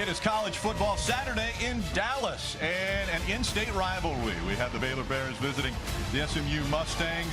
It is college football Saturday in Dallas and an in-state rivalry. We have the Baylor Bears visiting the SMU Mustangs.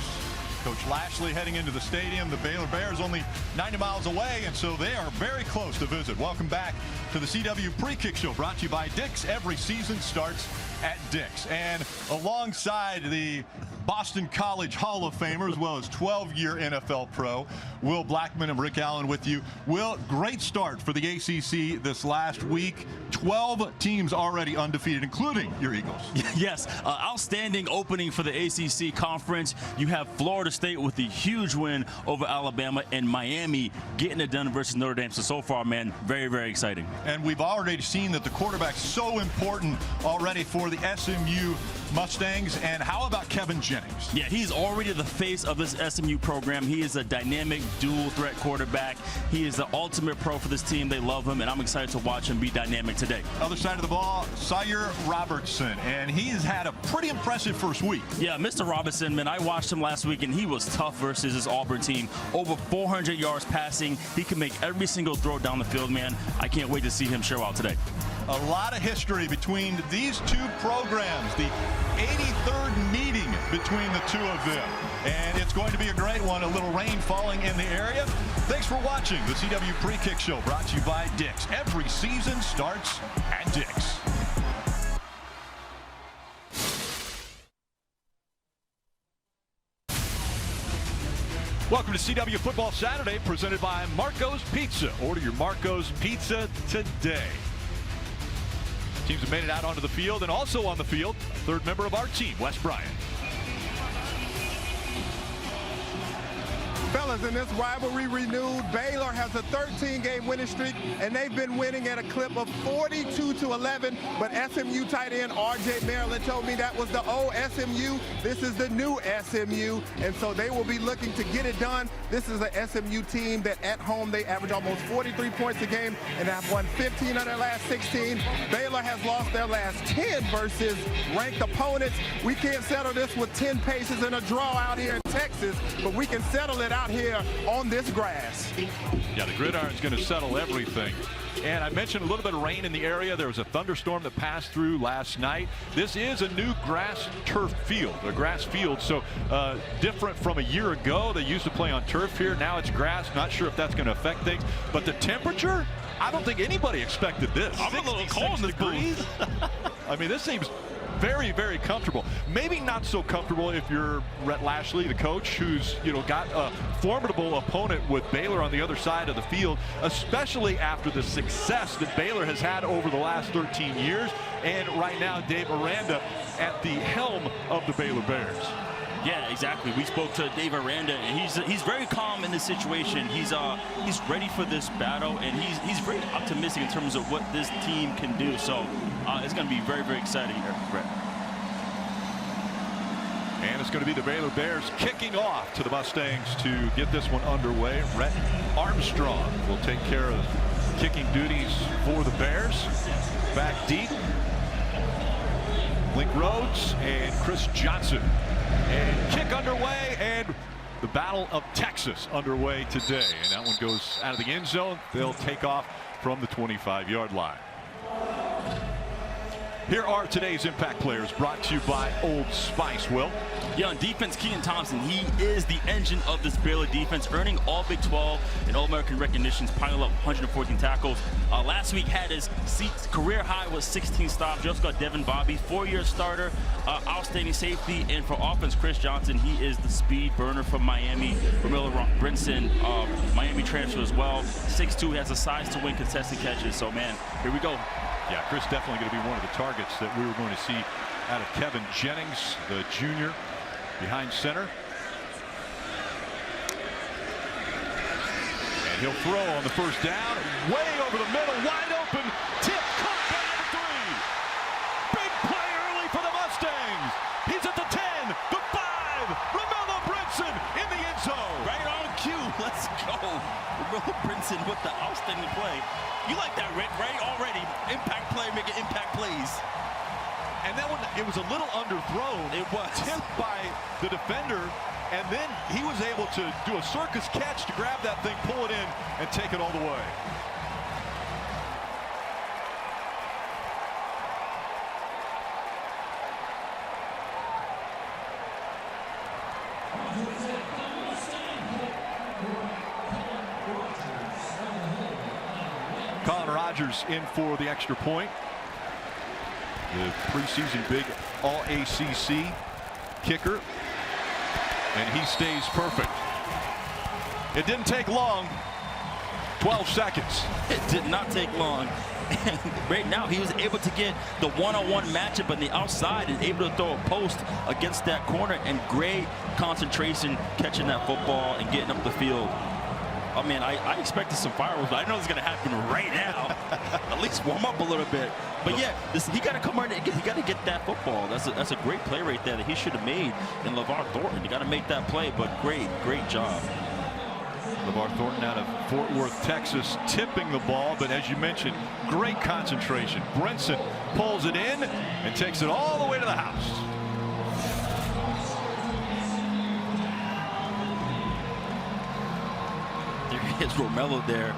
Coach Lashley heading into the stadium. The Baylor Bears only 90 miles away, and so they are very close to visit. Welcome back to the CW Pre-Kick Show, brought to you by Dick's. Every season starts at Dick's. And alongside the Boston College Hall of Famer, as well as 12-year NFL pro, Will Blackman and Rick Allen with you. Will, great start for the ACC this last week. 12 teams already undefeated, including your Eagles. Yes, outstanding opening for the ACC conference. You have Florida State with the huge win over Alabama, and Miami getting it done versus Notre Dame. So far, man, very, very exciting. And we've already seen that the quarterback's so important already for the SMU Mustangs. And how about Kevin Jennings? Yeah, he's already the face of this SMU program. He is a dynamic dual threat quarterback. He is the ultimate pro for this team. They love him, and I'm excited to watch him be dynamic today. Other side of the ball, Syer Robertson, and he's had a pretty impressive first week. Yeah, Mr. Robinson, man, I watched him last week, and he was tough versus his Auburn team. Over 400 yards passing. He can make every single throw down the field, man. I can't wait to see him show out today. A lot of history between these two programs, the 83rd meeting between the two of them. And it's going to be a great one, a little rain falling in the area. Thanks for watching the CW Pre-Kick Show, brought to you by Dick's. Every season starts at Dick's. Welcome to CW Football Saturday, presented by Marco's Pizza. Order your Marco's Pizza today. Teams have made it out onto the field, and also on the field, a third member of our team, Wes Bryant. Fellas, in this rivalry renewed, Baylor has a 13-game winning streak, and they've been winning at a clip of 42-11. But SMU tight end R.J. Maryland told me that was the old SMU. This is the new SMU, and so they will be looking to get it done. This is a SMU team that at home they average almost 43 points a game and have won 15 of their last 16. Baylor has lost their last 10 versus ranked opponents. We can't settle this with 10 paces and a draw out here in Texas, but we can settle it out here on this grass. Yeah, the gridiron's going to settle everything. And I mentioned a little bit of rain in the area. There was a thunderstorm that passed through last night. This is a new grass turf field, a grass field, so different from a year ago. They used to play on turf here. Now it's grass. Not sure if that's going to affect things. But the temperature, I don't think anybody expected this. I'm a little cold in this booth. I mean, this seems very, very comfortable. Maybe not so comfortable if you're Rhett Lashley, the coach, who's, you know, got a formidable opponent with Baylor on the other side of the field, especially after the success that Baylor has had over the last 13 years. And right now, Dave Aranda at the helm of the Baylor Bears. Yeah, exactly. We spoke to Dave Aranda, and he's very calm in this situation. He's ready for this battle, and he's very optimistic in terms of what this team can do. So it's going to be very, very exciting here, Brett. And it's going to be the Baylor Bears kicking off to the Mustangs to get this one underway. Rhett Armstrong will take care of kicking duties for the Bears. Back deep, Link Rhodes and Chris Johnson. And kick underway, and the Battle of Texas underway today. And that one goes out of the end zone. They'll take off from the 25-yard line. Here are today's impact players, brought to you by Old Spice. Will? Yeah, on defense, Keaton Thompson, he is the engine of this Baylor defense, earning all Big 12 and All-American recognitions, piling up 114 tackles. Last week had his career high with 16 stops. You also got Devin Bobby, 4-year starter, outstanding safety. And for offense, Chris Johnson, he is the speed burner from Miami. Romelo Brinson, Miami transfer as well. 6'2", has the size to win contested catches. So, man, here we go. Yeah, Chris definitely going to be one of the targets that we were going to see out of Kevin Jennings, the junior, behind center. And he'll throw on the first down, way over the middle, wide open, tip, caught down to 3. Big play early for the Mustangs. He's at the 10, the 5, Romelo Brinson in the end zone. Right on cue, let's go. Romelo Brinson with the outstanding play. You like that, Rick, right? Already, impact play, making impact plays. And then when it was a little underthrown, it was tipped by the defender, and then he was able to do a circus catch to grab that thing, pull it in, and take it all the way. Colin Rogers in for the extra point. The preseason big All-ACC kicker. And he stays perfect. It didn't take long. 12 seconds. It did not take long. And right now, he was able to get the one-on-one matchup on the outside and able to throw a post against that corner, and great concentration catching that football and getting up the field. I mean, I expected some fireworks, but I know it's going to happen right now. At least warm up a little bit. But yeah, he got to come right. He got to get that football. That's a great play right there that he should have made in LeVar Thornton. You got to make that play, but great job. LeVar Thornton out of Fort Worth, Texas, tipping the ball, but as you mentioned, great concentration. Brinson pulls it in and takes it all the way to the house. There is Romello there.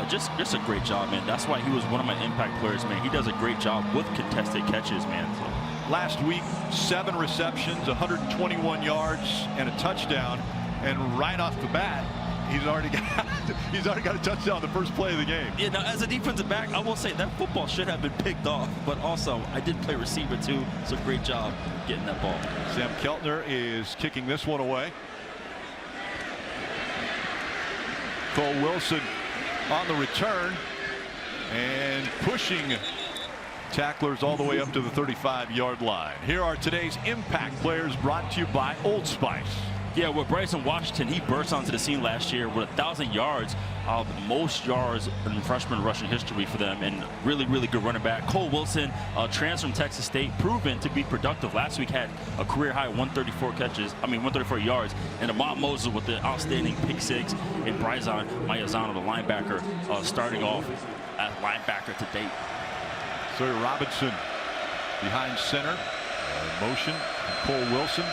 Just a great job, man. That's why he was one of my impact players, man. He does a great job with contested catches, man. So. Last week, 7 receptions, 121 yards, and a touchdown. And right off the bat, he's already got a touchdown the first play of the game. Yeah, now as a defensive back, I will say that football should have been picked off, but also I did play receiver too, so great job getting that ball. Sam Keltner is kicking this one away. Cole Wilson on the return and pushing tacklers all the way up to the 35-yard line. Here are today's impact players, brought to you by Old Spice. Yeah, with Bryson Washington, he burst onto the scene last year with 1,000 yards, most yards in freshman rushing history for them, and really good running back. Cole Wilson, transfer from Texas State, proven to be productive. Last week had a career high 134 yards, and Ahmad Moses with the outstanding pick 6, and Bryson Mayazano, the linebacker, starting off at linebacker to date. Sawyer Robinson behind center, motion, Cole Wilson.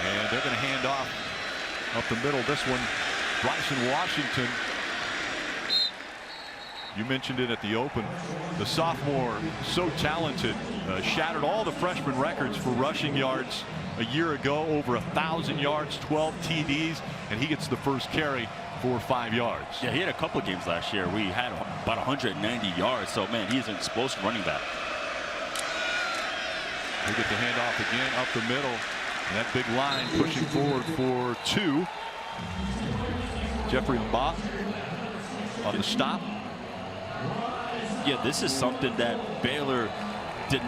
And they're going to hand off up the middle. This one, Bryson Washington. You mentioned it at the open. The sophomore, so talented, shattered all the freshman records for rushing yards a year ago. Over 1,000 yards, 12 TDs, and he gets the first carry for 5 yards. Yeah, he had a couple of games last year where he had about 190 yards. So, man, he's an explosive running back. They get the handoff again up the middle. And that big line pushing forward for 2. Jeffrey Mba on the stop. Yeah, this is something that Baylor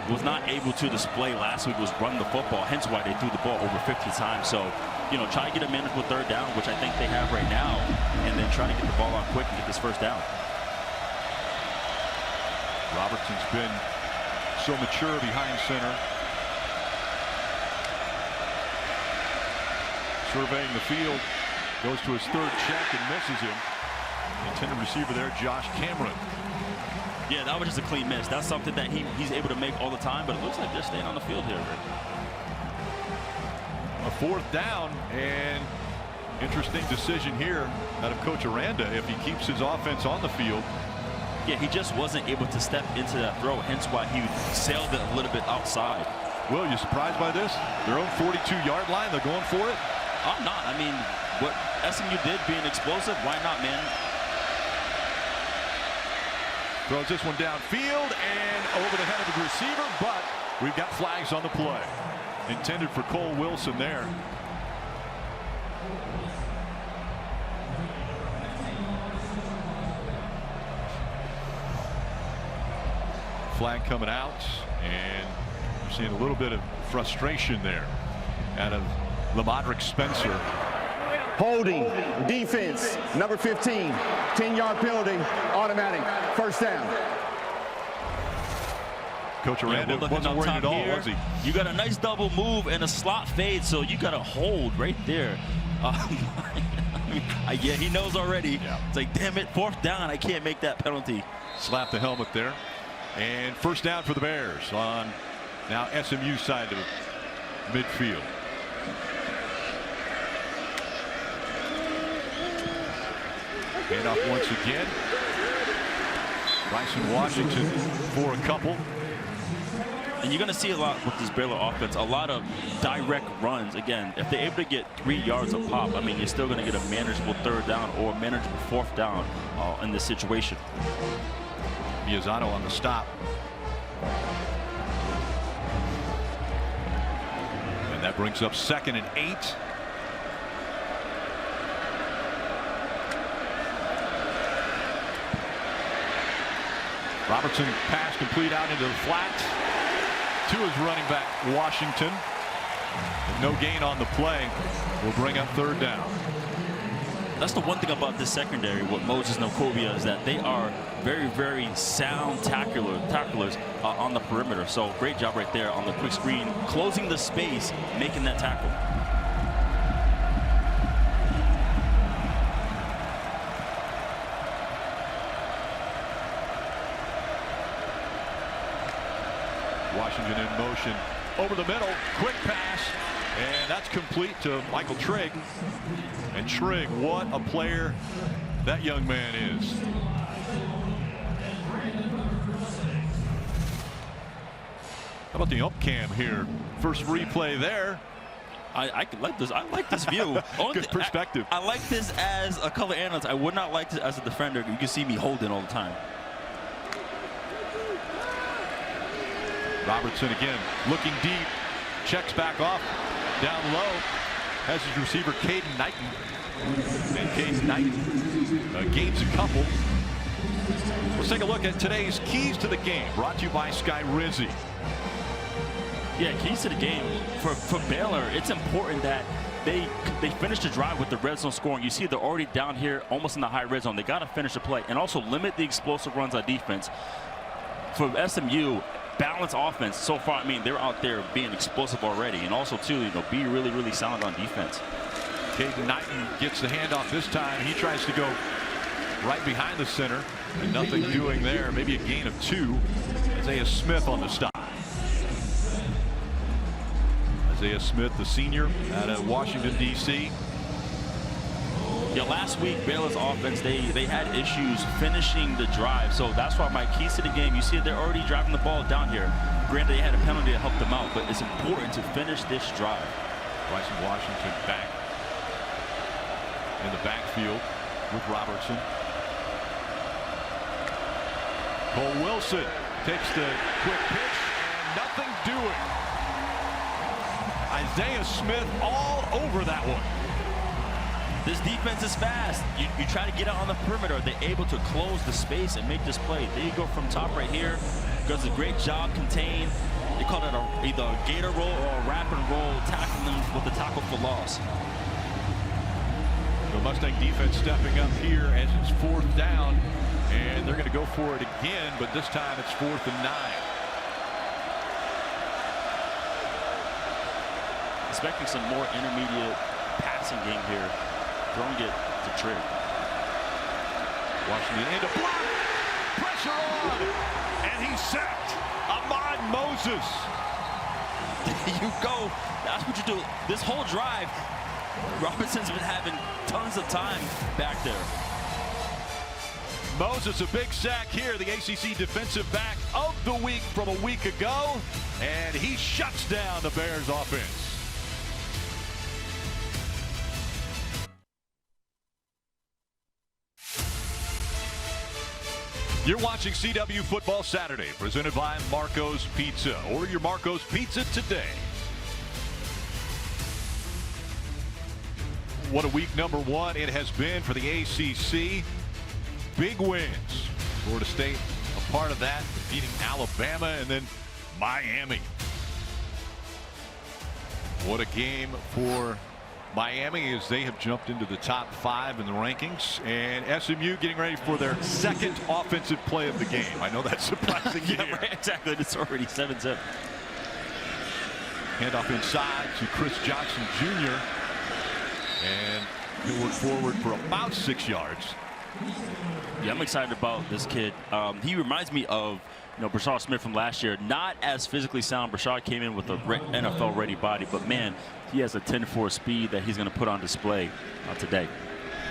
was not able to display last week, was run the football, hence why they threw the ball over 50 times. So, you know, try to get a manageable 3rd down, which I think they have right now, and then try to get the ball out quick and get this 1st down. Robertson's been so mature behind center. Surveying the field, goes to his 3rd check and misses him. Intended receiver there, Josh Cameron. Yeah, that was just a clean miss. That's something that he's able to make all the time, but it looks like they're staying on the field here, Rick. A 4th down, and interesting decision here out of Coach Aranda if he keeps his offense on the field. Yeah, he just wasn't able to step into that throw, hence why he sailed it a little bit outside. Will, you surprised by this? Their own 42-yard line, they're going for it? I'm not. I mean, what SMU did being explosive, why not, man? Throws this one downfield and over the head of the receiver, but we've got flags on the play. Intended for Cole Wilson there. Flag coming out, and you're seeing a little bit of frustration there out of Lamadrick Spencer. Holding, defense, number 15, 10-yard penalty, automatic, 1st down. Coach Aranda wasn't worried at all, was he? You got a nice double move and a slot fade, so you got a hold right there. Yeah, he knows already. Yeah. It's like, damn it, 4th down, I can't make that penalty. Slap the helmet there. And 1st down for the Bears on now SMU side of midfield. Handoff once again. Bryson Washington for a couple. And you're going to see a lot with this Baylor offense, a lot of direct runs. Again, if they're able to get 3 yards a pop, I mean, you're still going to get a manageable 3rd down or manageable 4th down in this situation. Miyazato on the stop. And that brings up 2nd and 8. Robertson pass complete out into the flat to his running back Washington. No gain on the play will bring up 3rd down. That's the one thing about this secondary with Moses and Okovia is that they are very, very sound tacklers on the perimeter. So great job right there on the quick screen, closing the space, making that tackle. Washington in motion over the middle, quick pass, and that's complete to Michael Trigg. And Trigg, what a player that young man is. How about the ump cam here? First replay there. I like this. I like this view. Good perspective. I like this as a color analyst. I would not like this as a defender. You can see me holding all the time. Robertson again looking deep, checks back off, down low, has his receiver Caden Knighton. And Caden Knighton gains a couple. Let's take a look at today's keys to the game, brought to you by Sky Rizzi. Yeah, keys to the game for Baylor. It's important that they finish the drive with the red zone scoring. You see they're already down here almost in the high red zone. They got to finish the play and also limit the explosive runs on defense. For SMU, balanced offense so far. I mean, they're out there being explosive already, and also too, you know, be really, really sound on defense. Caden Knighton gets the handoff this time. He tries to go right behind the center, and nothing doing there. Maybe a gain of 2. Isaiah Smith on the stop. Isaiah Smith, the senior out of Washington, D.C. Yeah, last week, Baylor's offense, they had issues finishing the drive. So that's why my keys to the game, you see they're already driving the ball down here. Granted, they had a penalty to help them out, but it's important to finish this drive. Bryson Washington back in the backfield with Robertson. Cole Wilson takes the quick pitch, and nothing doing. Isaiah Smith all over that one. This defense is fast. You try to get out on the perimeter. They're able to close the space and make this play. There you go from top right here. Does a great job contain. They call it either a gator roll or a wrap and roll, tackling them with the tackle for loss. The Mustang defense stepping up here as it's 4th down, and they're going to go for it again, but this time it's 4th and 9. Expecting some more intermediate passing game here. Throwing it to Trigg. Washington into block. Pressure on. And he's sacked. Ahmad Moses. There you go. That's what you do. This whole drive, Robinson's been having tons of time back there. Moses, a big sack here. The ACC defensive back of the week from a week ago. And he shuts down the Bears offense. You're watching CW Football Saturday, presented by Marco's Pizza. Order your Marco's Pizza today. What a week number 1 it has been for the ACC. Big wins. Florida State a part of that, defeating Alabama and then Miami. What a game for Miami as they have jumped into the top 5 in the rankings, and SMU getting ready for their 2nd offensive play of the game. I know that's surprising. Yeah, right, exactly. It's already 7-7. Handoff inside to Chris Johnson Jr. And he'll work forward for about 6 yards. Yeah, I'm excited about this kid. He reminds me of, you know, Brashad Smith from last year. Not as physically sound. Brashad came in with a NFL-ready body, but man, he has a 10-4 speed that he's going to put on display today.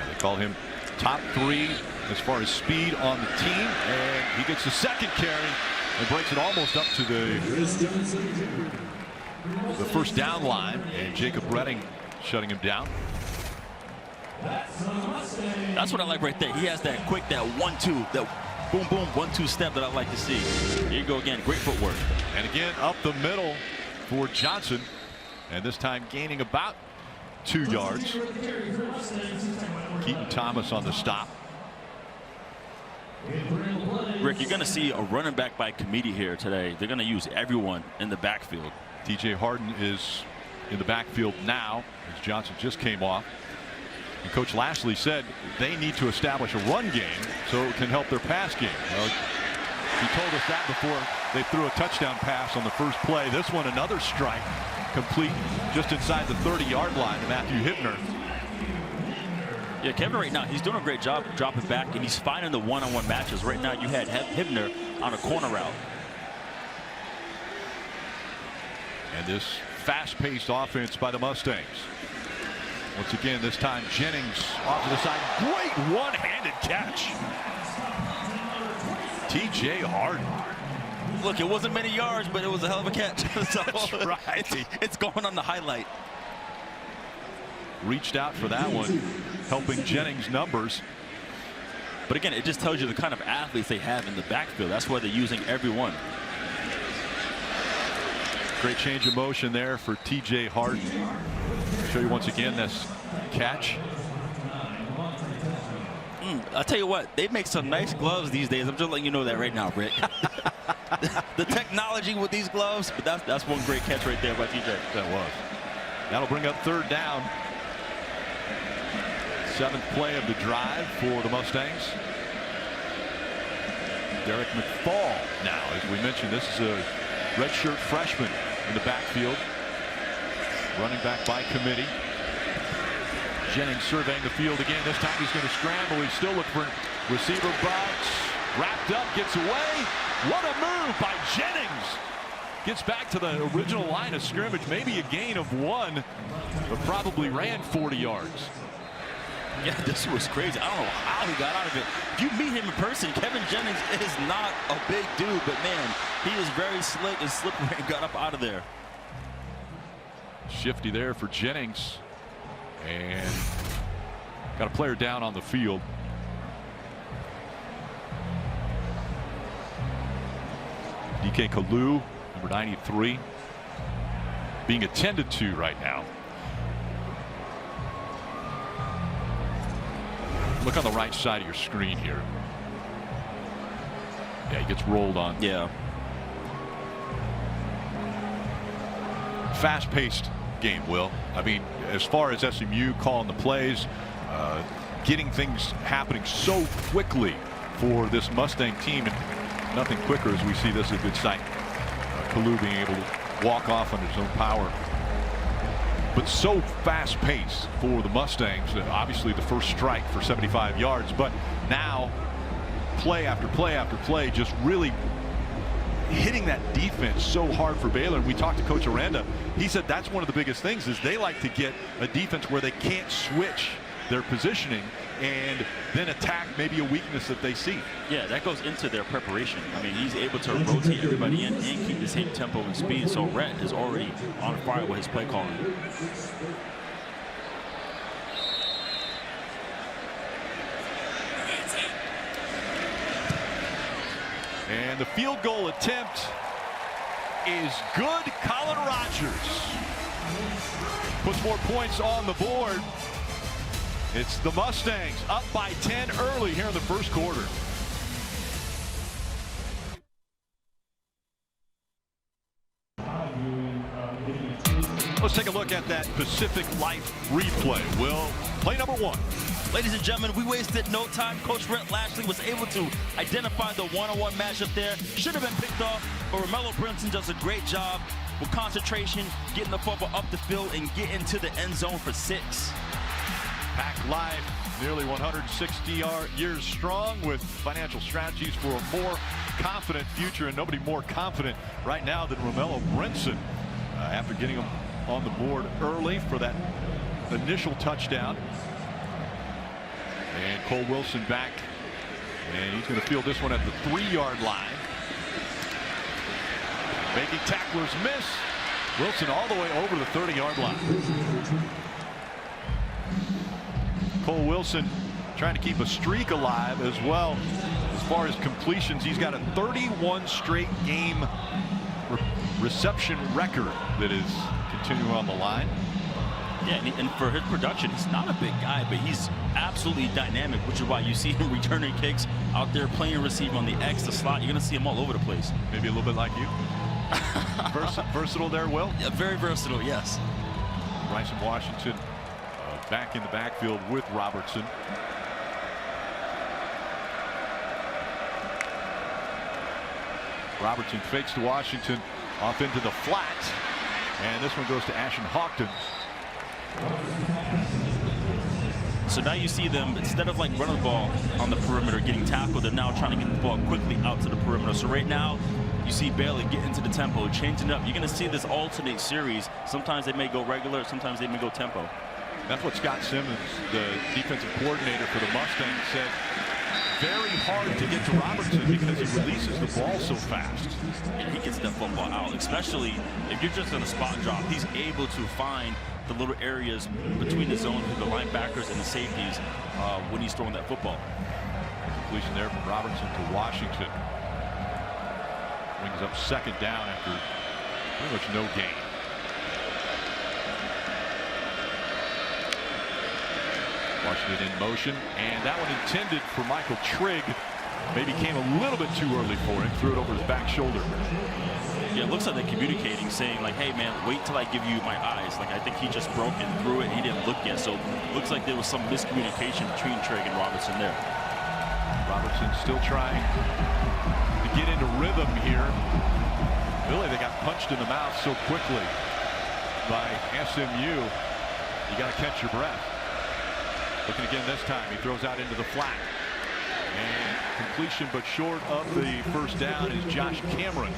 They call him top 3 as far as speed on the team, and he gets the 2nd carry and breaks it almost up to the first down line, and Jacob Redding shutting him down. That's what I like right there. He has that quick, that 1-2, that boom, boom, 1-2 step that I like to see. Here you go again. Great footwork. And again, up the middle for Johnson. And this time gaining about 2 yards. Keaton Thomas on the stop. Rick, you're going to see a running back by committee here today. They're going to use everyone in the backfield. TJ Harden is in the backfield now as Johnson just came off. And Coach Lashley said they need to establish a run game so it can help their pass game. Well, he told us that before they threw a touchdown pass on the first play. This one, another strike, complete just inside the 30-yard line to Matthew Hibner. Yeah, Kevin right now, he's doing a great job dropping back, and he's finding the one-on-one matches. Right now, you had Hibner on a corner route. And this fast-paced offense by the Mustangs. Once again, this time Jennings off to the side. Great one-handed catch. TJ Harden. Look, it wasn't many yards, but it was a hell of a catch. So That's right. It's going on the highlight. Reached out for that one, helping Jennings' numbers. But again, it just tells you the kind of athletes they have in the backfield. That's why they're using everyone. Great change of motion there for TJ Harden. I'll show you once again this catch. I'll tell you what, they make some nice gloves these days. I'm just letting you know that right now, Rick. The technology with these gloves, but that's one great catch right there by TJ. That was. That'll bring up 3rd down. 7th play of the drive for the Mustangs. Derek McFall now, as we mentioned, this is a redshirt freshman in the backfield. Running back by committee. Jennings surveying the field again. This time he's going to scramble. He's still looking for receiver, but wrapped up, gets away. What a move by Jennings. Gets back to the original line of scrimmage. Maybe a gain of 1, but probably ran 40 yards. Yeah, this was crazy. I don't know how he got out of it. If you meet him in person, Kevin Jennings is not a big dude, but man, he is very slick and slippery and got up out of there. Shifty there for Jennings. And got a player down on the field. DK Kalu, number 93, being attended to right now. Look on the right side of your screen here. Yeah, he gets rolled on. Yeah. Fast-paced game, Will. I mean, as far as SMU calling the plays, getting things happening so quickly for this Mustang team, and nothing quicker as we see this is a good sight. Kalu being able to walk off on his own power. But so fast-paced for the Mustangs that obviously the first strike for 75 yards, but now play after play after play, just really hitting that defense so hard for Baylor. And we talked to Coach Aranda. He said that's one of the biggest things is they like to get a defense where they can't switch their positioning and then attack maybe a weakness that they see. Yeah, that goes into their preparation. I mean, he's able to rotate everybody in and keep the same tempo and speed. So Rhett is already on fire with his play calling. And the field goal attempt is good. Colin Rogers puts more points on the board. It's the Mustangs up by 10 early here in the first quarter. Let's take a look at that Pacific Life replay. Will, play number 1. Ladies and gentlemen, we wasted no time. Coach Rhett Lashley was able to identify the one-on-one matchup there. Should have been picked off, but Romello Brinson does a great job with concentration, getting the football up the field and getting to the end zone for 6. Pack Life, nearly 160 years strong with financial strategies for a more confident future, and nobody more confident right now than Romello Brinson after getting him on the board early for that initial touchdown. And Cole Wilson back, and he's going to field this one at the 3-yard line. making tacklers miss. Wilson all the way over the 30-yard line. Cole Wilson trying to keep a streak alive as well. As far as completions, he's got a 31 straight game reception record that is continuing on the line. Yeah, and for his production, he's not a big guy, but he's absolutely dynamic, which is why you see him returning kicks out there, playing receiver on the X, the slot. You're going to see him all over the place. Maybe a little bit like you. Versatile there, Will? Yeah, very versatile, yes. Bryson Washington back in the backfield with Robertson. Robertson fakes to Washington off into the flat, and this one goes to Ashton Hawkins. So now you see them, instead of like running the ball on the perimeter getting tackled, they're now trying to get the ball quickly out to the perimeter. So right now you see Baylor get into the tempo, changing up. You're going to see this alternate series. Sometimes they may go regular, sometimes they may go tempo. That's what Scott Simmons, the defensive coordinator for the Mustangs, said. Very hard to get to Robertson because he releases the ball so fast. Yeah, he gets that football out, especially if you're just in a spot drop. He's able to find the little areas between the zones with the linebackers and the safeties when he's throwing that football. Completion there from Robertson to Washington. Brings up second down after pretty much no gain. Washington in motion, and that one intended for Michael Trigg. Maybe came a little bit too early for him. Threw it over his back shoulder. Yeah, it looks like they're communicating, saying like, hey man, wait till I give you my eyes. Like, I think he just broke and threw it and he didn't look yet. So it looks like there was some miscommunication between Trigg and Robertson there. Robertson still trying to get into rhythm here. Really, they got punched in the mouth so quickly by SMU. You got to catch your breath. Looking again this time, he throws out into the flat. And completion, but short of the first down, is Josh Cameron.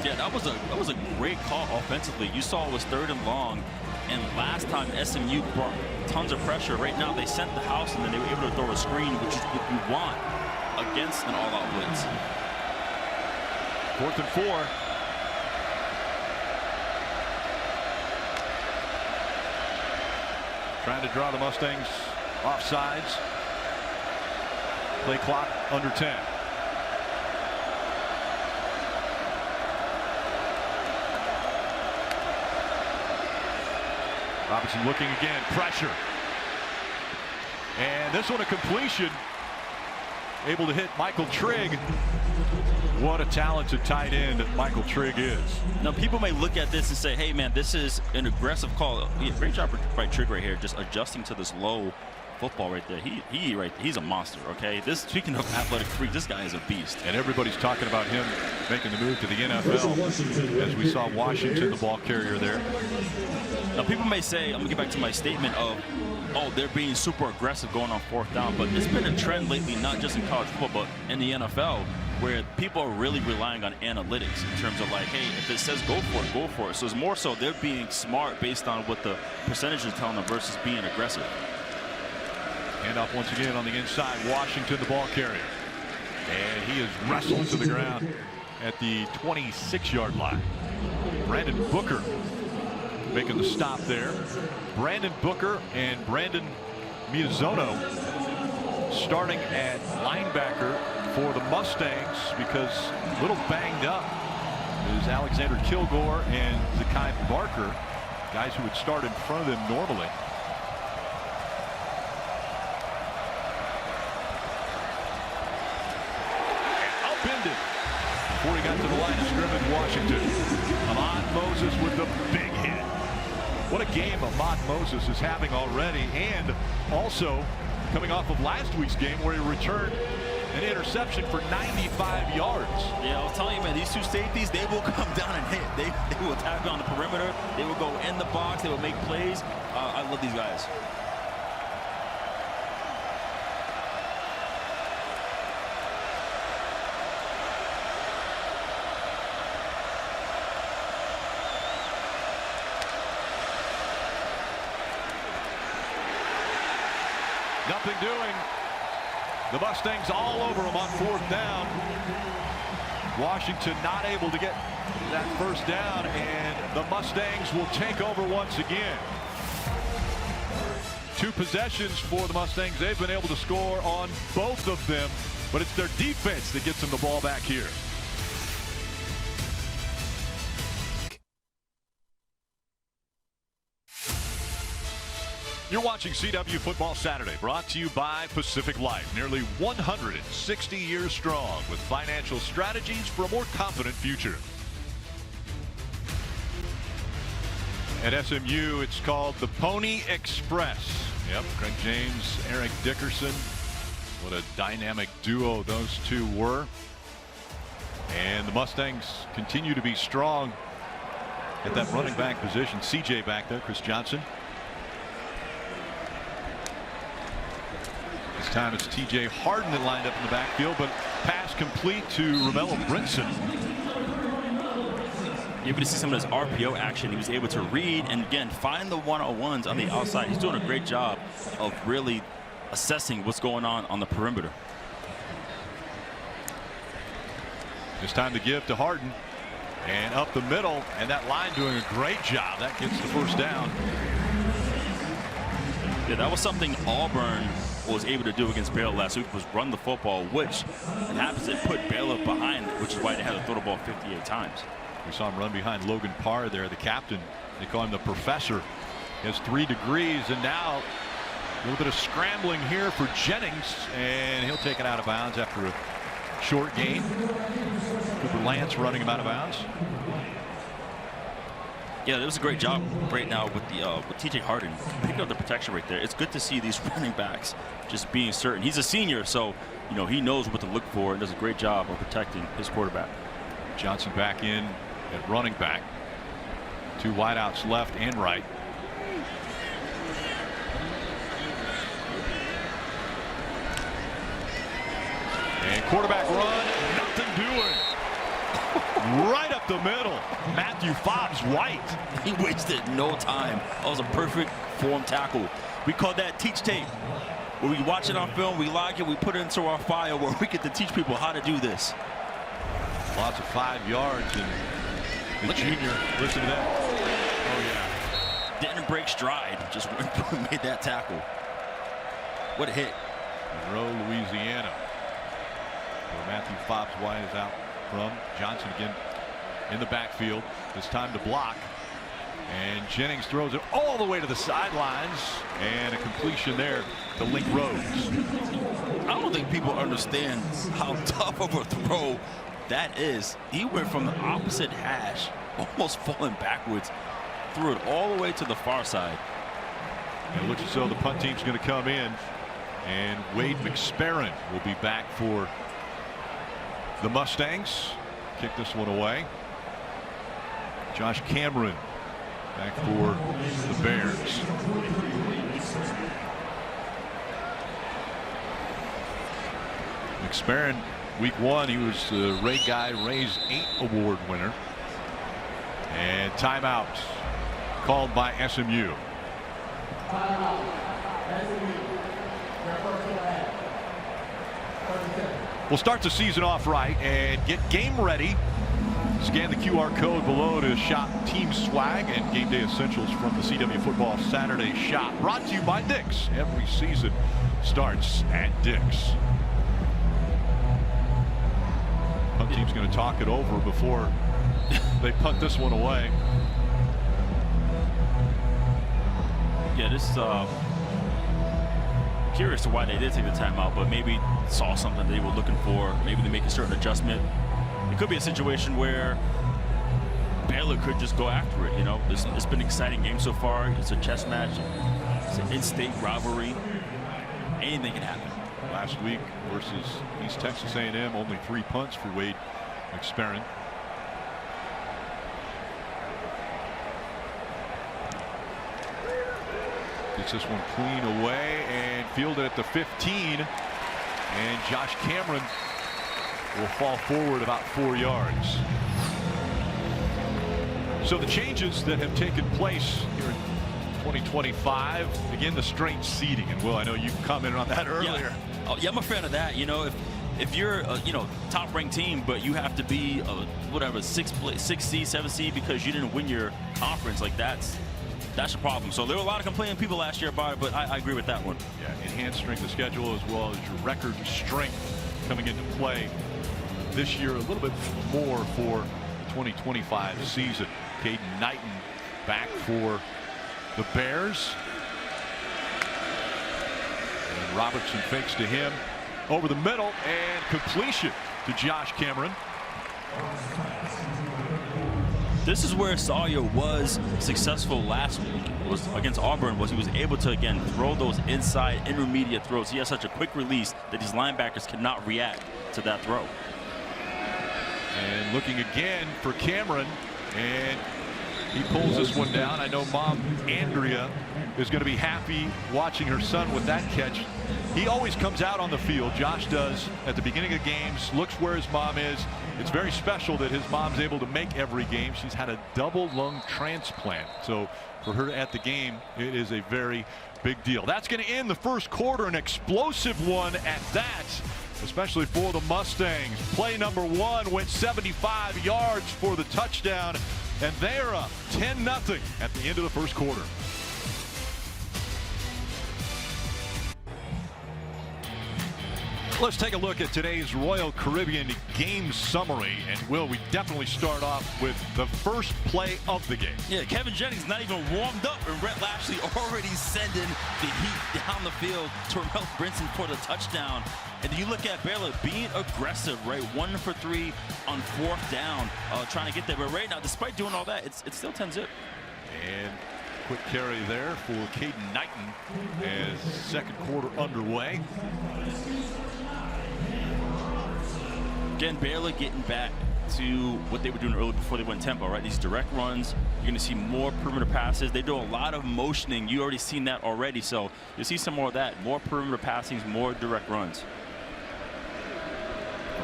Yeah, that was a great call offensively. You saw it was 3rd and long, and last time SMU brought tons of pressure. Right now they sent the house, and then they were able to throw a screen, which is what you want against an all-out blitz. 4th and 4. Trying to draw the Mustangs off sides. Play clock under 10. Robertson looking again. Pressure. And this one a completion. Able to hit Michael Trigg. What a talented tight end Michael Trigg is. Now, people may look at this and say, hey, man, this is an aggressive call. Yeah, great job by Trigg right here, just adjusting to this low football right there. He's a monster, okay? Speaking of athletic freak, this guy is a beast. And everybody's talking about him making the move to the NFL, as we saw Washington, the ball carrier there. Now, people may say, I'm going to get back to my statement of, oh, they're being super aggressive going on 4th down, but it's been a trend lately, not just in college football, but in the NFL, where people are really relying on analytics in terms of like, hey, if it says go for it, go for it. So it's more so they're being smart based on what the percentage is telling them versus being aggressive. Hand off once again on the inside. Washington, the ball carrier. And he is wrestled to the ground at the 26-yard line. Brandon Booker making the stop there. Brandon Booker and Brandon Miyazono starting at linebacker for the Mustangs, because a little banged up is Alexander Kilgore and Zakai Barker, guys who would start in front of them normally. Upended before he got to the line of scrimmage. Washington. Ahmad Moses with the big hit. What a game Ahmad Moses is having already, and also coming off of last week's game where he returned an interception for 95 yards. Yeah, I'll tell you, man, these two safeties, they will come down and hit. They will tap on the perimeter. They will go in the box. They will make plays. I love these guys. Nothing doing. The Mustangs all over them on 4th down. Washington not able to get that first down, and the Mustangs will take over once again. 2 possessions for the Mustangs. They've been able to score on both of them, but it's their defense that gets them the ball back here. You're watching CW Football Saturday, brought to you by Pacific Life. Nearly 160 years strong with financial strategies for a more confident future. At SMU, it's called the Pony Express. Yep, Craig James, Eric Dickerson. What a dynamic duo those two were. And the Mustangs continue to be strong at that running back position. CJ back there, Chris Johnson. This time it's TJ Harden that lined up in the backfield, but pass complete to Romello Brinson. Able to see some of his RPO action. He was able to read and again find the one-on-ones on the outside. He's doing a great job of really assessing what's going on the perimeter. It's time to give to Harden, and up the middle, and that line doing a great job. That gets the first down. Yeah, that was something Auburn was able to do against Baylor last week, was run the football, which it happens to put Baylor behind, which is why they had to throw the ball 58 times. We saw him run behind Logan Parr there, the captain. They call him the professor. He has 3 degrees, and now a little bit of scrambling here for Jennings, and he'll take it out of bounds after a short gain. Cooper Lance running him out of bounds. Yeah, it was a great job right now with TJ Harden picking up the protection right there. It's good to see these running backs just being certain. He's a senior, so you know he knows what to look for and does a great job of protecting his quarterback. Johnson back in at running back. 2 wideouts left and right. And quarterback run, nothing doing. Right up the middle, Matthew Fobbs-White. He wasted no time. That was a perfect form tackle. We call that teach tape. When we watch it on film, we like it, we put it into our file where we get to teach people how to do this. Lots of 5 yards, and the junior, listen to that. Oh, yeah. Didn't break stride, just went through and made that tackle. What a hit. Monroe, Louisiana. Where Matthew Fobbs-White is out from. Johnson again in the backfield. It's time to block. And Jennings throws it all the way to the sidelines. And a completion there to Link Rhodes. I don't think people understand how tough of a throw that is. He went from the opposite hash, almost falling backwards, threw it all the way to the far side. And it looks as though the punt team's going to come in. And Wade McSparron will be back for the Mustangs. Kick this one away. Josh Cameron back for the Bears. McSparron, week 1, he was the Ray Guy Ray's 8 award winner. And timeout called by SMU. We'll start the season off right and get game ready. Scan the QR code below to shop team swag and game day essentials from the CW Football Saturday shop. Brought to you by Dick's. Every season starts at Dick's. Punt team's going to talk it over before they punt this one away. Yeah, this curious to why they did take the timeout, but maybe saw something they were looking for. Maybe they make a certain adjustment. It could be a situation where Baylor could just go after it. You know, it's been an exciting game so far. It's a chess match. It's an in-state rivalry. Anything can happen. Last week versus East Texas A&M, only 3 punts for Wade McSparron. Gets this one clean away and fielded at the 15. And Josh Cameron will fall forward about 4 yards. So the changes that have taken place here in 2025, again, the strength seating. And Will, I know you commented on that earlier. Yeah. Oh, yeah, I'm a fan of that. You know, if you're a top-ranked team, but you have to be whatever 6 seed, 7 seed because you didn't win your conference, like that's a problem. So there were a lot of complaining people last year about it, but I agree with that one. Yeah, enhanced strength of schedule as well as your record strength coming into play this year, a little bit more for the 2025 season. Caden Knighton back for the Bears. And Robertson fakes to him over the middle and completion to Josh Cameron. This is where Sawyer was successful last week, was against Auburn, was he was able to, again, throw those inside intermediate throws. He has such a quick release that these linebackers cannot react to that throw. And looking again for Cameron, and he pulls this one down. I know Mom Andrea is going to be happy watching her son with that catch. He always comes out on the field, Josh does, at the beginning of games, looks where his mom is. It's very special that his mom's able to make every game. She's had a double lung transplant, so for her at the game, it is a very big deal. That's going to end the first quarter, an explosive one at that, especially for the Mustangs. Play number 1 went 75 yards for the touchdown, and they're up 10-0 at the end of the first quarter. Let's take a look at today's Royal Caribbean game summary. And Will, we definitely start off with the first play of the game. Yeah, Kevin Jennings not even warmed up, and Rhett Lashley already sending the heat down the field to Terrell Brinson for the touchdown. And you look at Baylor being aggressive, right? 1 for 3 on 4th down, trying to get there. But right now, despite doing all that, it's still 10-zip. And quick carry there for Caden Knighton as second quarter underway. Again, Baylor getting back to what they were doing earlier before they went tempo, right? These direct runs. You're going to see more perimeter passes. They do a lot of motioning. You already seen that already, so you'll see some more of that. More perimeter passings, more direct runs.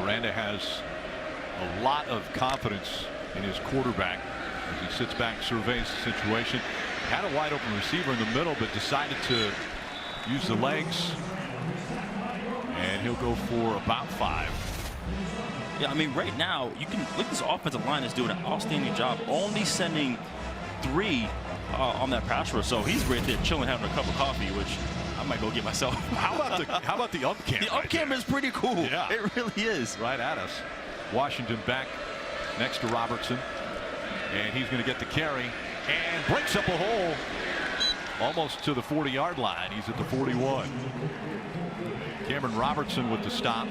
Miranda has a lot of confidence in his quarterback as he sits back, surveys the situation. Had a wide open receiver in the middle, but decided to use the legs, and he'll go for about 5. Yeah, I mean, right now, you can look, this offensive line is doing an outstanding job, only sending 3 on that pass rush. So he's right there chilling, having a cup of coffee, which I might go get myself. How about the ump cam? The ump cam is pretty cool. Yeah, it really is. Right at us. Washington back next to Robertson, and he's going to get the carry and breaks up a hole almost to the 40-yard line. He's at the 41. Cameron Robertson with the stop.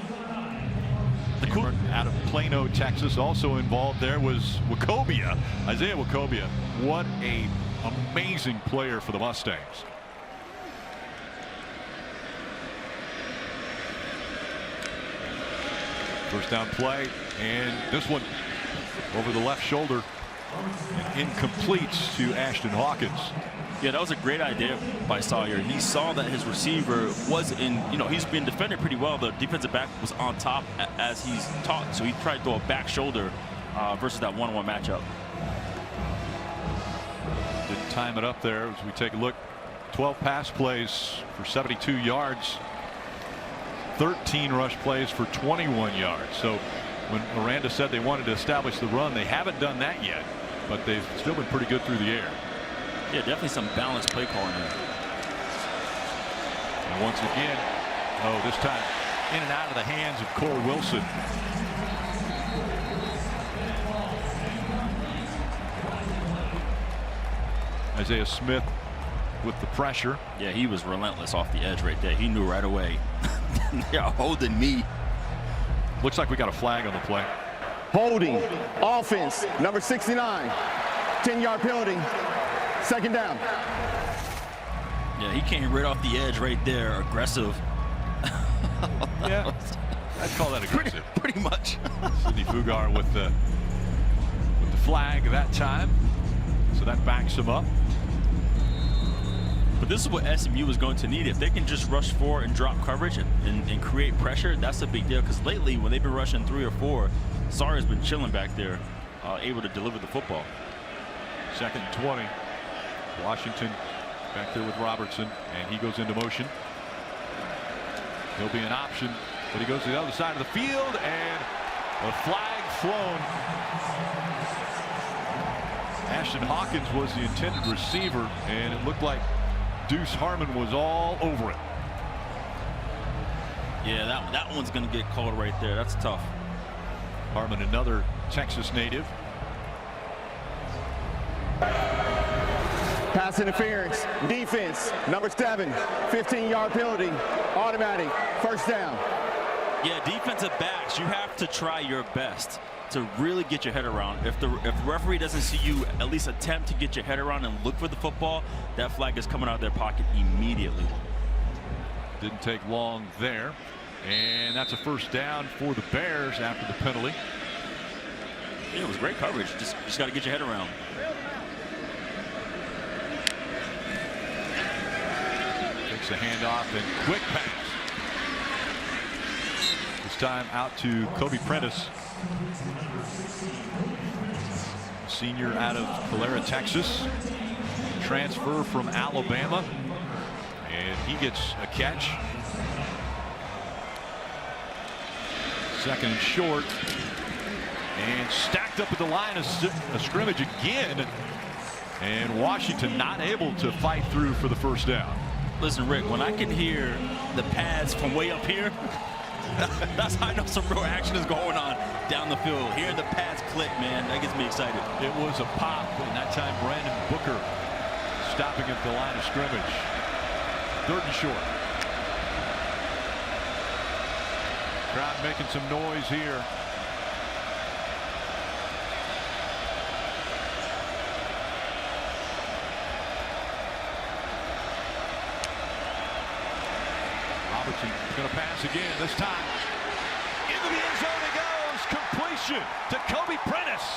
Cameron out of Plano, Texas. Also involved there was Wacobia, Isaiah Wacobia. What a amazing player for the Mustangs. First down play, and this one over the left shoulder, and incomplete to Ashton Hawkins. Yeah, that was a great idea by Sawyer. He saw that his receiver was in, he's been defended pretty well. The defensive back was on top as he's taught, so he tried to throw a back shoulder versus that one-on-one matchup. Didn't time it up there as we take a look. 12 pass plays for 72 yards. 13 rush plays for 21 yards. So when Miranda said they wanted to establish the run, they haven't done that yet, but they've still been pretty good through the air. Yeah, definitely some balanced play calling there. And once again, this time in and out of the hands of Cole Wilson. Isaiah Smith with the pressure. Yeah, he was relentless off the edge right there. He knew right away. Yeah, holding me. Looks like we got a flag on the play. Holding, offense, number 69, 10-yard penalty, second down. Yeah, he came right off the edge right there, aggressive. Yeah, I'd call that aggressive. Pretty much. Sidney Fugar with the flag that time, so that backs him up. But this is what SMU is going to need. If they can just rush 4 and drop coverage and create pressure, that's a big deal. Because lately, when they've been rushing 3 or 4, Sawyer's been chilling back there, able to deliver the football. Second and 20. Washington back there with Robertson, and he goes into motion. He'll be an option But he goes to the other side of the field, and a flag flown. Ashton Hawkins was the intended receiver, and it looked like Deuce Harmon was all over it. Yeah, that one's going to get called right there. That's tough. Harmon, another Texas native. Pass interference, defense, number 7, 15-yard penalty, automatic, first down. Yeah, defensive backs, you have to try your best to really get your head around. If the referee doesn't see you at least attempt to get your head around and look for the football, that flag is coming out of their pocket immediately. Didn't take long there. And that's a first down for the Bears after the penalty. Yeah, it was great coverage. Just got to get your head around. Takes a handoff and quick pass. This time out to Kobe Prentice. Senior out of Calera, Texas. Transfer from Alabama. And he gets a catch. Second and short. And stacked up at the line of scrimmage again. And Washington not able to fight through for the first down. Listen, Rick, when I can hear the pads from way up here, that's how I know some real action is going on down the field. Hearing the pads click, man, that gets me excited. It was a pop, and that time Brandon Booker stopping at the line of scrimmage. Third and short. Crowd making some noise here. Robertson is going to pass again, this time into the end zone he goes. Completion to Kobe Prentice.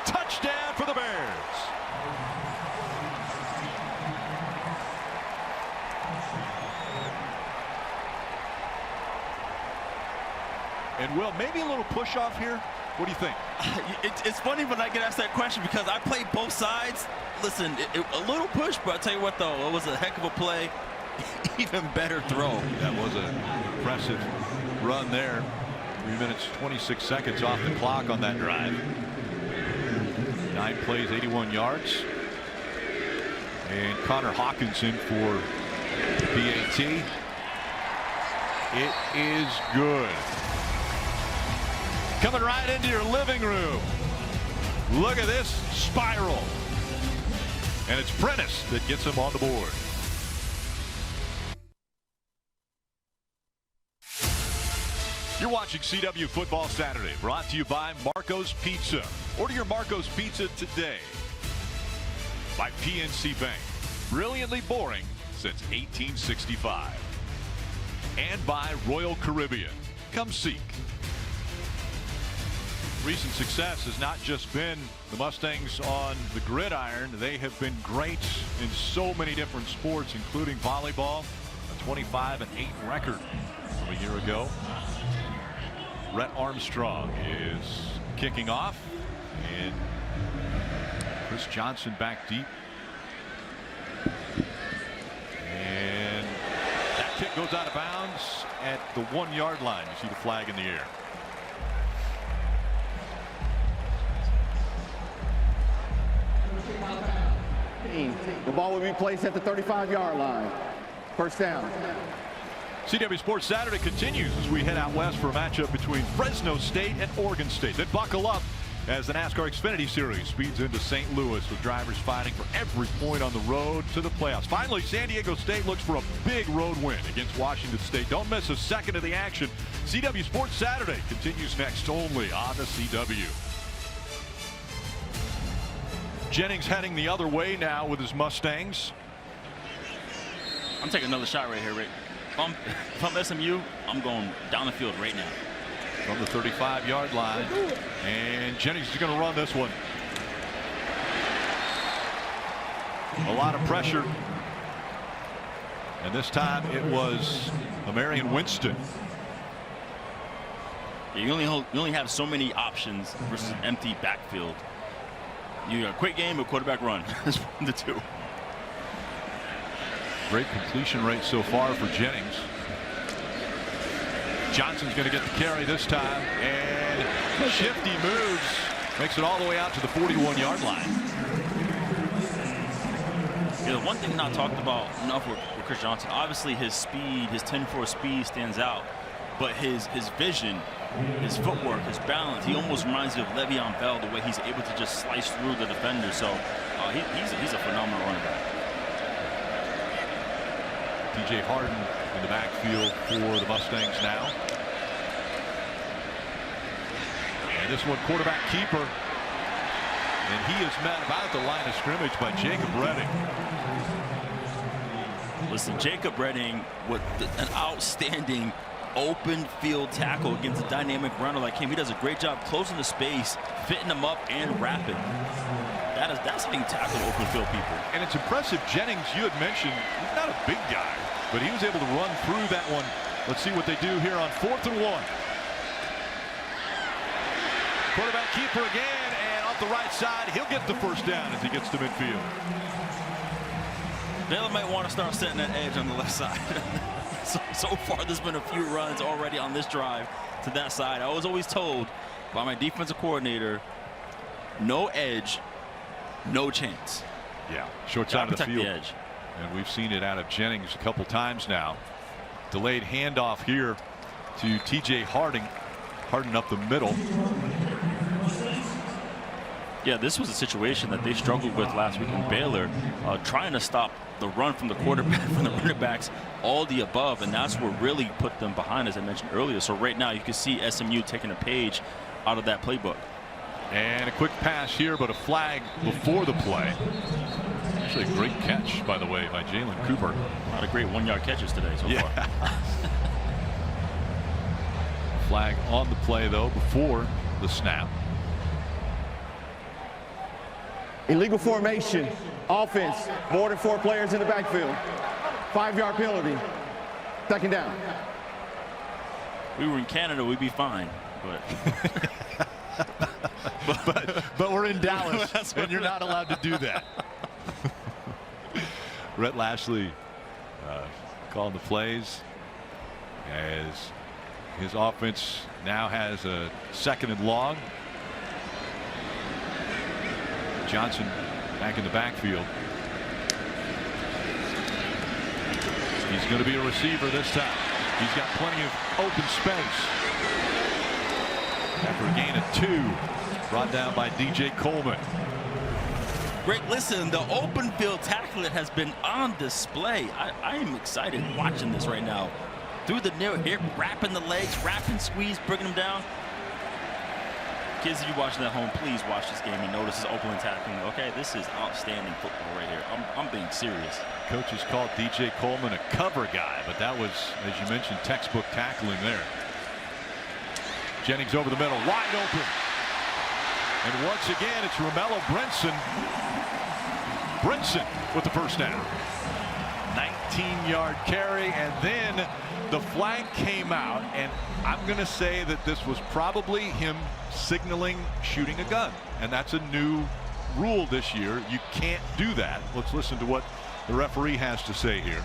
Touchdown for the Bears. And Will, maybe a little push off here. What do you think? It's funny when I get asked that question because I played both sides. Listen, a little push, but I'll tell you what, though, it was a heck of a play. Even better throw. That was an impressive run there. 3 minutes, 26 seconds off the clock on that drive. 9 plays, 81 yards. And Connor Hawkins in for PAT. It is good. Coming right into your living room. Look at this spiral. And it's Prentice that gets him on the board. You're watching CW Football Saturday, brought to you by Marco's Pizza. Order your Marco's Pizza today. By PNC Bank, brilliantly boring since 1865. And by Royal Caribbean. Come seek. Recent success has not just been the Mustangs on the gridiron. They have been great in so many different sports, including volleyball. A 25-8 record from a year ago. Rhett Armstrong is kicking off, and Chris Johnson back deep. And that kick goes out of bounds at the 1-yard line. You see the flag in the air. The ball will be placed at the 35-yard line. First down. CW Sports Saturday continues as we head out west for a matchup between Fresno State and Oregon State. Then buckle up as the NASCAR Xfinity Series speeds into St. Louis with drivers fighting for every point on the road to the playoffs. Finally, San Diego State looks for a big road win against Washington State. Don't miss a second of the action. CW Sports Saturday continues next only on the CW. Jennings heading the other way now with his Mustangs. I'm taking another shot right here, Rick. If I'm SMU, I'm going down the field right now. From the 35-yard line. And Jennings is going to run this one. A lot of pressure. And this time it was Marion Winston. You only have so many options versus an empty backfield. You got a quick game, a quarterback run. That's 1 to 2. Great completion rate so far for Jennings. Johnson's going to get the carry this time, and shifty moves, makes it all the way out to the 41-yard line. Yeah, the one thing not talked about enough with Chris Johnson, obviously his speed, his 10-4 speed stands out, but his vision, his footwork, his balance, he almost reminds you of Le'Veon Bell, the way he's able to just slice through the defender. So he's a phenomenal running back. T.J. Harden in the backfield for the Mustangs now. And this one, quarterback keeper. And he is met about the line of scrimmage by Jacob Redding. Listen, Jacob Redding with an outstanding open field tackle against a dynamic runner like him. He does a great job closing the space, fitting them up, and wrapping. That's how you tackle open field people. And it's impressive. Jennings, you had mentioned, he's not a big guy, but he was able to run through that one. Let's see what they do here on 4th and 1. Quarterback keeper again, and off the right side, he'll get the first down as he gets to midfield. Baylor might want to start setting that edge on the left side. so far, there's been a few runs already on this drive to that side. I was always told by my defensive coordinator, no edge, no chance. Yeah, short side of the field. The edge. And we've seen it out of Jennings a couple times now. Delayed handoff here to T.J. Harden up the middle. Yeah, this was a situation that they struggled with last week in Baylor, trying to stop the run from the quarterback, from the running backs, all the above, and that's what really put them behind, as I mentioned earlier. So right now you can see SMU taking a page out of that playbook. And a quick pass here, but a flag before the play. Actually, a great catch, by the way, by Jalen Cooper. A lot of great 1-yard catches today so far. Flag on the play, though, before the snap. Illegal formation. Offense. More than 4 players in the backfield. 5-yard penalty. 2nd down. We were in Canada, we'd be fine. But we're in Dallas, and you're not allowed to do that. Rhett Lashley calling the plays as his offense now has a 2nd and long. Johnson back in the backfield. He's going to be a receiver this time. He's got plenty of open space. After a gain of 2, brought down by DJ Coleman. Greg, listen, the open field tackling has been on display. I am excited watching this right now. Through the near hip, wrapping the legs, wrapping, squeeze, bringing them down. Kids, if you're watching at home, please watch this game and notice this open tackling. Okay, this is outstanding football right here. I'm being serious. Coaches called DJ Coleman a cover guy, but that was, as you mentioned, textbook tackling there. Jennings over the middle, wide open. And once again, it's Romello Brinson. Brinson with the first down. 19-yard carry, and then the flag came out, and I'm going to say that this was probably him signaling shooting a gun, and that's a new rule this year. You can't do that. Let's listen to what the referee has to say here.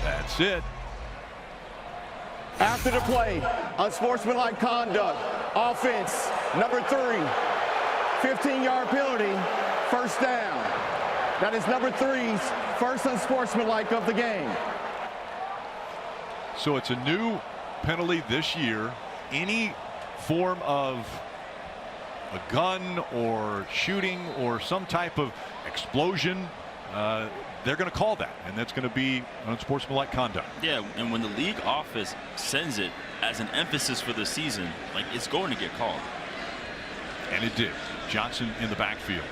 That's it. After the play, unsportsmanlike conduct. Offense, number 3. 15-yard penalty, 1st down. That is number 3's first unsportsmanlike of the game. So it's a new penalty this year. Any form of a gun or shooting or some type of explosion, they're going to call that, and that's going to be unsportsmanlike conduct. Yeah, and when the league office sends it as an emphasis for the season, like, it's going to get called. And it did. Johnson in the backfield.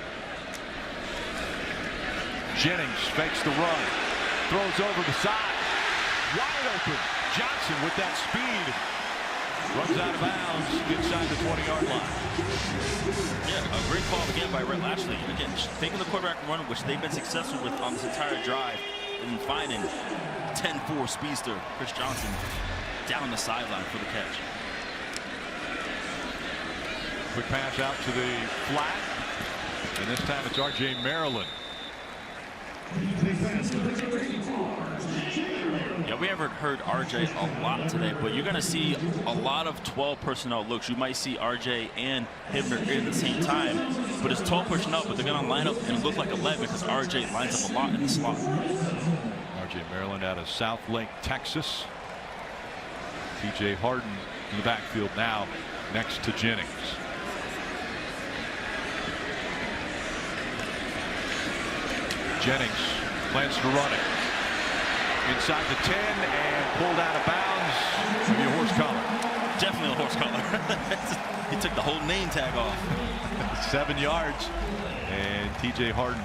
Jennings fakes the run, throws over the side, wide open. Johnson with that speed runs out of bounds inside the 20-yard line. Yeah, a great call again by Rhett Lashley. Again, taking the quarterback run, which they've been successful with on this entire drive, and finding 10-4 speedster Chris Johnson down the sideline for the catch. Quick pass out to the flat. And this time it's R.J. Maryland. Yeah, we haven't heard RJ a lot today, but you're going to see a lot of 12 personnel looks. You might see RJ and Hibner at the same time, but it's 12 personnel, but they're going to line up and look like 11 because RJ lines up a lot in the slot. R.J. Maryland out of South Lake, Texas. T.J. Harden in the backfield now next to Jennings. Jennings plans to run it inside the 10 and pulled out of bounds. Maybe a horse collar. Definitely a horse collar. He took the whole name tag off. 7 yards. And T.J. Harden.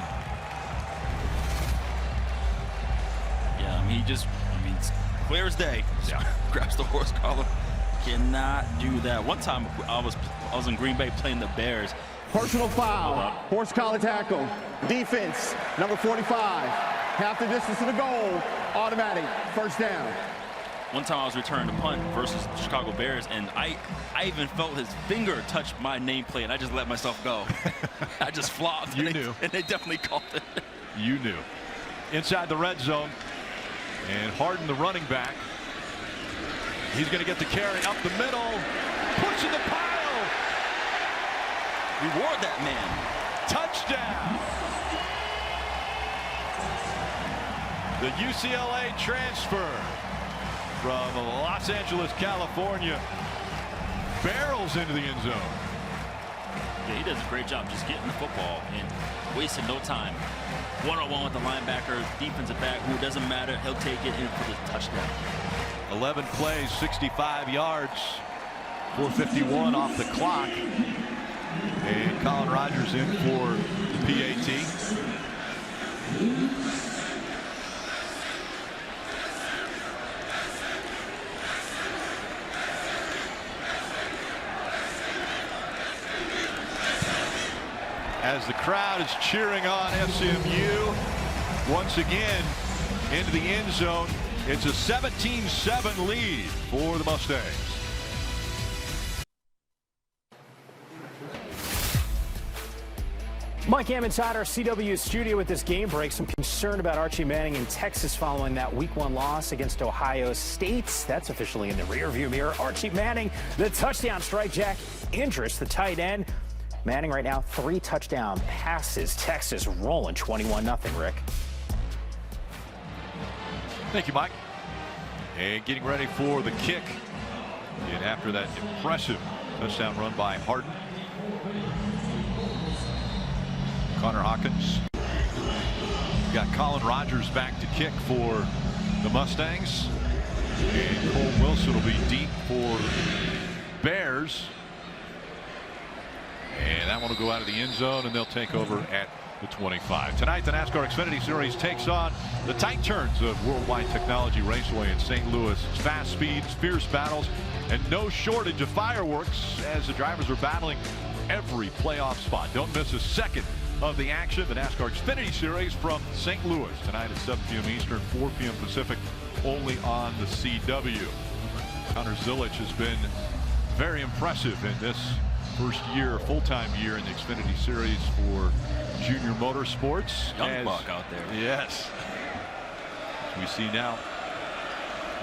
Yeah, I mean, it's clear as day. Yeah. Grabs the horse collar. Cannot do that. One time I was in Green Bay playing the Bears. Personal foul, horse collar tackle, defense, number 45, half the distance to the goal, automatic, first down. One time I was returning a punt versus the Chicago Bears, and I even felt his finger touch my nameplate, and I just let myself go. I just flopped. You knew. And they definitely called it. You knew. Inside the red zone, and Harden, the running back. He's going to get the carry up the middle, pushing the pile. Reward that man. Touchdown. The UCLA transfer from Los Angeles, California, barrels into the end zone. Yeah, he does a great job just getting the football and wasting no time. One-on-one with the linebacker, defensive back, who doesn't matter. He'll take it in for the touchdown. 11 plays, 65 yards, 4:51 off the clock. And Colin Rogers in for the PAT. As the crowd is cheering on SMU once again into the end zone. It's a 17-7 lead for the Mustangs. Mike Hamm inside our CW studio with this game break. Some concern about Archie Manning in Texas following that Week 1 loss against Ohio State. That's officially in the rearview mirror. Archie Manning, the touchdown strike. Jack Andrus, the tight end. Manning right now 3 touchdown passes. Texas rolling 21-0, Rick. Thank you, Mike. And getting ready for the kick. And after that impressive touchdown run by Harden. Connor Hawkins. We've got Colin Rogers back to kick for the Mustangs. And Cole Wilson will be deep for Bears. And that one will go out of the end zone, and they'll take over at the 25. Tonight, the NASCAR Xfinity Series takes on the tight turns of Worldwide Technology Raceway in St. Louis. It's fast speeds, fierce battles, and no shortage of fireworks as the drivers are battling every playoff spot. Don't miss a second of the action. The NASCAR Xfinity Series from St. Louis tonight at 7 p.m. Eastern, 4 p.m. Pacific, only on the CW. Connor Zilic has been very impressive in this first year, full-time year in the Xfinity Series for Junior Motorsports. Young buck out there. Yes. As we see now,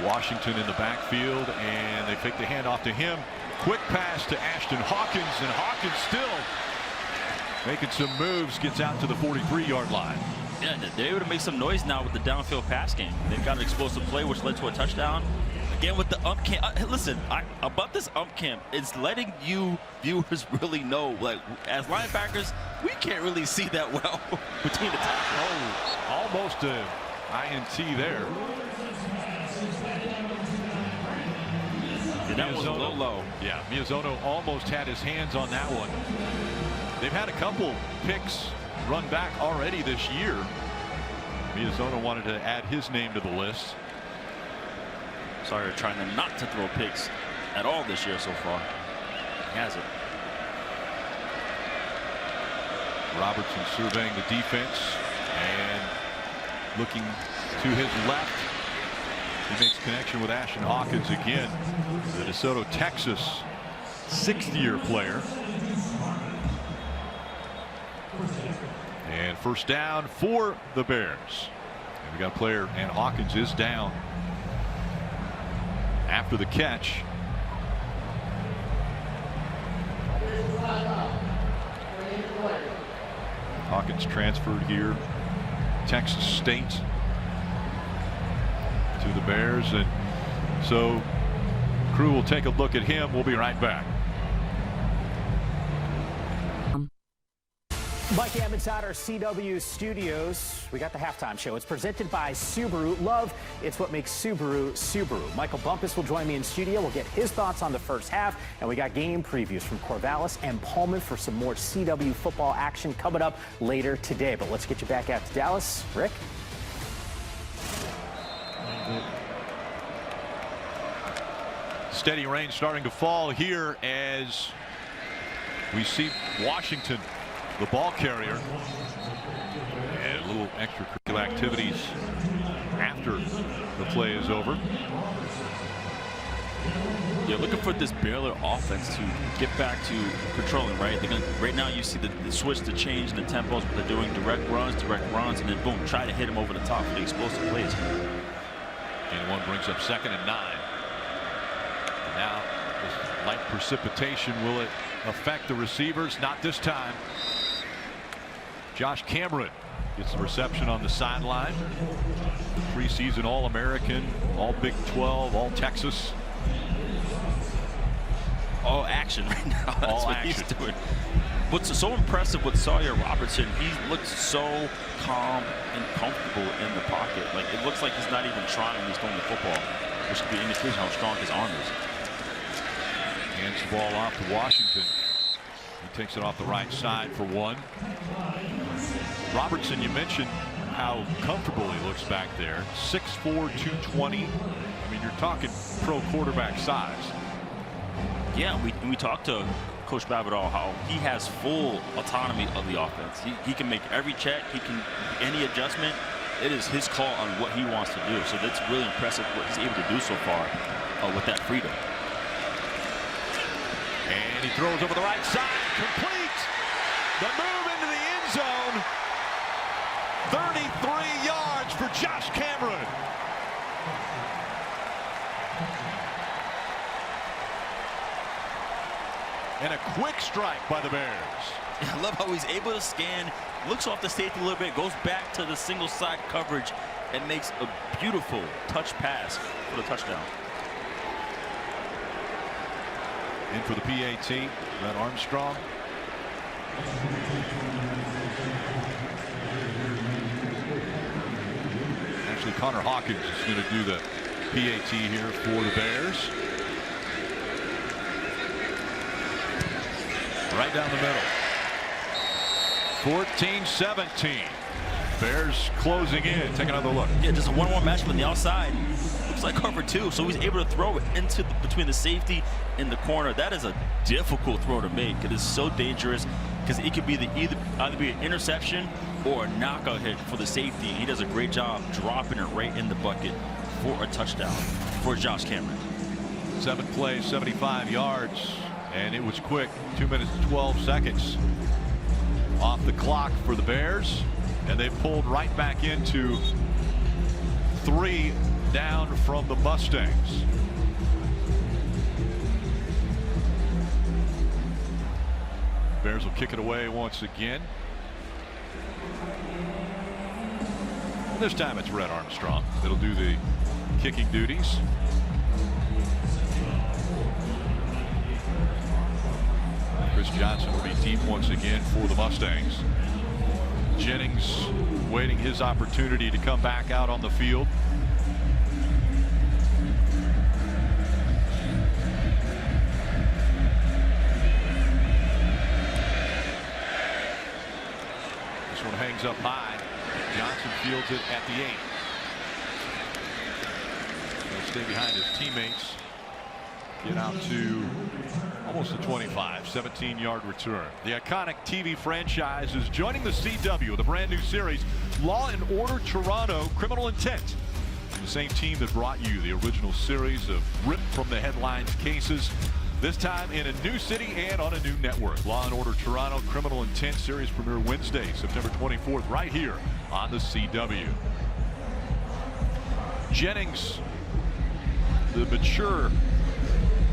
Washington in the backfield, and they fake the handoff to him. Quick pass to Ashton Hawkins, and Hawkins still making some moves, gets out to the 43-yard line. Yeah, they're able to make some noise now with the downfield pass game. They've got an explosive play, which led to a touchdown. Again, with the ump cam, listen, about this ump cam, it's letting you viewers really know, like, as linebackers, we can't really see that well between the tackles. Oh, almost a INT there. And that was a little low. Yeah, Miyazono almost had his hands on that one. They've had a couple picks run back already this year. Miyazono wanted to add his name to the list. Sorry, trying to not to throw picks at all this year so far. He has it. Robertson surveying the defense and looking to his left. He makes connection with Ashton Hawkins again, the DeSoto, Texas 6th-year player. And first down for the Bears. And we got a player, and Hawkins is down after the catch. Hawkins transferred here, Texas State, to the Bears, and so crew will take a look at him. We'll be right back. Mike Emmons inside our CW studios. We got the halftime show. It's presented by Subaru. Love, it's what makes Subaru Subaru. Michael Bumpus will join me in studio. We'll get his thoughts on the first half. And we got game previews from Corvallis and Pullman for some more CW football action coming up later today. But let's get you back out to Dallas. Rick? Steady rain starting to fall here as we see Washington, the ball carrier, and a little extracurricular activities after the play is over. Yeah, looking for this Baylor offense to get back to controlling, right? Right now you see the switch, the change in the tempos, but they're doing direct runs, and then boom, try to hit them over the top for the explosive plays. And one brings up 2nd and 9. And now this light precipitation, will it affect the receivers? Not this time. Josh Cameron gets the reception on the sideline. The preseason All-American, all Big 12, all Texas. All action right now. That's all what action. He's doing. What's so impressive with Sawyer Robertson, he looks so calm and comfortable in the pocket. Like, it looks like he's not even trying when he's throwing the football, which could be an indication how strong his arm is. Hands the ball off to Washington. He takes it off the right side for one. Robertson, you mentioned how comfortable he looks back there. 6'4", 220. I mean, you're talking pro quarterback size. Yeah, we talked to Coach Babbitt how he has full autonomy of the offense. He can make every check. He can any adjustment. It is his call on what he wants to do. So that's really impressive what he's able to do so far with that freedom. And he throws over the right side, complete. The move into the end zone. 33 yards for Josh Cameron. And a quick strike by the Bears. I love how he's able to scan, looks off the safety a little bit, goes back to the single side coverage, and makes a beautiful touch pass for the touchdown. In for the PAT, Red Armstrong. Actually, Connor Hawkins is going to do the PAT here for the Bears. Right down the middle. 14-17. Bears closing in. Take another look. Yeah, just a one-on-one matchup on the outside. Looks like cover two, so he's able to throw it into between the safety and the corner. That is a difficult throw to make. It is so dangerous because it could be either be an interception or a knockout hit for the safety. He does a great job dropping it right in the bucket for a touchdown for Josh Cameron. 7 plays, 75 yards, and it was quick. 2 minutes and 12 seconds off the clock for the Bears, and they pulled right back into 3 down from the Mustangs. Bears will kick it away once again. This time it's Red Armstrong that'll do the kicking duties. Chris Johnson will be deep once again for the Mustangs. Jennings waiting his opportunity to come back out on the field. This one hangs up high. Johnson fields it at the 8. He'll stay behind his teammates. Get out to almost the 25. 17-yard return. The iconic TV franchise is joining the CW with a brand new series, Law and Order Toronto: Criminal Intent. The same team that brought you the original series of ripped from the headlines cases. This time in a new city and on a new network. Law & Order Toronto Criminal Intent Series premiere Wednesday, September 24th, right here on the CW. Jennings, the mature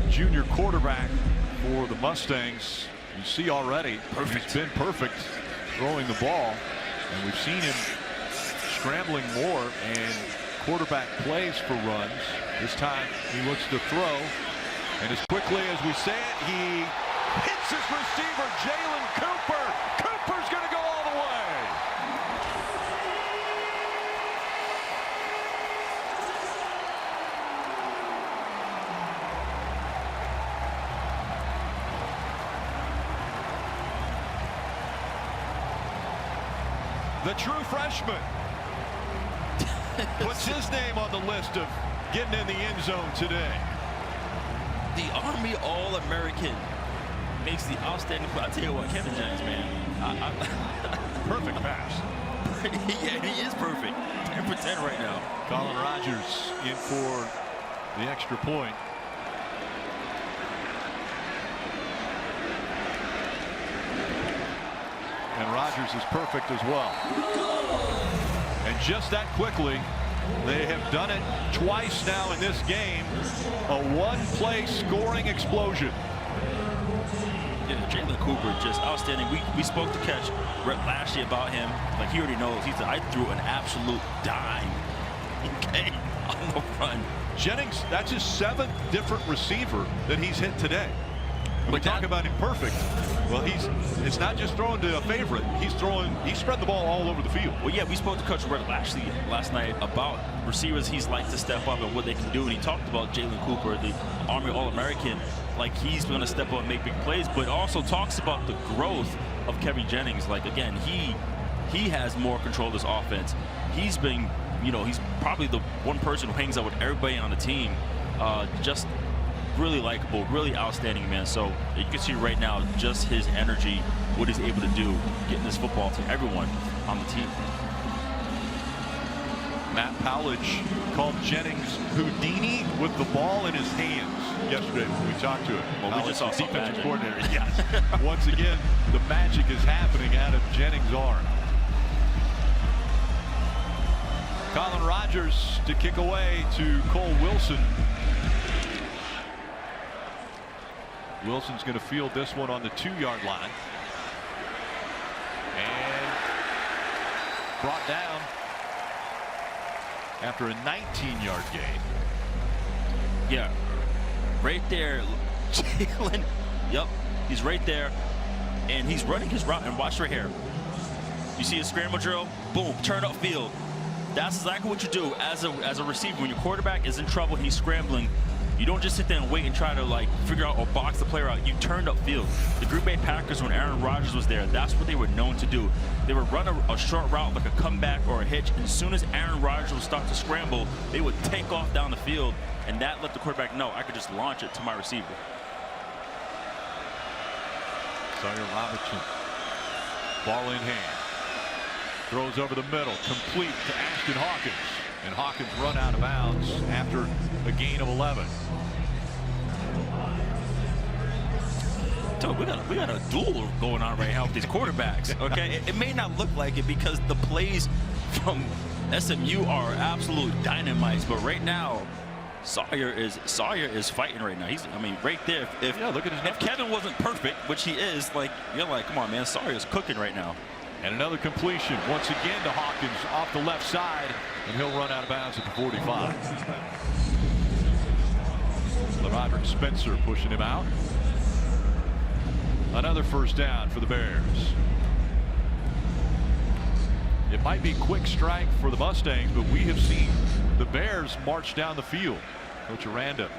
junior quarterback for the Mustangs. You see already, he's been perfect throwing the ball, and we've seen him scrambling more and quarterback plays for runs. This time he looks to throw, and as quickly as we say it, he hits his receiver, Jalen Cooper. Cooper's going to go all the way. The true freshman puts his name on the list of getting in the end zone today. The Army All-American makes the outstanding play. I'll tell you what, Kevin Jennings, man. Perfect pass. Yeah, he is perfect. 10 for 10 right now. Colin Rogers in for the extra point. And Rogers is perfect as well. And just that quickly, they have done it twice now in this game. A one-play scoring explosion. Yeah, Jalen Cooper, just outstanding. We spoke to Catch Brett Lashley about him. Like, he already knows. He said, I threw an absolute dime, okay, on the run. Jennings, that's his 7th different receiver that he's hit today. And we talk about him perfect. Well, it's not just throwing to a favorite. He spread the ball all over the field. Well, yeah, we spoke to Coach Brett Lashley last night about receivers he's like to step up and what they can do. And he talked about Jalen Cooper, the Army All-American, like he's going to step up and make big plays, but also talks about the growth of Kevin Jennings. Like, again, he has more control of this offense. He's been, you know, he's probably the one person who hangs out with everybody on the team. Just really likable, really outstanding, man. So you can see right now just his energy, what he's able to do, getting this football to everyone on the team. Matt Powledge called Jennings Houdini with the ball in his hands yesterday when we talked to him. Well, we just saw some defensive magic. coordinator. Yes. Once again, the magic is happening out of Jennings' arm. Colin Rogers to kick away to Cole Wilson. Wilson's going to field this one on the 2-yard line. And brought down after a 19-yard gain. Yeah, right there, Jalen. Yep, he's right there, and he's running his route. And watch right here. You see a scramble drill? Boom, turn up field. That's exactly what you do as a receiver. When your quarterback is in trouble and he's scrambling, you don't just sit there and wait and try to like figure out or box the player out. You turned up field. The Green Bay Packers, when Aaron Rodgers was there, that's what they were known to do. They would run a short route like a comeback or a hitch, and as soon as Aaron Rodgers would start to scramble, they would take off down the field, and that let the quarterback know I could just launch it to my receiver. Sawyer Robinson, ball in hand, throws over the middle, complete to Ashton Hawkins. And Hawkins run out of bounds after a gain of 11. So we got a duel going on right now with these quarterbacks. Okay, it may not look like it because the plays from SMU are absolute dynamites, but right now Sawyer is fighting right now. I mean, right there. If look at his if Kevin wasn't perfect, which he is, like you're like, come on, man, Sawyer's cooking right now. And another completion once again to Hawkins off the left side, and he'll run out of bounds at the 45. LeRoderick Spencer pushing him out. Another first down for the Bears. It might be quick strike for the Mustangs, but we have seen the Bears march down the field. Coach Aranda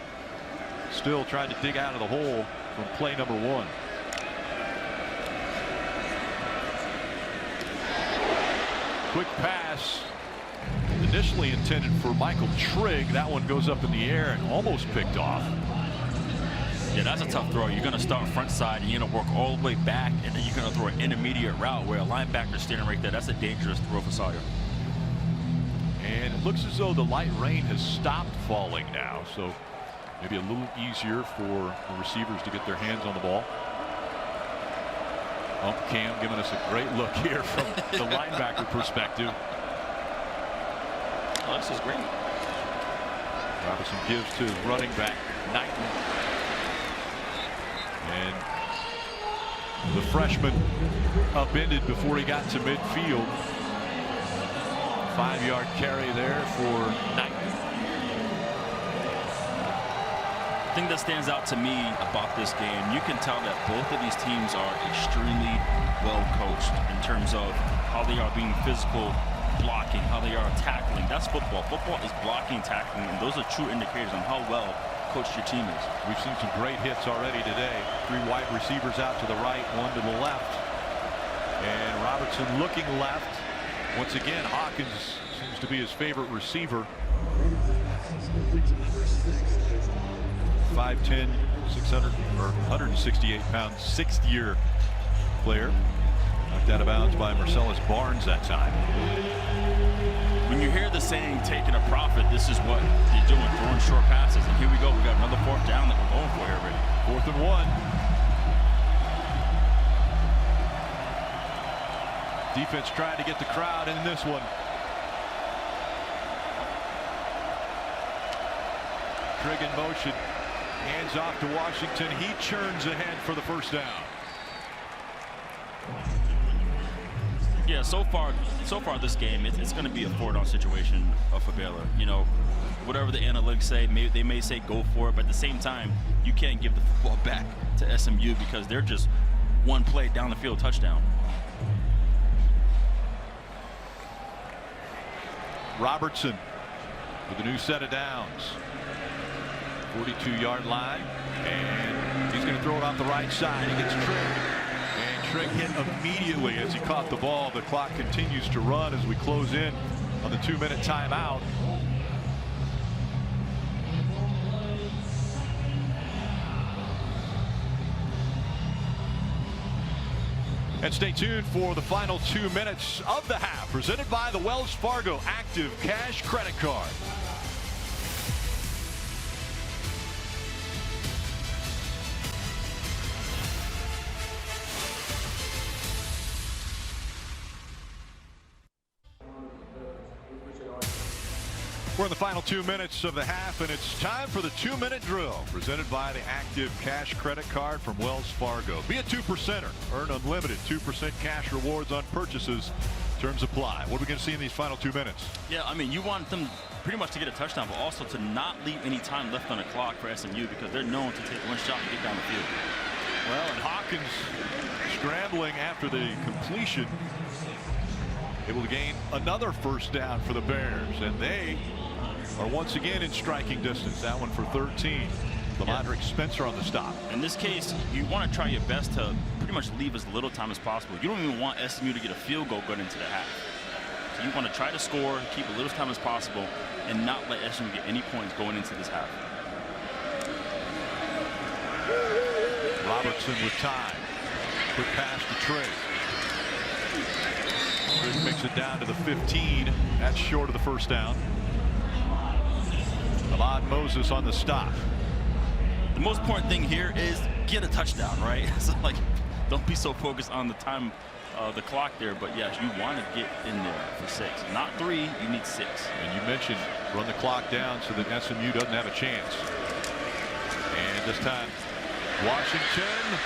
still trying to dig out of the hole from play number 1. Quick pass initially intended for Michael Trigg. That one goes up in the air and almost picked off. Yeah, that's a tough throw. You're going to start front side and you're going to work all the way back, and then you're going to throw an intermediate route where a linebacker's standing right there. That's a dangerous throw for Sawyer. And it looks as though the light rain has stopped falling now, so maybe a little easier for the receivers to get their hands on the ball. Cam giving us a great look here from the linebacker perspective. Oh, this is great. Robinson gives to his running back, Knighton. And the freshman upended before he got to midfield. 5-yard carry there for Knighton. The thing that stands out to me about this game, you can tell that both of these teams are extremely well coached in terms of how they are being physical, blocking, how they are tackling. That's football. Football is blocking, tackling, and those are true indicators on how well coached your team is. We've seen some great hits already today. 3 wide receivers out to the right, 1 to the left. And Robertson looking left. Once again, Hawkins seems to be his favorite receiver. 5'10", 600 or 168 pounds, 6th-year player. Knocked out of bounds by Marcellus Barnes that time. When you hear the saying, taking a profit, this is what you're doing, throwing short passes. And here we go. We got another 4th down that we're going for here already. 4th and 1. Defense trying to get the crowd in this one. Trigg in motion. Hands off to Washington. He churns ahead for the 1st down. Yeah, so far this game, it's going to be a 4-down situation for Baylor. You know, whatever the analytics say, they may say go for it, but at the same time, you can't give the football back to SMU because they're just one play down the field touchdown. Robertson with a new set of downs. 42-yard line, and he's going to throw it off the right side. He gets Trigg, and Trigg hit immediately as he caught the ball. The clock continues to run as we close in on the 2-minute timeout. And stay tuned for the final 2 minutes of the half, presented by the Wells Fargo Active Cash Credit Card. We're in the final 2 minutes of the half, and it's time for the 2-minute drill, presented by the Active Cash Credit Card from Wells Fargo. Be a 2%er. Earn unlimited 2% cash rewards on purchases. Terms apply. What are we going to see in these final 2 minutes? Yeah, I mean, you want them pretty much to get a touchdown, but also to not leave any time left on the clock for SMU because they're known to take one shot and get down the field. Well, and Hawkins scrambling after the completion, able to gain another 1st down for the Bears, and they are once again in striking distance. That one for 13. Lamondrick Spencer on the stop. In this case, you want to try your best to pretty much leave as little time as possible. You don't even want SMU to get a field goal going into the half. So you want to try to score, keep as little time as possible, and not let SMU get any points going into this half. Robertson with time. Quick pass to Trigg. Trigg makes it down to the 15. That's short of the 1st down. Ahmad Moses on the stop. The most important thing here is get a touchdown, right? So, like, don't be so focused on the time, the clock there. But, yes, you want to get in there for 6. Not 3, you need 6. And you mentioned run the clock down so that SMU doesn't have a chance. And this time, Washington.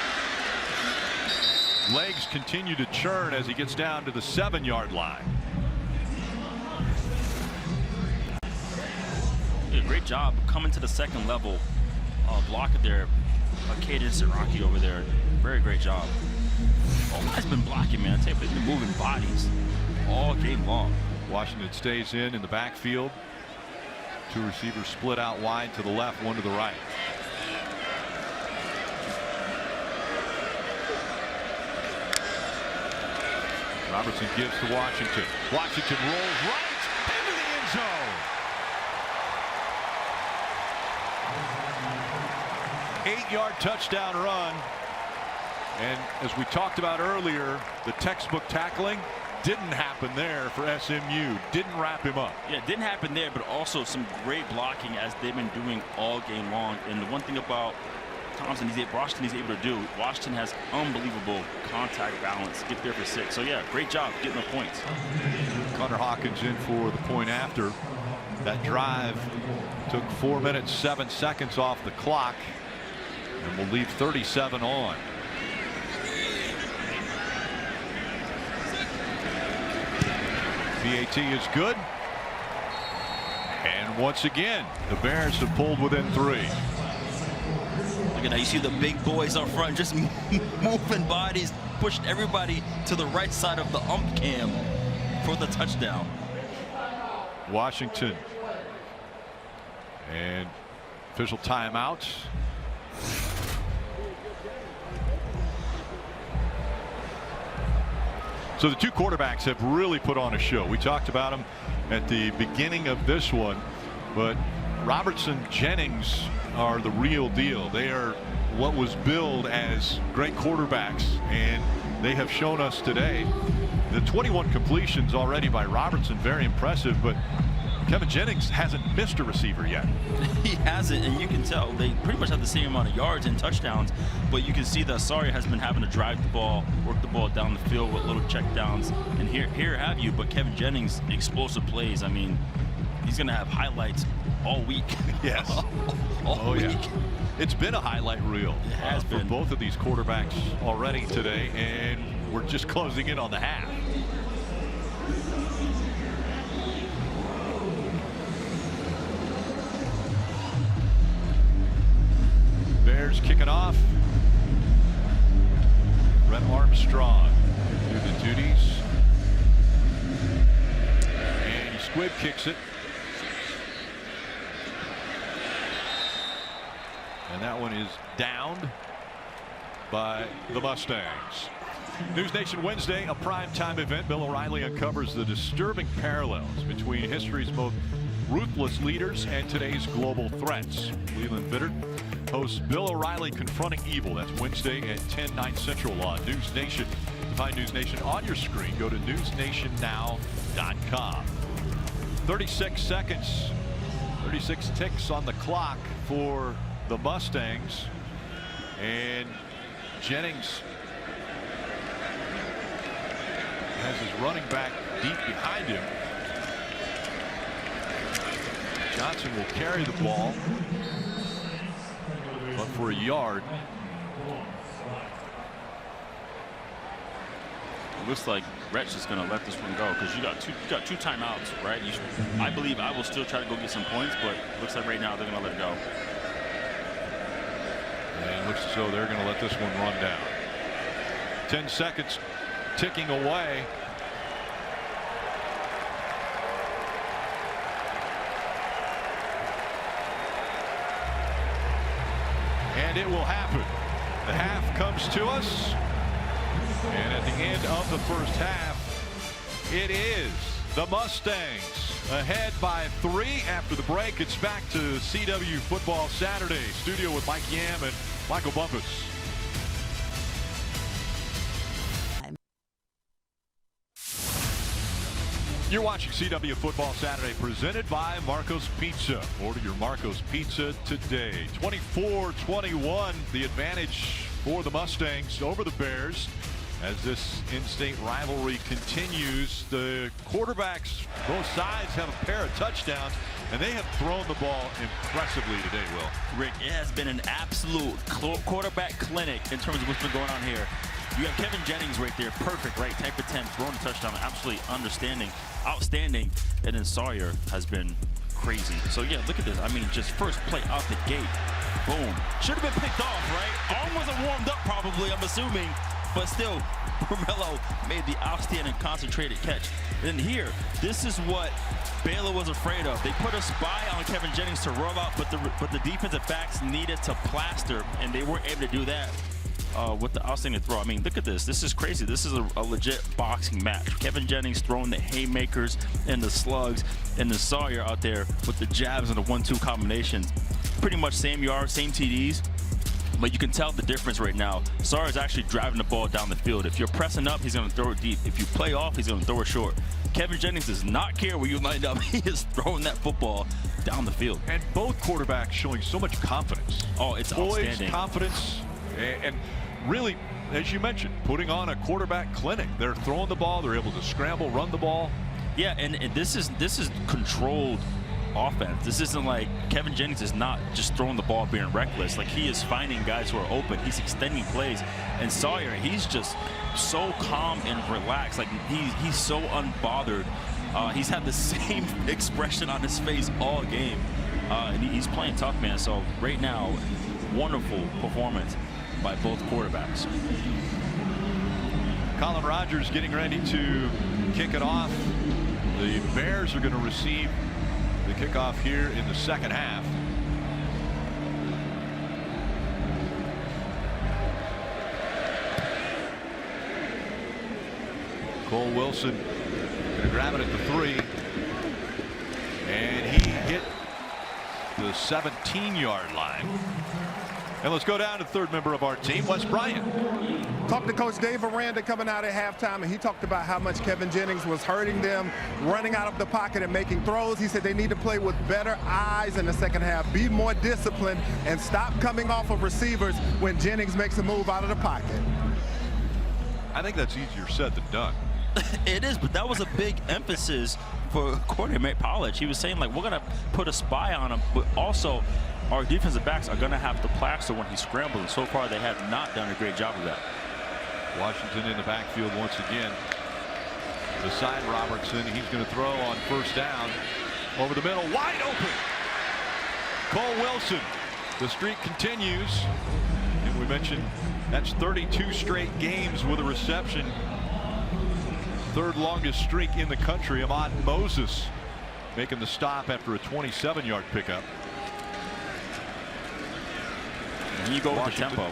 Legs continue to churn as he gets down to the 7-yard line. Did a great job coming to the 2nd level. Block it there. Cadence and Rocky over there. Very great job. Oh, has been blocking, man. I tell you, they've been moving bodies all game long. Washington stays in the backfield. 2 receivers split out wide to the left, 1 to the right. Robertson gives to Washington. Washington rolls right into the end zone. 8-yard touchdown run. And as we talked about earlier, the textbook tackling, didn't happen there for SMU. Didn't wrap him up. Yeah, it didn't happen there, but also some great blocking as they've been doing all game long. And the one thing about Washington is able to do, Washington has unbelievable contact balance. Get there for 6. So yeah, great job getting the points. Connor Hawkins in for the point after. That drive took 4 minutes 7 seconds off the clock and will leave 37 on. PAT is good. And once again, the Bears have pulled within 3. Look at that. You see the big boys up front just moving bodies, pushing everybody to the right side of the ump cam for the touchdown. Washington and official timeouts. So the two quarterbacks have really put on a show. We talked about them at the beginning of this one, but Robertson, Jennings are the real deal. They are what was billed as great quarterbacks, and they have shown us today. The 21 completions already by Robertson, very impressive, but Kevin Jennings hasn't missed a receiver yet. He hasn't, and you can tell they pretty much have the same amount of yards and touchdowns, but you can see that Sawyer has been having to drive the ball, work the ball down the field with little check downs, and here have you. But Kevin Jennings, explosive plays. I mean, he's going to have highlights all week. Yes. all week. Yeah. It's been a highlight reel for both of these quarterbacks already today, and we're just closing in on the half. Bears kicking off. Brett Armstrong do the duties. And Squib kicks it. And that one is downed by the Mustangs. News Nation Wednesday, a primetime event. Bill O'Reilly uncovers the disturbing parallels between history's most ruthless leaders and today's global threats. Leland Bittert hosts Bill O'Reilly Confronting Evil. That's Wednesday at 10, 9 Central on News Nation. To find News Nation on your screen, go to newsnationnow.com. 36 seconds, 36 ticks on the clock for the Mustangs, and Jennings has his running back deep behind him. Johnson will carry the ball, but for a yard. It looks like Rhett's just going to let this one go because you got two timeouts, right? I believe I will still try to go get some points, but it looks like right now they're going to let it go. And it looks as though they're going to let this one run down. 10 seconds ticking away. And it will happen. The half comes to us. And at the end of the first half, it is the Mustangs ahead by 3 after the break. It's back to CW Football Saturday. Studio with Mike Yam and Michael Bumpus. You're watching CW Football Saturday, presented by Marco's Pizza. Order your Marco's Pizza today. 24-21, the advantage for the Mustangs over the Bears. As this in-state rivalry continues, the quarterbacks, both sides, have a pair of touchdowns, and they have thrown the ball impressively today, Will. Rick, it has been an absolute quarterback clinic in terms of what's been going on here. You have Kevin Jennings right there, perfect, right? Type of 10, throwing a touchdown, absolutely outstanding. And then Sawyer has been crazy. So yeah, look at this. I mean, just first play out the gate, boom. Should have been picked off, right? Arm wasn't warmed up probably, I'm assuming. But still, Romello made the outstanding concentrated catch. And here, this is what Baylor was afraid of. They put a spy on Kevin Jennings to roll out, but the defensive backs needed to plaster, and they weren't able to do that with the outstanding throw. I mean, look at this. This is crazy. This is a legit boxing match. Kevin Jennings throwing the haymakers and the slugs, and the Sawyer out there with the jabs and the 1-2 combinations. Pretty much same yards, same TDs. But you can tell the difference right now. Sawyer's actually driving the ball down the field. If you're pressing up, he's going to throw it deep. If you play off, he's going to throw it short. Kevin Jennings does not care where you line up. He is throwing that football down the field. And both quarterbacks showing so much confidence. Oh, it's poise, outstanding. Confidence, and really, as you mentioned, putting on a quarterback clinic. They're throwing the ball. They're able to scramble, run the ball. Yeah, and this is controlled offense. This isn't like Kevin Jennings is not just throwing the ball being reckless. Like, he is finding guys who are open. He's extending plays. And Sawyer, he's just so calm and relaxed. Like, he's so unbothered. He's had the same expression on his face all game. And he's playing tough, man. So right now, wonderful performance by both quarterbacks. Colin Rogers getting ready to kick it off. The Bears are going to receive the kickoff here in the second half. Cole Wilson going to grab it at the 3. And he hit the 17-yard line. And let's go down to the third member of our team, Wes Bryant. Talked to Coach Dave Aranda coming out at halftime, and he talked about how much Kevin Jennings was hurting them, running out of the pocket and making throws. He said they need to play with better eyes in the second half, be more disciplined, and stop coming off of receivers when Jennings makes a move out of the pocket. I think that's easier said than done. It is, but that was a big emphasis for coordinator Matt Pollard. He was saying, like, we're going to put a spy on him, but also our defensive backs are going to have to plaster when he's scrambling. So far, they have not done a great job of that. Washington in the backfield once again. Beside Robertson, he's going to throw on first down. Over the middle, wide open. Cole Wilson. The streak continues. And we mentioned that's 32 straight games with a reception. Third longest streak in the country. Ahmad Moses making the stop after a 27-yard pickup. And you go with the tempo.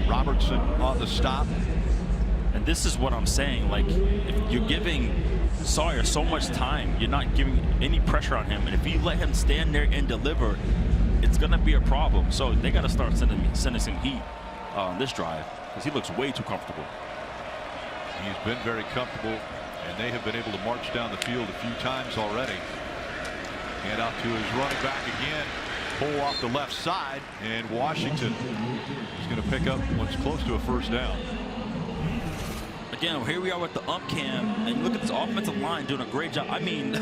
Robertson on the stop. And this is what I'm saying. Like, if you're giving Sawyer so much time, you're not giving any pressure on him. And if you let him stand there and deliver, it's going to be a problem. So they got to start sending some heat on this drive, because he looks way too comfortable. He's been very comfortable, and they have been able to march down the field a few times already. Hand out to his running back again. Pull off the left side, and Washington is going to pick up what's close to a first down. Again, here we are with the ump cam, and look at this offensive line doing a great job. I mean,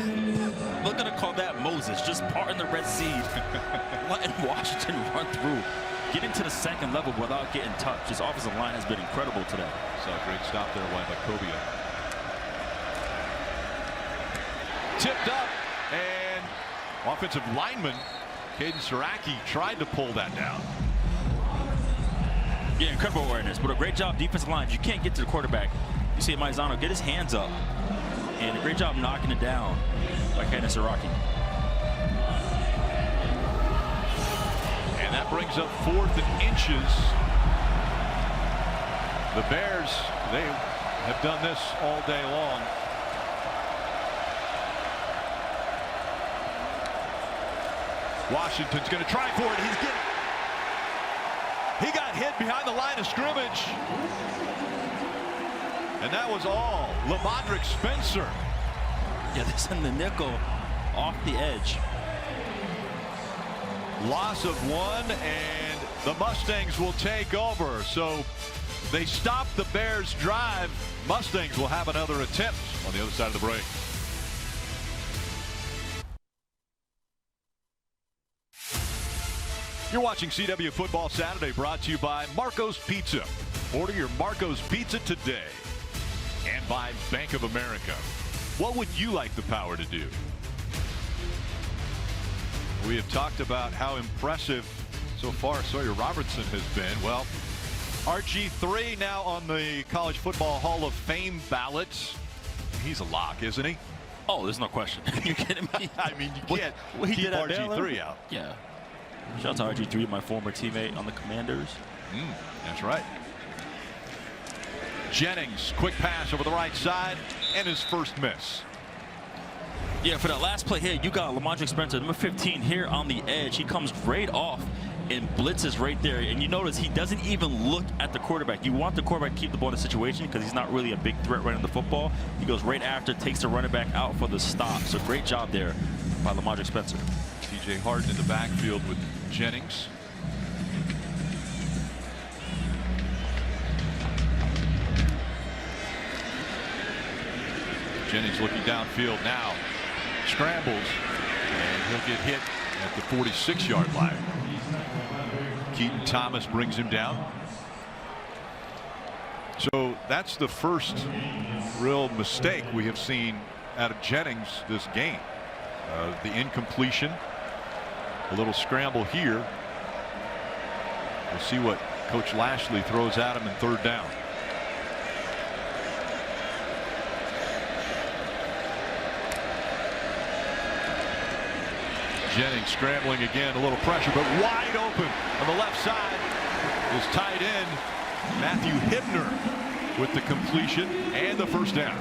we're going to call that Moses, just parting the Red Sea, letting Washington run through, getting to the second level without getting touched. This offensive line has been incredible today. So a great stop there by Cobia. Tipped up, and offensive lineman Caden Saraki tried to pull that down. Yeah, incredible awareness, but a great job defensive line. If you can't get to the quarterback, you see Maizano get his hands up, and a great job knocking it down by Caden Saraki. And that brings up 4th and inches. The Bears, they have done this all day long. Washington's going to try for it. He got hit behind the line of scrimmage. And that was all. LaMondrick Spencer. Yeah, this in the nickel off the edge. Loss of 1, and the Mustangs will take over. So they stop the Bears' drive. Mustangs will have another attempt on the other side of the break. You're watching CW Football Saturday, brought to you by Marco's Pizza. Order your Marco's Pizza today. And by Bank of America. What would you like the Power to do? We have talked about how impressive so far Sawyer Robertson has been. Well, RG3 now on the College Football Hall of Fame ballot. He's a lock, isn't he? Oh, there's no question. You're kidding me? I mean, you can't keep RG3 out. Yeah. Shout out to RG3, my former teammate on the Commanders. That's right. Jennings, quick pass over the right side, and his first miss. Yeah, for that last play here, you got Lamontre Spencer, number 15, here on the edge. He comes right off and blitzes right there. And you notice he doesn't even look at the quarterback. You want the quarterback to keep the ball in the situation because he's not really a big threat running the football. He goes right after, takes the running back out for the stop. So great job there by Lamontre Spencer. T.J. Harden in the backfield with Jennings. Jennings looking downfield now. Scrambles, and he'll get hit at the 46-yard line. Keaton Thomas brings him down. So that's the first real mistake we have seen out of Jennings this game. The incompletion, a little scramble here. We'll see what Coach Lashley throws at him in third down. Jennings scrambling again, a little pressure, but wide open on the left side is tight end Matthew Hibner with the completion and the first down.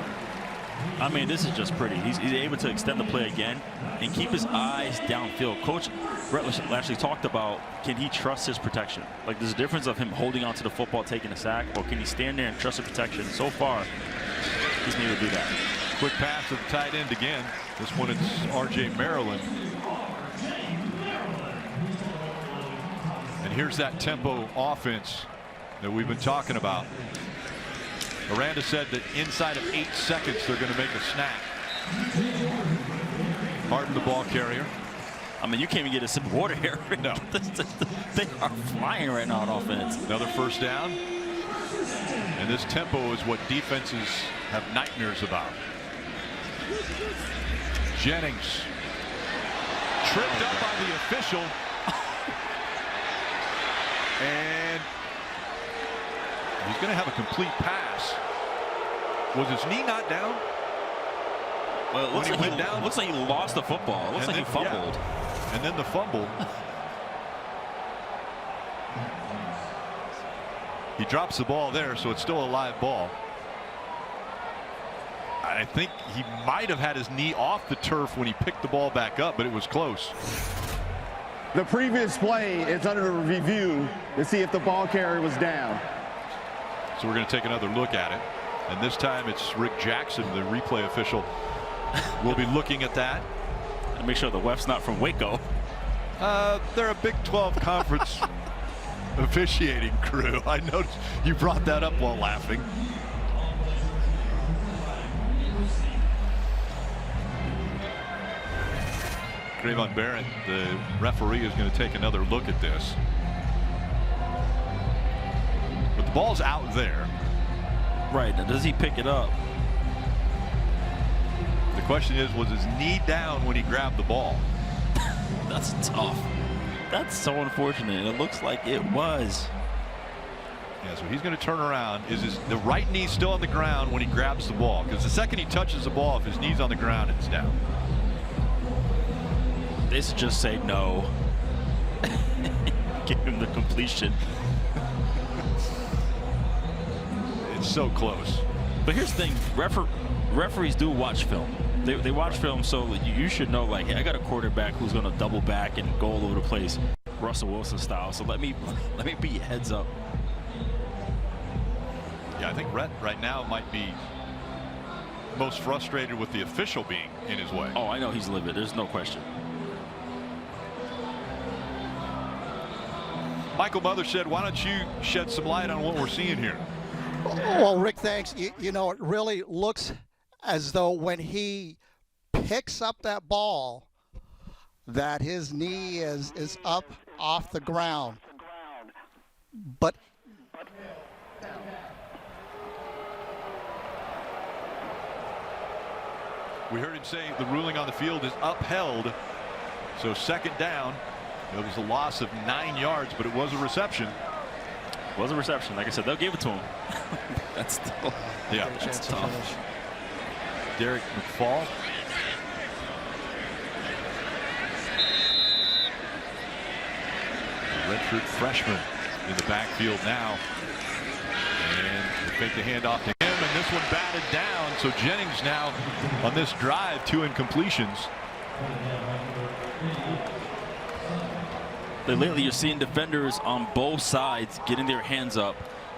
I mean, this is just pretty. He's able to extend the play again and keep his eyes downfield. Coach Lashley talked about, can he trust his protection? Like, there's a difference of him holding onto the football, taking a sack, or can he stand there and trust the protection? So far, he's been able to do that. Quick pass to the tight end again. This one it's R.J. Maryland. And here's that tempo offense that we've been talking about. Aranda said that inside of 8 seconds they're going to make a snap. Harden, the ball carrier. I mean, you can't even get a sip of water here. No. They are flying right now on offense. Another first down. And this tempo is what defenses have nightmares about. Jennings tripped up by the official. And he's going to have a complete pass. Was his knee not down? Well, it looks like he lost the football. It looks like he fumbled. Yeah. And then the fumble. He drops the ball there, so it's still a live ball. I think he might have had his knee off the turf when he picked the ball back up, but it was close. The previous play is under review to see if the ball carrier was down. So we're going to take another look at it. And this time it's Rick Jackson, the replay official, will be looking at that. And make sure the ref's not from Waco. They're a Big 12 conference officiating crew. I noticed you brought that up while laughing. Trayvon Barrett, the referee, is going to take another look at this. But the ball's out there. Right. Now, does he pick it up? The question is, was his knee down when he grabbed the ball? That's tough. That's so unfortunate. It looks like it was. Yeah, so he's going to turn around. Is the right knee still on the ground when he grabs the ball? Because the second he touches the ball, if his knee's on the ground, it's down. They should just say no. Give him the completion. It's so close. But here's the thing, referees do watch film. They watch film, so you should know, like, hey, I got a quarterback who's going to double back and go all over the place, Russell Wilson style. So let me be heads up. Yeah, I think Rhett right now might be most frustrated with the official being in his way. Oh, I know he's livid. There's no question. Michael Mother said, why don't you shed some light on what we're seeing here? Well, Rick, thanks. You know, it really looks as though when he picks up that ball, that his knee is up off the ground. But we heard him say the ruling on the field is upheld. So second down. It was a loss of 9 yards, but it was a reception. It was a reception. Like I said, they'll give it to him. That's still, yeah, that's tough. Derek McFall. Redshirt freshman in the backfield now. And they fake the handoff to him, and this one batted down. So Jennings now on this drive, 2 incompletions. Lately, you're seeing defenders on both sides getting their hands up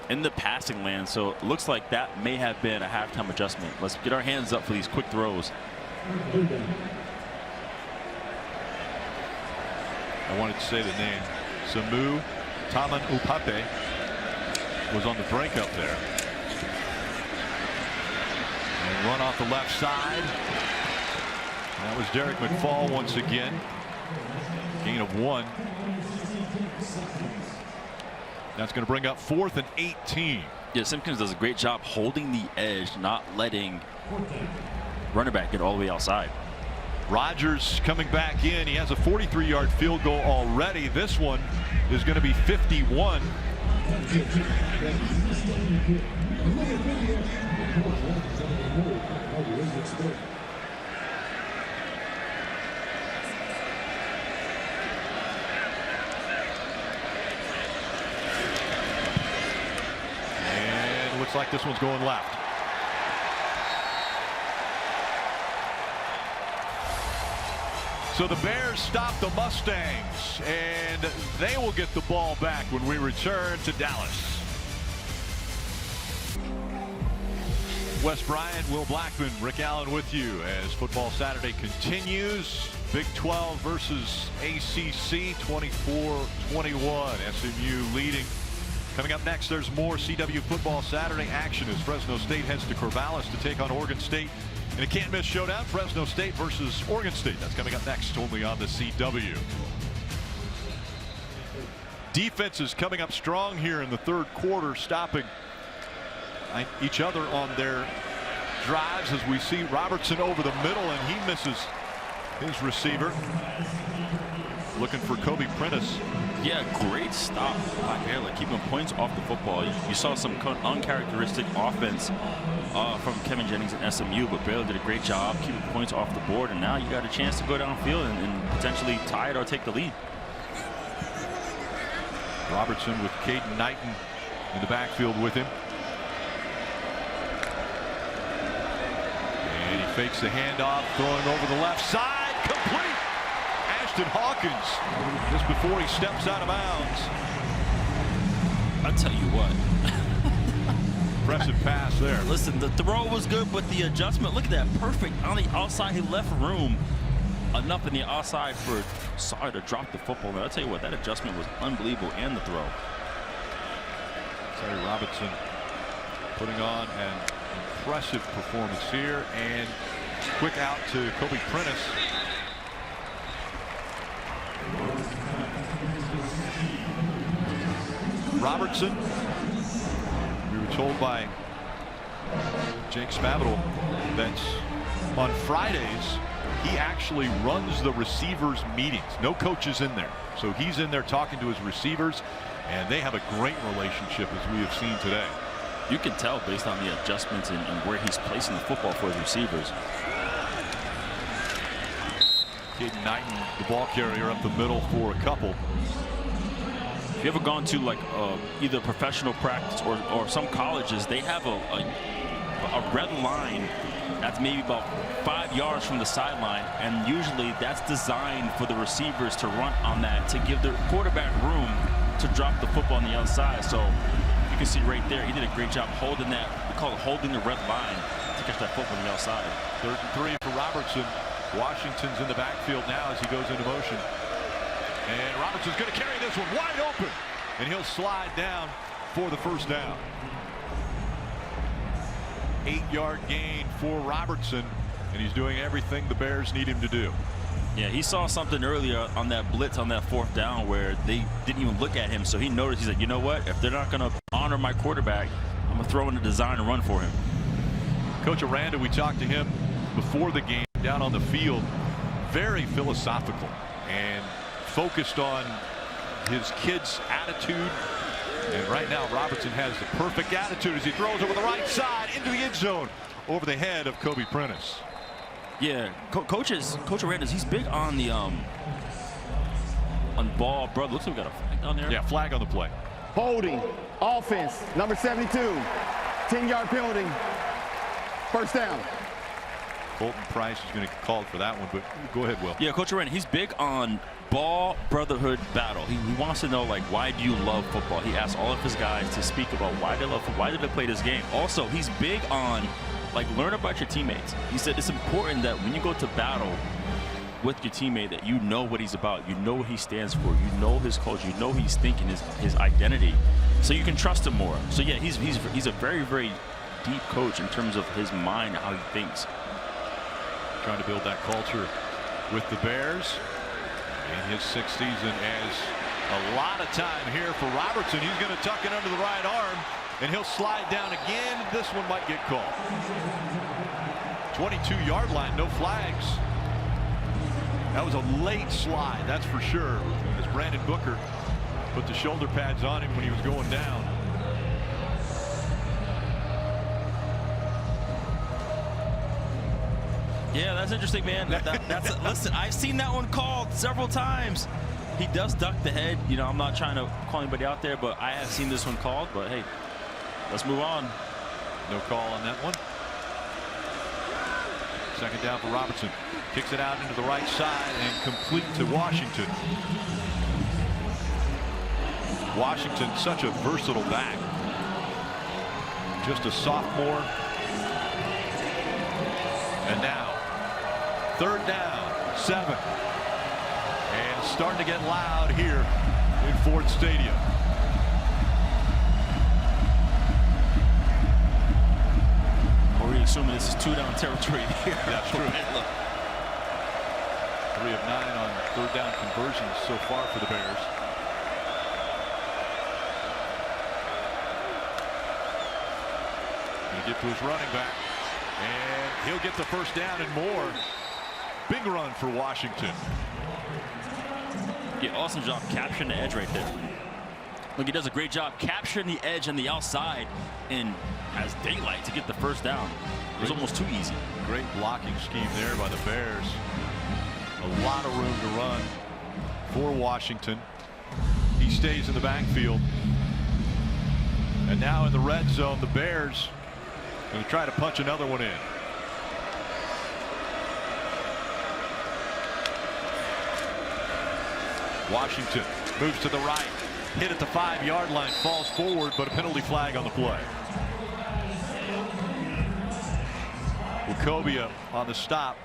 in the passing lane. So it looks like that may have been a halftime adjustment. Let's get our hands up for these quick throws. I wanted to say the name. Samu Taman Upape was on the break up there. And run off the left side. That was Derek McFall once again. Gain of 1. That's going to bring up 4th and 18. Yeah, Simpkins does a great job holding the edge, not letting running back get all the way outside. Rogers coming back in. He has a 43-yard field goal already. This one is going to be 51. And looks like this one's going left. So the Bears stop the Mustangs, and they will get the ball back when we return to Dallas. Wes Bryant, Will Blackman, Rick Allen with you as Football Saturday continues. Big 12 versus ACC, 24-21. SMU leading. Coming up next, there's more CW Football Saturday action as Fresno State heads to Corvallis to take on Oregon State. In a can't-miss showdown, Fresno State versus Oregon State. That's coming up next, only on the CW. Defense is coming up strong here in the third quarter, stopping each other on their drives as we see Robertson over the middle, and he misses his receiver. Looking for Kobe Prentice. Yeah, great stop by Baylor, keeping points off the football. You saw some uncharacteristic offense from Kevin Jennings and SMU, but Baylor did a great job keeping points off the board, and now you got a chance to go downfield and potentially tie it or take the lead. Robertson with Caden Knighton in the backfield with him. And he fakes the handoff, throwing over the left side, complete. Ashton Hawkins just before he steps out of bounds. I'll tell you what. Impressive pass there. Listen, the throw was good, but the adjustment, look at that, perfect on the outside. He left room enough in the outside for Sawyer to drop the football. And I'll tell you what, that adjustment was unbelievable, and the throw. Terry Robinson putting on an impressive performance here, and quick out to Kobe Prentice. Robertson, we were told by Jake Spavital that on Fridays he actually runs the receivers meetings. No coaches in there, so he's in there talking to his receivers, and they have a great relationship as we have seen today. You can tell based on the adjustments and where he's placing the football for his receivers. Caden Knighton, the ball carrier, up the middle for a couple. If you ever gone to like either professional practice or some colleges, they have a red line that's maybe about 5 yards from the sideline, and usually that's designed for the receivers to run on that to give the quarterback room to drop the football on the outside. So you can see right there, he did a great job holding that. We call it holding the red line to catch that football on the outside. 3rd and 3 for Robertson. Washington's in the backfield now as he goes into motion. And Robertson's going to carry this one wide open, and he'll slide down for the first down. 8-yard gain for Robertson, and he's doing everything the Bears need him to do. Yeah, he saw something earlier on that blitz on that 4th down where they didn't even look at him, so he noticed. He's like, you know what, if they're not going to honor my quarterback, I'm going to throw in a design and run for him. Coach Aranda, we talked to him before the game down on the field. Very philosophical and focused on his kids' attitude. And right now Robertson has the perfect attitude as he throws over the right side into the end zone over the head of Kobe Prentice. Yeah, Coach Aranda's, he's big on the on ball. Bro, looks like we got a flag down there. Yeah, flag on the play. Holding, offense, number 72, 10-yard penalty, First down. Colton Price is going to get called for that one, but go ahead, Will. Yeah, Coach Wren, he's big on ball brotherhood battle. He wants to know, like, why do you love football? He asks all of his guys to speak about why they love football, why did they play this game. Also, he's big on, like, learn about your teammates. He said it's important that when you go to battle with your teammate that you know what he's about, you know what he stands for, you know his culture, you know he's thinking, his identity, so you can trust him more. So yeah, he's a very, very deep coach in terms of his mind, how he thinks. Trying to build that culture with the Bears in his 6th season as a lot of time here for Robertson. He's going to tuck it under the right arm, and he'll slide down again. This one might get called. 22-yard line, no flags. That was a late slide, that's for sure, as Brandon Booker put the shoulder pads on him when he was going down. Yeah, that's interesting, man. Listen, I've seen that one called several times. He does duck the head. You know, I'm not trying to call anybody out there, but I have seen this one called. But hey, let's move on. No call on that one. 2nd down for Robertson. Kicks it out into the right side and complete to Washington. Washington, such a versatile back. Just a sophomore. And now, 3rd down, 7. And it's starting to get loud here in Ford Stadium. Already assuming this is 2-down territory here. That's true. 3 of 9 on 3rd down conversions so far for the Bears. Gonna get to his running back, and he'll get the 1st down and more. Big run for Washington. Yeah, awesome job capturing the edge right there. Look, he does a great job capturing the edge on the outside and has daylight to get the 1st down. It was almost too easy. Great blocking scheme there by the Bears. A lot of room to run for Washington. He stays in the backfield. And now in the red zone, the Bears going to try to punch another one in. Washington moves to the right. Hit at the 5-yard line, falls forward, but a penalty flag on the play. Wachovia on the stop.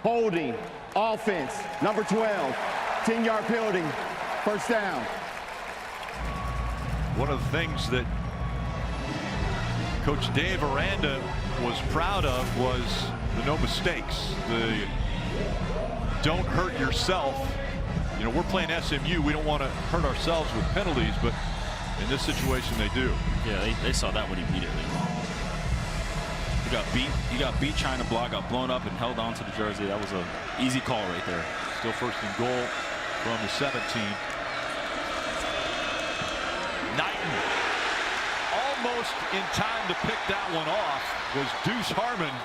Holding. Offense. Number 12. 10-yard penalty. 1st down. One of the things that Coach Dave Aranda was proud of was the no mistakes. The don't hurt yourself. You know, we're playing SMU. We don't want to hurt ourselves with penalties, but in this situation they do. Yeah, they saw that one immediately. You got beat trying to block, got blown up and held on to the jersey. That was an easy call right there. Still 1st and goal from the 17. Knighton almost in time to pick that one off was Deuce Harmon.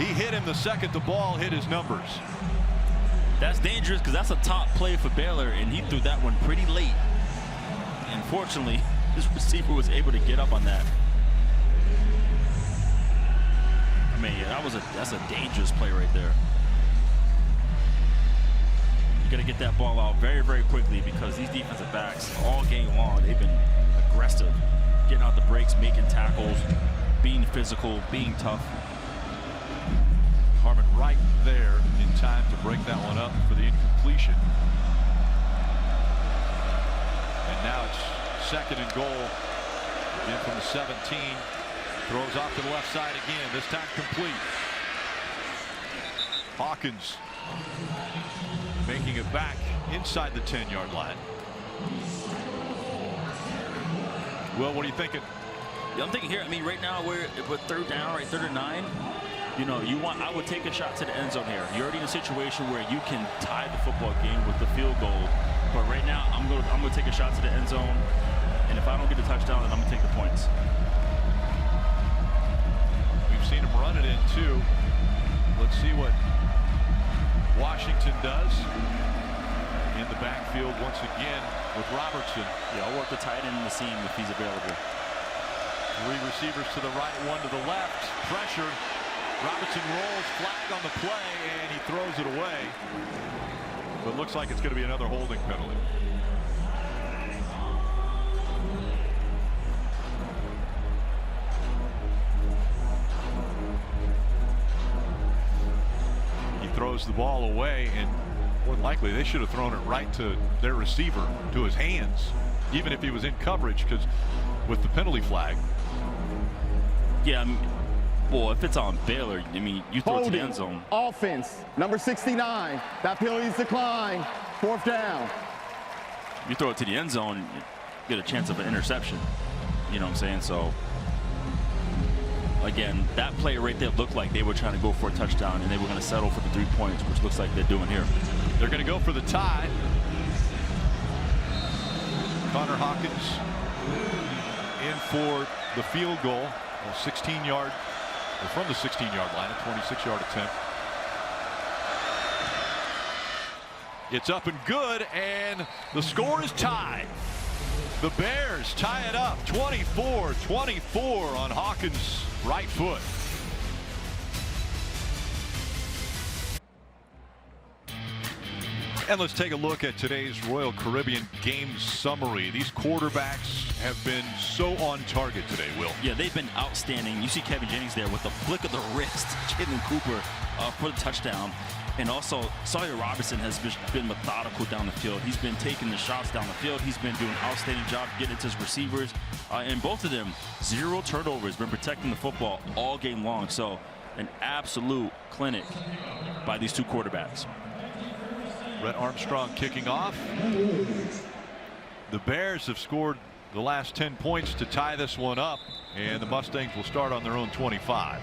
He hit him the second the ball hit his numbers. That's dangerous because that's a top play for Baylor, and he threw that one pretty late. Unfortunately, his receiver was able to get up on that. I mean, yeah, that's a dangerous play right there. You got to get that ball out very, very quickly because these defensive backs all game long, they've been aggressive, getting out the breaks, making tackles, being physical, being tough. Harmon right there in time to break that one up for the incompletion. And now it's 2nd and goal. Again from the 17. Throws off to the left side again. This time complete. Hawkins making it back inside the 10-yard line. Well, what are you thinking? Yeah, I'm thinking here. I mean, right now we're 3rd down, right? 3rd and 9. You know, I would take a shot to the end zone here. You're already in a situation where you can tie the football game with the field goal. But right now, I'm gonna take a shot to the end zone, and if I don't get a touchdown, then I'm gonna take the points. We've seen him run it in too. Let's see what Washington does in the backfield once again with Robertson. Yeah, I'll work the tight end in the seam if he's available. Three receivers to the right, one to the left. Pressure. Robinson rolls, flag on the play, and he throws it away. But looks like it's going to be another holding penalty. He throws the ball away, and more than likely they should have thrown it right to their receiver, to his hands, even if he was in coverage, because with the penalty flag. Yeah, well, if it's on Baylor, I mean, you throw it to the end zone. Offense, number 69. That penalty is declined. 4th down. You throw it to the end zone, you get a chance of an interception. You know what I'm saying? So, again, that play right there looked like they were trying to go for a touchdown, and they were going to settle for the 3 points, which looks like they're doing here. They're going to go for the tie. Connor Hawkins in for the field goal, a 16-yard, or from the 16-yard line, a 26-yard attempt. It's up and good, and the score is tied. The Bears tie it up, 24-24 on Hawkins' right foot. And let's take a look at today's Royal Caribbean game summary. These quarterbacks have been so on target today, Will. Yeah, they've been outstanding. You see Kevin Jennings there with the flick of the wrist, Jalen Cooper for the touchdown. And also, Sawyer Robertson has been methodical down the field. He's been taking the shots down the field. He's been doing an outstanding job getting to his receivers. And both of them, 0 turnovers, been protecting the football all game long. So, an absolute clinic by these two quarterbacks. Brett Armstrong kicking off. The Bears have scored the last 10 points to tie this one up, and the Mustangs will start on their own 25.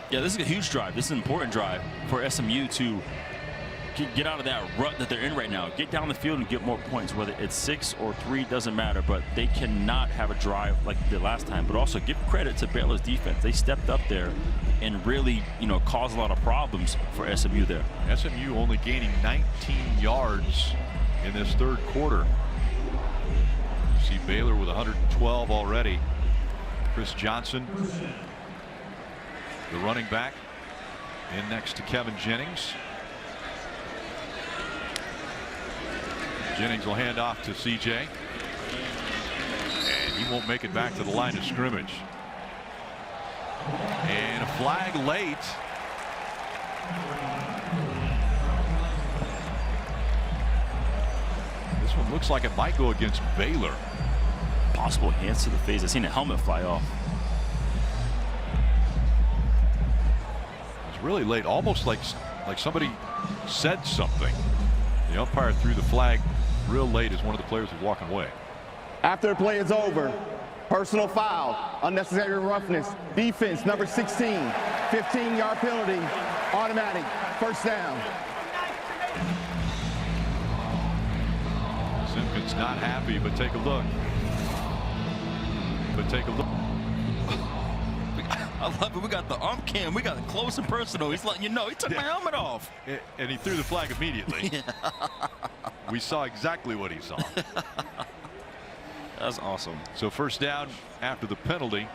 Yeah, this is a huge drive. This is an important drive for SMU to get out of that rut that they're in right now. Get down the field and get more points, whether it's 6 or 3, doesn't matter. But they cannot have a drive like they did last time. But also give credit to Baylor's defense. They stepped up there and really, caused a lot of problems for SMU there. SMU only gaining 19 yards in this third quarter. You see Baylor with 112 already. Chris Johnson, the running back, in next to Kevin Jennings. Jennings will hand off to CJ, and he won't make it back to the line of scrimmage. And a flag late. This one looks like it might go against Baylor. Possible hands to the face. I seen a helmet fly off. It's really late, almost like somebody said something. The umpire threw the flag real late as one of the players was walking away. After the play is over, personal foul, unnecessary roughness, defense, number 16, 15-yard penalty, automatic, 1st down. Simpkins not happy, but take a look. I love it. We got the ump cam. We got it close and personal. He's letting you know he took my helmet off. And he threw the flag immediately. Yeah. We saw exactly what he saw. That's awesome. So 1st down after the penalty.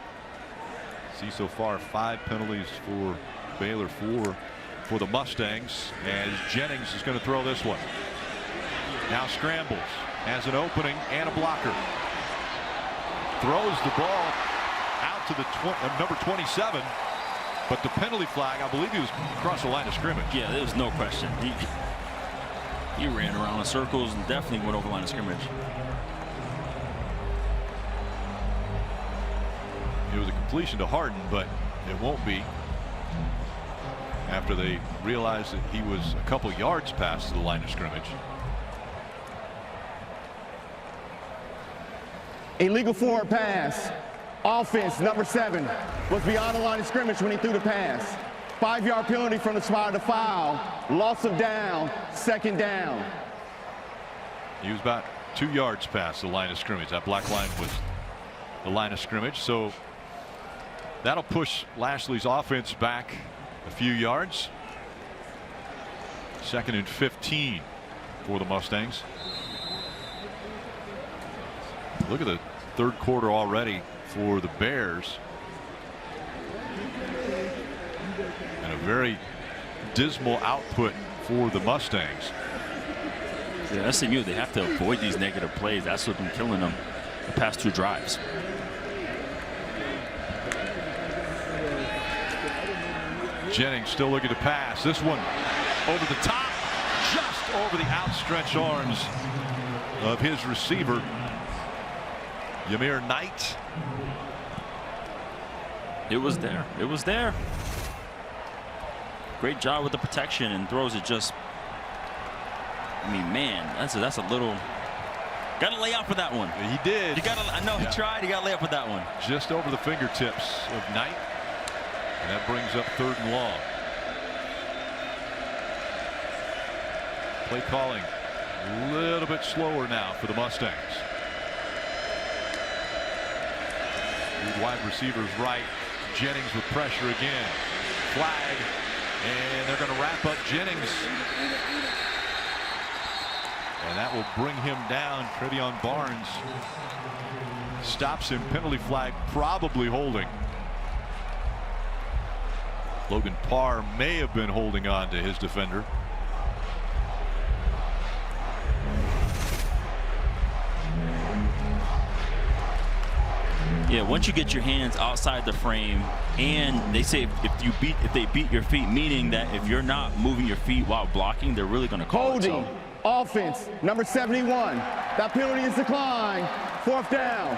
See so far 5 penalties for Baylor, 4 for the Mustangs, as Jennings is going to throw this one. Now scrambles, has an opening and a blocker. Throws the ball out to the number 27, but the penalty flag, I believe he was across the line of scrimmage. Yeah, there was no question. He ran around in circles and definitely went over the line of scrimmage. It was a completion to Harden, but it won't be after they realized that he was a couple yards past the line of scrimmage. Illegal forward pass. Offense, number 7, was beyond the line of scrimmage when he threw the pass. 5-yard penalty from the spot of the foul. Loss of down, 2nd down. He was about 2 yards past the line of scrimmage. That black line was the line of scrimmage. So that'll push Lashley's offense back a few yards. 2nd and 15 for the Mustangs. Look at the third quarter already. for the Bears. And a very dismal output for the Mustangs. Yeah, SMU, they have to avoid these negative plays. That's what's been killing them the past 2 drives. Jennings still looking to pass. This one over the top, just over the outstretched arms of his receiver, Yamir Knight. It was there. It was there. Great job with the protection and throws it just. I mean, man, that's a little. Got to lay out for that one. He did. You got to. I know he tried. He got to lay out for that one. Just over the fingertips of Knight, and that brings up 3rd and long. Play calling a little bit slower now for the Mustangs. Wide receivers right. Jennings with pressure again. Flag, and they're going to wrap up Jennings. And that will bring him down. Trevion Barnes stops him. Penalty flag, probably holding. Logan Parr may have been holding on to his defender. Yeah, once you get your hands outside the frame, and they say if they beat your feet, meaning that if you're not moving your feet while blocking, they're really going to call it. Holding, offense, number 71. That penalty is declined. 4th down.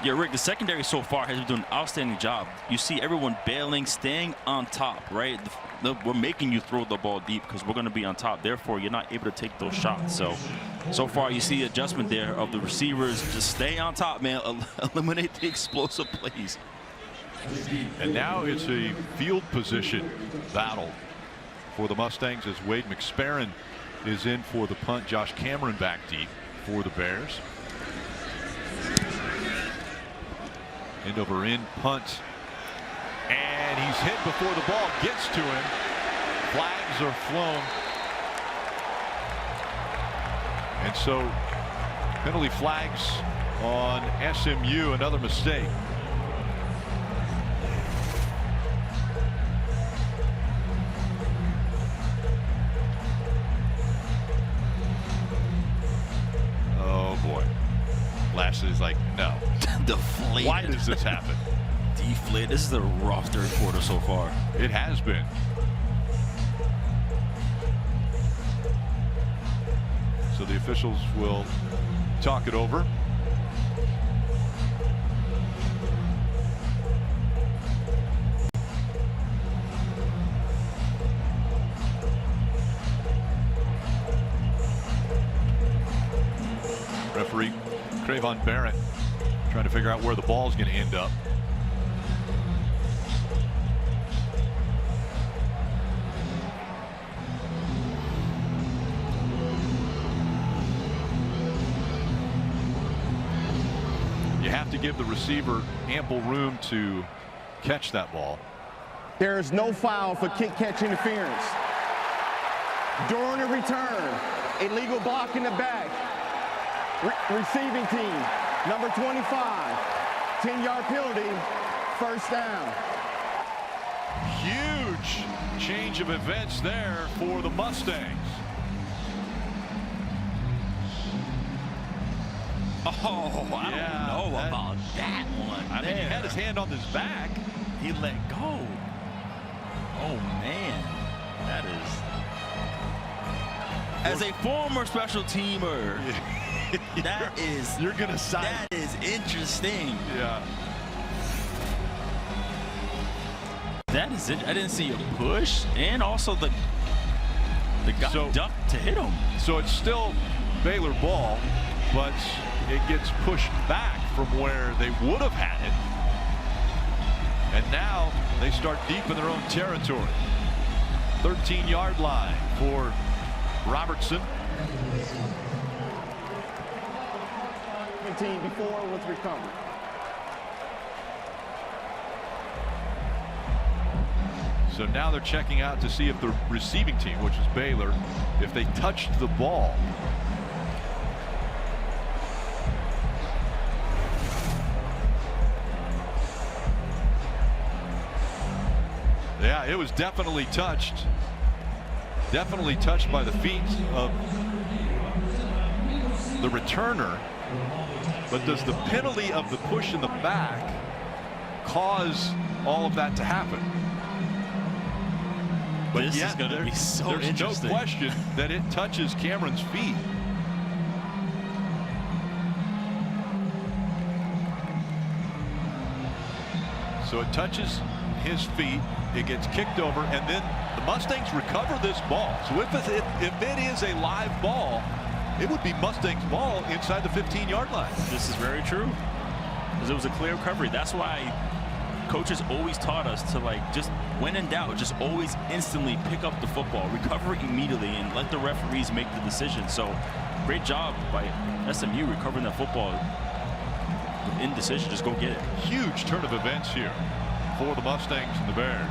Yeah, Rick, the secondary so far has been doing an outstanding job. You see everyone bailing, staying on top, right? We're making you throw the ball deep because we're going to be on top. Therefore, you're not able to take those shots. So far, you see adjustment there of the receivers. Just stay on top, man. Eliminate the explosive plays. And now it's a field position battle for the Mustangs as Wade McSparron is in for the punt. Josh Cameron back deep for the Bears. End over end punt. And he's hit before the ball gets to him. Flags are flown. And so penalty flags on SMU, another mistake. Oh boy. Lashley's like, no. Deflated. Why does this happen? Deflated. This is a rough 3rd quarter so far. It has been. So the officials will talk it over. Referee Cravon Barrett trying to figure out where the ball is going to end up. You have to give the receiver ample room to catch that ball. There is no foul for kick-catch interference. During a return, illegal block in the back. Receiving team, number 25, 10-yard penalty, 1st down. Huge change of events there for the Mustangs. Oh, I don't know about that one. I mean, he had his hand on his back. He let go. Oh, man. That is... As a former special teamer, that is... You're going to sign. That is interesting. Yeah. That is it. I didn't see a push. And also the guy ducked to hit him. So it's still Baylor ball, but it gets pushed back from where they would have had it. And now they start deep in their own territory. 13-yard line for Robertson. 17 before was recovered. So now they're checking out to see if the receiving team, which is Baylor, if they touched the ball. Yeah, it was definitely touched. Definitely touched by the feet of the returner. But does the penalty of the push in the back cause all of that to happen? But this is going to be so there's interesting. no question that it touches Cameron's feet. So it touches his feet, it gets kicked over, and then the Mustangs recover this ball. So if it is a live ball, it would be Mustangs ball inside the 15-yard line. This is very true, because it was a clear recovery. That's why coaches always taught us to, like, just when in doubt, just always instantly pick up the football, recover immediately, and let the referees make the decision. So great job by SMU recovering that football with indecision. Just go get it. Huge turn of events here for the Mustangs and the Bears.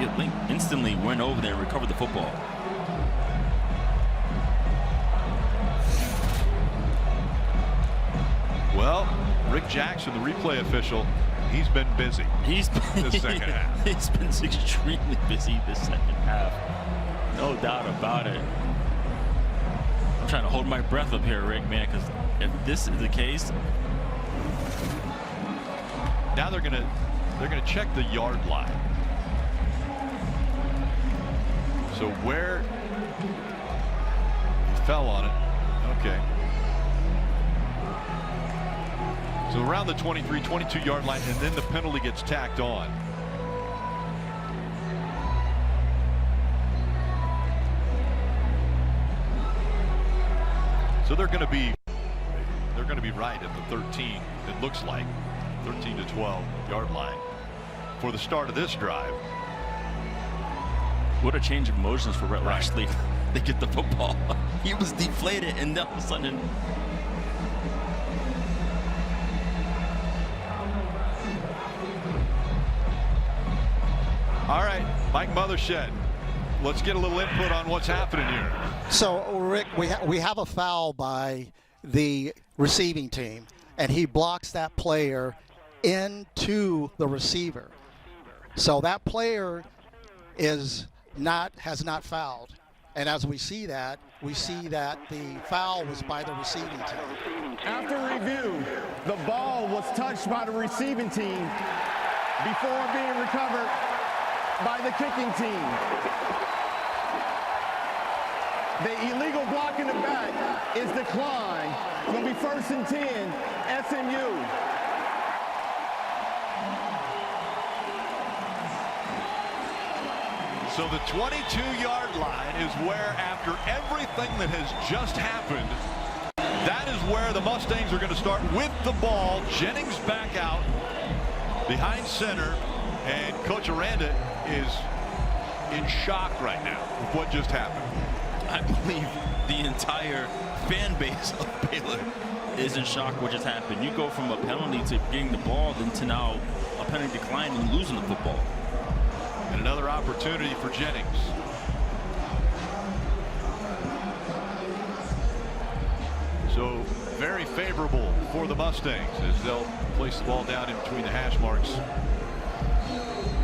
Yeah, Link instantly went over there and recovered the football. Well, Rick Jackson, the replay official, he's been busy. He's been, this second half. He's been extremely busy this second half. No doubt about it. I'm trying to hold my breath up here, Rick, man, because if this is the case, now they're gonna check the yard line. So where he fell on it. Okay. So around the 23, 22-yard line, and then the penalty gets tacked on. So they're going to be right at the 13. It looks like 13 to 12 yard line for the start of this drive. what a change of emotions for Rhett Lashley. They get the football. He was deflated, and all of a sudden. All right, Mike Mothershed, let's get a little input on what's happening here. So, Rick, we have a foul by the receiving team, and he blocks that player into the receiver. So that player has not fouled. And as we see that the foul was by the receiving team. After review, the ball was touched by the receiving team before being recovered by the kicking team. The illegal block in the back is declined. It's going to be 1st and 10, SMU. So the 22-yard line is where, after everything that has just happened, that is where the Mustangs are going to start with the ball. Jennings back out behind center, and Coach Aranda is in shock right now with what just happened. I believe the entire fan base of Baylor is in shock what just happened. You go from a penalty to getting the ball, then to now a penalty decline and losing the football. And another opportunity for Jennings. So very favorable for the Mustangs as they'll place the ball down in between the hash marks.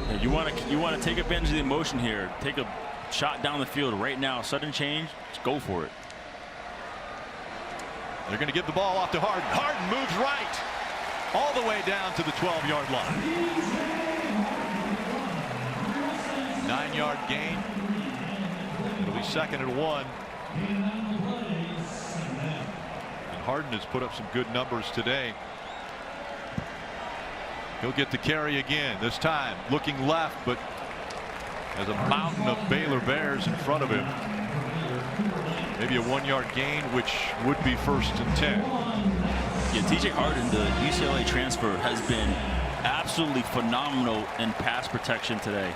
Yeah, you want to take advantage of the emotion here. Take a shot down the field right now. Sudden change. Just go for it. They're going to give the ball off to Harden. Harden moves right all the way down to the 12-yard line. 9-yard gain. It'll be 2nd and 1. And Harden has put up some good numbers today. He'll get the carry again, this time looking left, but has a mountain of Baylor Bears in front of him. Maybe a 1-yard gain, which would be 1st and 10. Yeah, TJ Harden, the UCLA transfer, has been absolutely phenomenal in pass protection today.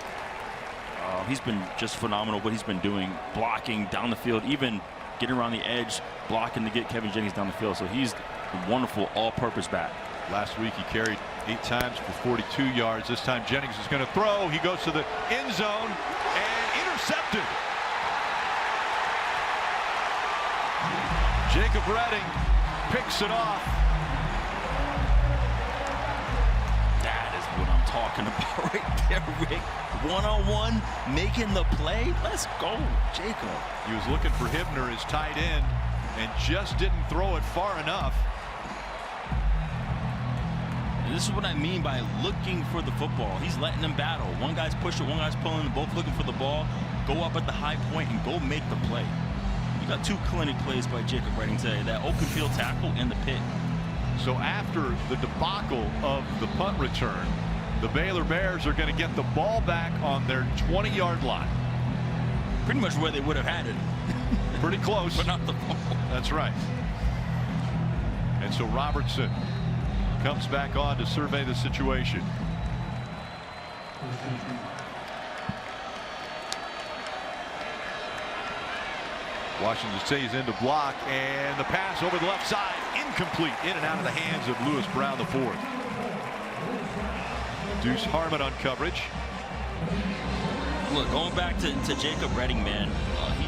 He's been just phenomenal what he's been doing, blocking down the field, even getting around the edge, blocking to get Kevin Jennings down the field. So he's a wonderful all-purpose back. Last week he carried 8 times for 42 yards. This time Jennings is going to throw. He goes to the end zone and intercepted. Jacob Redding picks it off. That is what I'm talking about right there, Rick. One-on-one, making the play. Let's go, Jacob. He was looking for Hibner, his tight end, and just didn't throw it far enough. And this is what I mean by looking for the football. He's letting them battle. One guy's pushing, one guy's pulling, both looking for the ball. Go up at the high point and go make the play. You got two clinic plays by Jacob Redding today. That open field tackle and the pick. So after the debacle of the punt return, the Baylor Bears are going to get the ball back on their 20-yard line. Pretty much where they would have had it. Pretty close. But not the ball. That's right. And so Robertson comes back on to survey the situation. Washington stays into block, and the pass over the left side, incomplete, in and out of the hands of Lewis Brown the fourth. Deuce Harmon on coverage. Look, going back to Jacob Redding, man,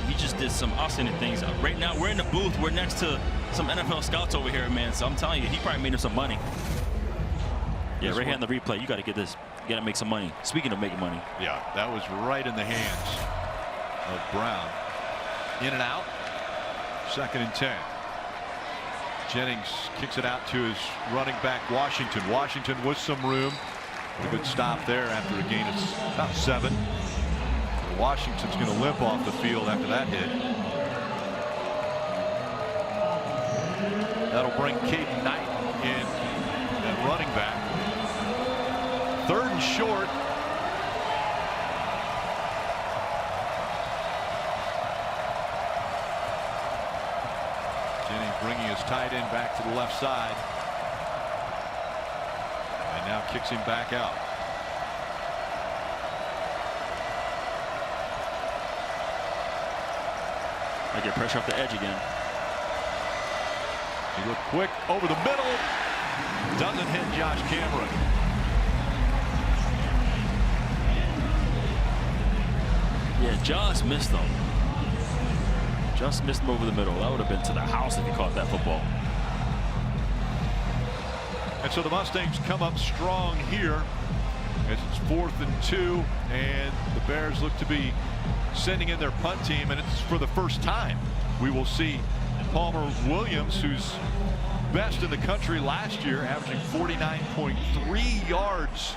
he just did some outstanding things. Right now, we're in the booth. We're next to some NFL scouts over here, man. So I'm telling you, he probably made him some money. Yeah, right here on the replay. You got to get this. You got to make some money. Speaking of making money. Yeah, that was right in the hands of Brown. In and out. 2nd and 10. Jennings kicks it out to his running back, Washington. Washington with some room. A good stop there after a gain of about 7. Washington's going to limp off the field after that hit. That'll bring Caden Knight in at running back. 3rd and short. Jennings bringing his tight end back to the left side. And now kicks him back out. I get pressure off the edge again. He looked quick over the middle. Doesn't hit Josh Cameron. Yeah, just missed him. Just missed him over the middle. That would have been to the house if he caught that football. And so the Mustangs come up strong here as it's 4th and 2, and the Bears look to be sending in their punt team, and it's for the first time we will see Palmer Williams, who's best in the country last year, averaging 49.3 yards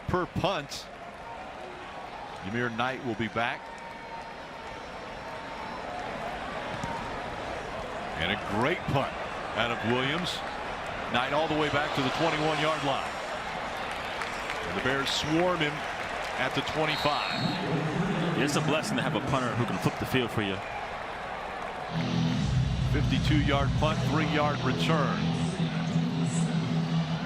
per punt. Ymir Knight will be back. And a great punt out of Williams. Knight all the way back to the 21-yard line. And the Bears swarm him at the 25. It's a blessing to have a punter who can flip the field for you. 52-yard punt, 3-yard return.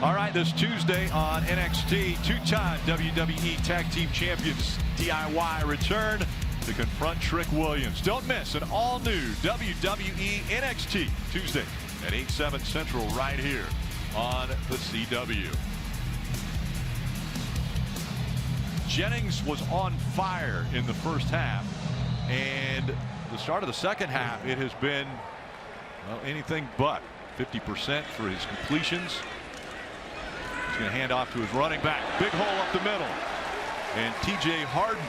All right, this Tuesday on NXT, 2-time WWE Tag Team Champions DIY return to confront Trick Williams. Don't miss an all-new WWE NXT Tuesday at 8/7 Central right here on the CW. Jennings was on fire in the first half, and the start of the second half, it has been, well, anything but 50% for his completions. He's going to hand off to his running back. Big hole up the middle. And TJ Harden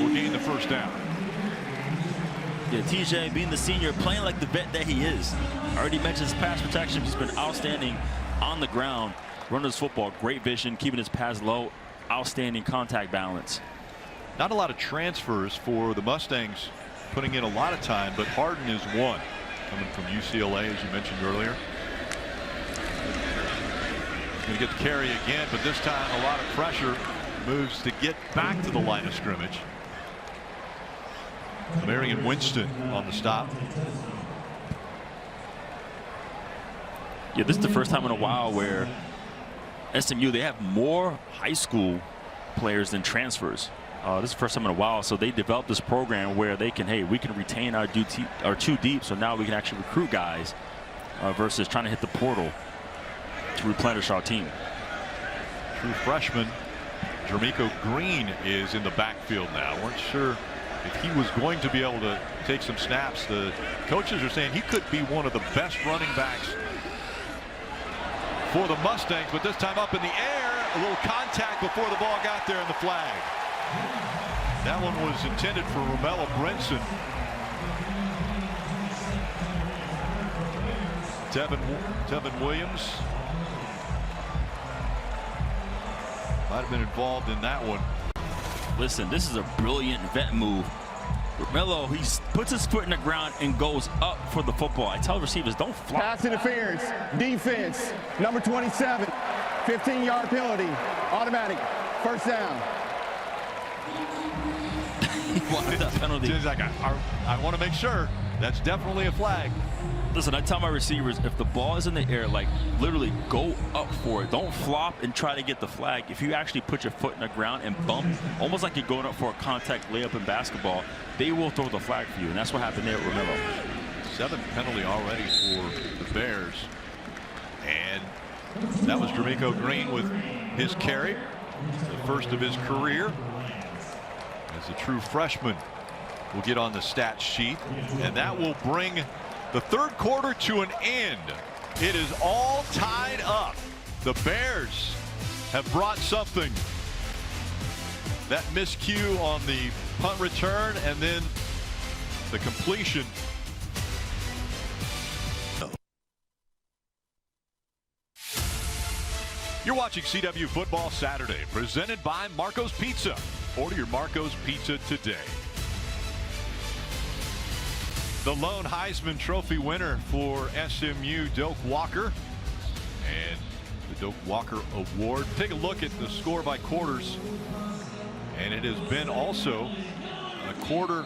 will gain the first down. Yeah, TJ being the senior, playing like the vet that he is. I already mentioned his pass protection. He's been outstanding on the ground. Running his football, great vision, keeping his pass low, outstanding contact balance. Not a lot of transfers for the Mustangs, putting in a lot of time, but Harden is one, coming from UCLA, as you mentioned earlier. Going to get the carry again, but this time a lot of pressure. Moves to get back to the line of scrimmage. Marion Winston on the stop. Yeah, this is the first time in a while where SMU, they have more high school players than transfers. This is the first time in a while, so they developed this program where they can, hey, we can retain our 2 deep, so now we can actually recruit guys versus trying to hit the portal to replenish our team. True freshman Jermico Green is in the backfield now. Weren't sure if he was going to be able to take some snaps. The coaches are saying he could be one of the best running backs for the Mustangs, but this time up in the air, a little contact before the ball got there, and the flag. That one was intended for Romello Brinson. Tevin Williams might have been involved in that one. Listen, this is a brilliant vet move. Romello, he puts his foot in the ground and goes up for the football. I tell receivers, don't flop. Pass interference, defense, number 27, 15-yard penalty, automatic, first down. He wanted that penalty. He's like, I want to make sure. That's definitely a flag. Listen, I tell my receivers, if the ball is in the air, like literally go up for it. Don't flop and try to get the flag. If you actually put your foot in the ground and bump, almost like you're going up for a contact layup in basketball, they will throw the flag for you. And that's what happened there with Romello. 7th penalty already for the Bears. And that was D'Amico Green with his carry, the first of his career. As a true freshman will get on the stat sheet, and that will bring the third quarter to an end. It is all tied up. The Bears have brought something. That miscue on the punt return and then the completion. You're watching CW Football Saturday, presented by Marco's Pizza. Order your Marco's Pizza today. The lone Heisman Trophy winner for SMU, Doak Walker, and the Doak Walker Award. Take a look at the score by quarters, and it has been also a quarter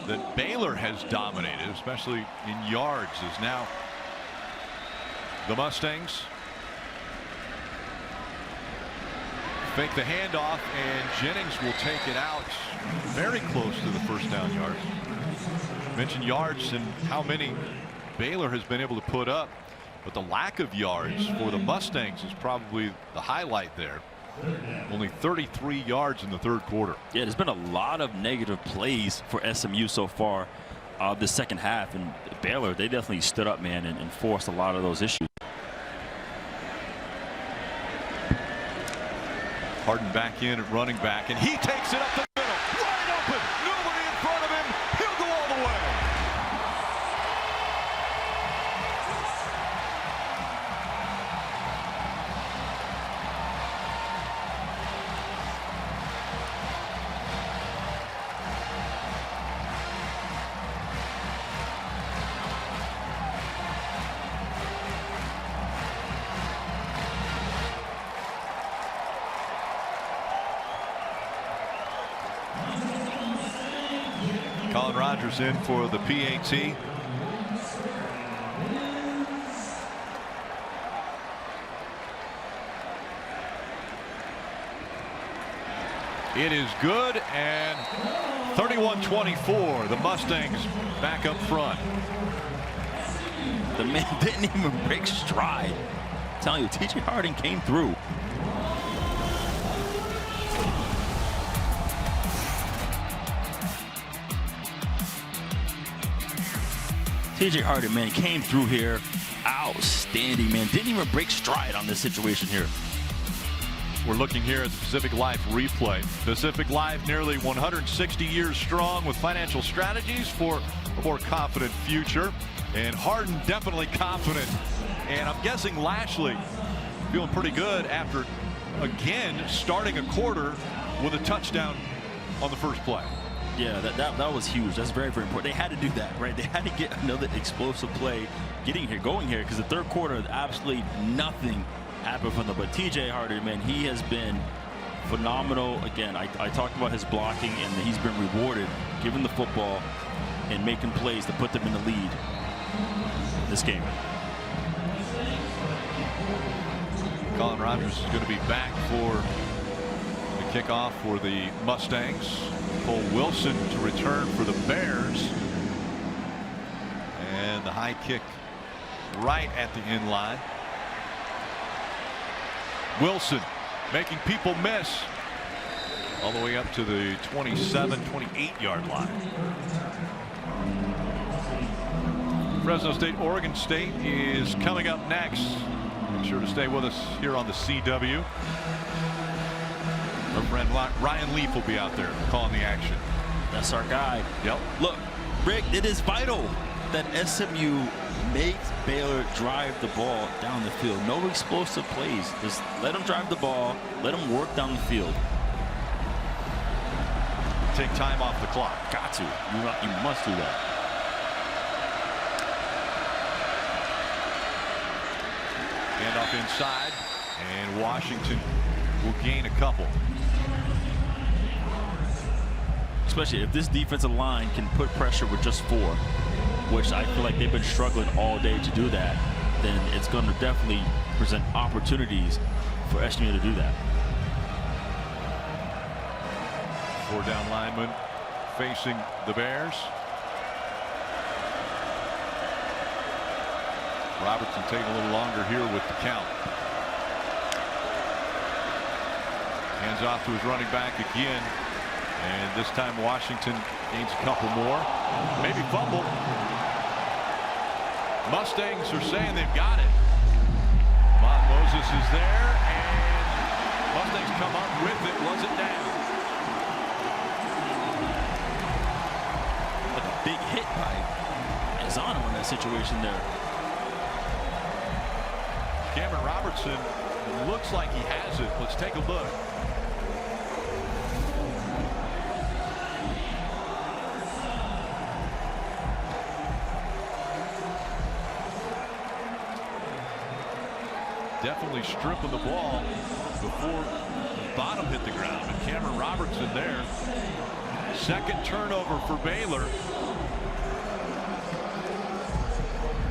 that Baylor has dominated, especially in yards, as now the Mustangs fake the handoff, and Jennings will take it out very close to the first down yards. Mentioned yards and how many Baylor has been able to put up, but the lack of yards for the Mustangs is probably the highlight there. Only 33 yards in the third quarter. Yeah, there's been a lot of negative plays for SMU so far the second half, and Baylor, they definitely stood up, man, and forced a lot of those issues. Harden back in at running back, and he takes it up the middle, wide open, nobody in front of him, he'll go all the way. Colin Rogers in for the PAT. It is good, and 31-24. The Mustangs back up front. The man didn't even break stride. I'm telling you, TJ Harding came through. TJ Harding, man, came through here. Outstanding, man. Didn't even break stride on this situation here. We're looking here at the Pacific Life replay. Pacific Life, nearly 160 years strong, with financial strategies for a more confident future. And Harding definitely confident. And I'm guessing Lashley feeling pretty good after, again, starting a quarter with a touchdown on the first play. Yeah, that was huge. That's very, very important. They had to do that, right? They had to get another explosive play going here, because the third quarter, absolutely nothing happened from them. But TJ Harding, man, he has been phenomenal. Again, I talked about his blocking, and he's been rewarded, given the football and making plays to put them in the lead this game. Colin Rogers is going to be back for the kickoff for the Mustangs. Cole Wilson to return for the Bears. And the high kick right at the end line. Wilson making people miss. all the way up to the 27, 28-yard line. Fresno State, Oregon State is coming up next. Be sure to stay with us here on the CW. Our friend Ryan Leaf will be out there calling the action. That's our guy. Yep. Look, Rick, it is vital that SMU makes Baylor drive the ball down the field. No explosive plays. Just let them drive the ball. Let them work down the field. Take time off the clock. Got to. You must do that. Hand off inside, and Washington will gain a couple. Especially if this defensive line can put pressure with just 4, which I feel like they've been struggling all day to do that, then it's going to definitely present opportunities for SMU to do that. 4 down linemen facing the Bears. Robertson taking a little longer here with the count. Hands off to his running back again. And this time Washington gains a couple more. Maybe fumble. Mustangs are saying they've got it. Moses is there, and Mustangs come up with it. Was it down? But a big hit by Azzano in that situation there. Cameron Robertson looks like he has it. Let's take a look. Definitely stripping the ball before the bottom hit the ground. And Cameron Robertson there. Second turnover for Baylor.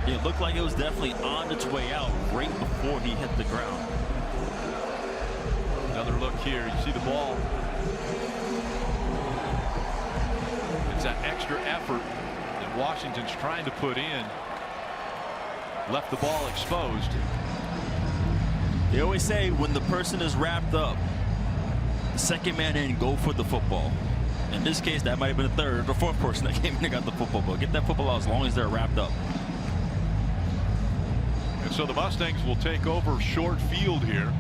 It looked like it was definitely on its way out right before he hit the ground. Another look here. You see the ball. It's that extra effort that Washington's trying to put in. Left the ball exposed. They always say when the person is wrapped up, the second man in, go for the football. In this case, that might have been the third or fourth person that came in and got the football. But get that football out as long as they're wrapped up. And so the Mustangs will take over short field here.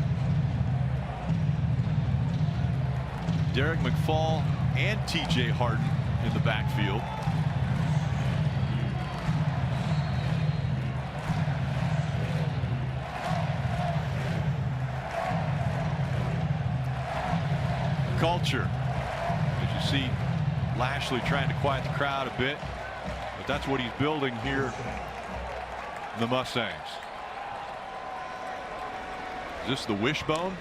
Derek McFall and TJ Harden in the backfield. Culture. As you see, Lashley trying to quiet the crowd a bit, but that's what he's building here in the Mustangs. Is this the wishbone?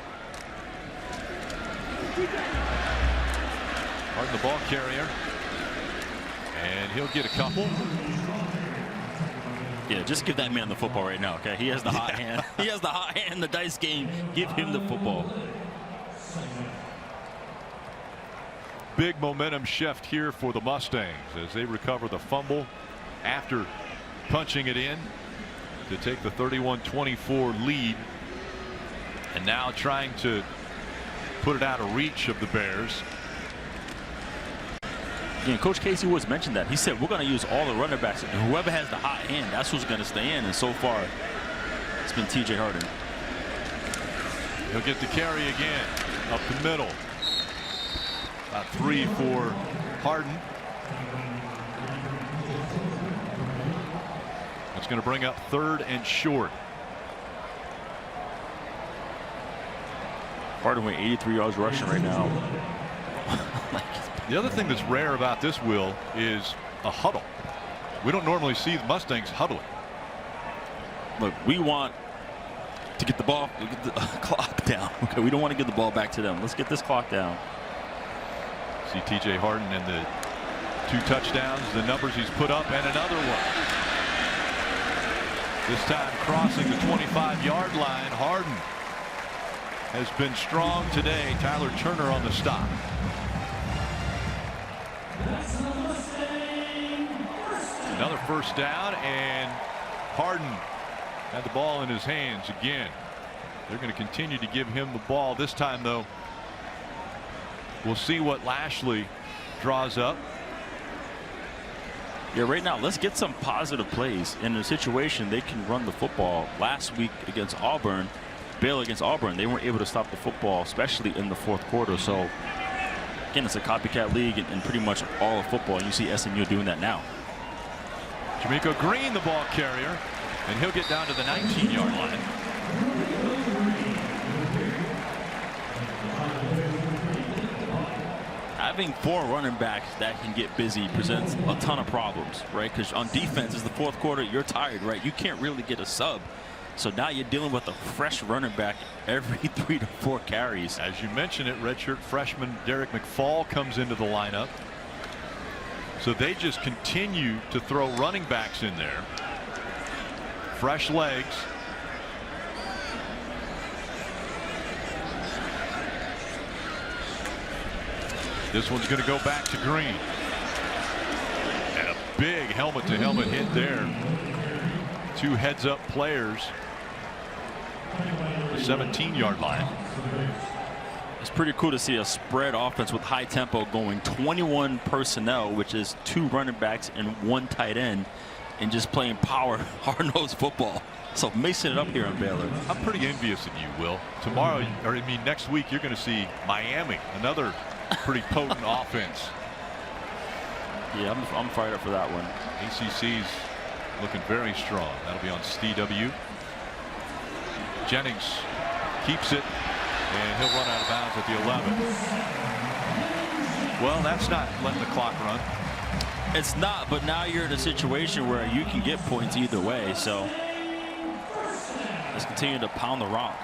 Harden the ball carrier, and he'll get a couple. Yeah, just give that man the football right now, okay? He has the hot hand. He has the hot hand in the dice game. Give him the football. Big momentum shift here for the Mustangs as they recover the fumble after punching it in to take the 31-24 lead, and now trying to put it out of reach of the Bears. Yeah, Coach Casey Woods mentioned that. He said we're going to use all the running backs, and whoever has the hot hand, that's who's going to stay in. And so far, it's been TJ Harden. He'll get the carry again up the middle. About 3 for Harden. That's going to bring up 3rd and short. Harden with 83 yards rushing right now. The other thing that's rare about this, Will, is a huddle. We don't normally see the Mustangs huddling. Look, we want to get the ball, get the clock down. Okay, we don't want to give the ball back to them. Let's get this clock down. See TJ Harden and the 2 touchdowns, the numbers he's put up, and another one. This time crossing the 25-yard line. Harden has been strong today. Tyler Turner on the stop. Another first down, and Harden had the ball in his hands again. They're going to continue to give him the ball. This time, though, We'll see what Lashley draws up. Yeah, right now, let's get some positive plays. In a situation, they can run the football. Last week against Auburn, Baylor against Auburn, they weren't able to stop the football, especially in the fourth quarter. So, again, it's a copycat league in pretty much all of football, and you see SMU doing that now. Jamaica Green, the ball carrier, and he'll get down to the 19-yard line. Having 4 running backs that can get busy presents a ton of problems, right? Because on defense, is the fourth quarter, you're tired, right? You can't really get a sub. So now you're dealing with a fresh running back every 3 to 4 carries. As you mentioned it, redshirt freshman Derek McFall comes into the lineup. So they just continue to throw running backs in there. Fresh legs. This one's going to go back to Green. And a big helmet-to-helmet hit there. 2 heads-up players. The 17-yard line. It's pretty cool to see a spread offense with high tempo going 21 personnel, which is 2 running backs and 1 tight end, and just playing power, hard-nosed football. So mixing it up here in Baylor. I'm pretty envious of you, Will. Tomorrow, or I mean next week, you're going to see Miami, another pretty potent offense. Yeah, I'm fired up for that one. ACC's looking very strong. That'll be on CW. Jennings keeps it, and he'll run out of bounds at the 11. Well, that's not letting the clock run. It's not, but now you're in a situation where you can get points either way. So let's continue to pound the rock.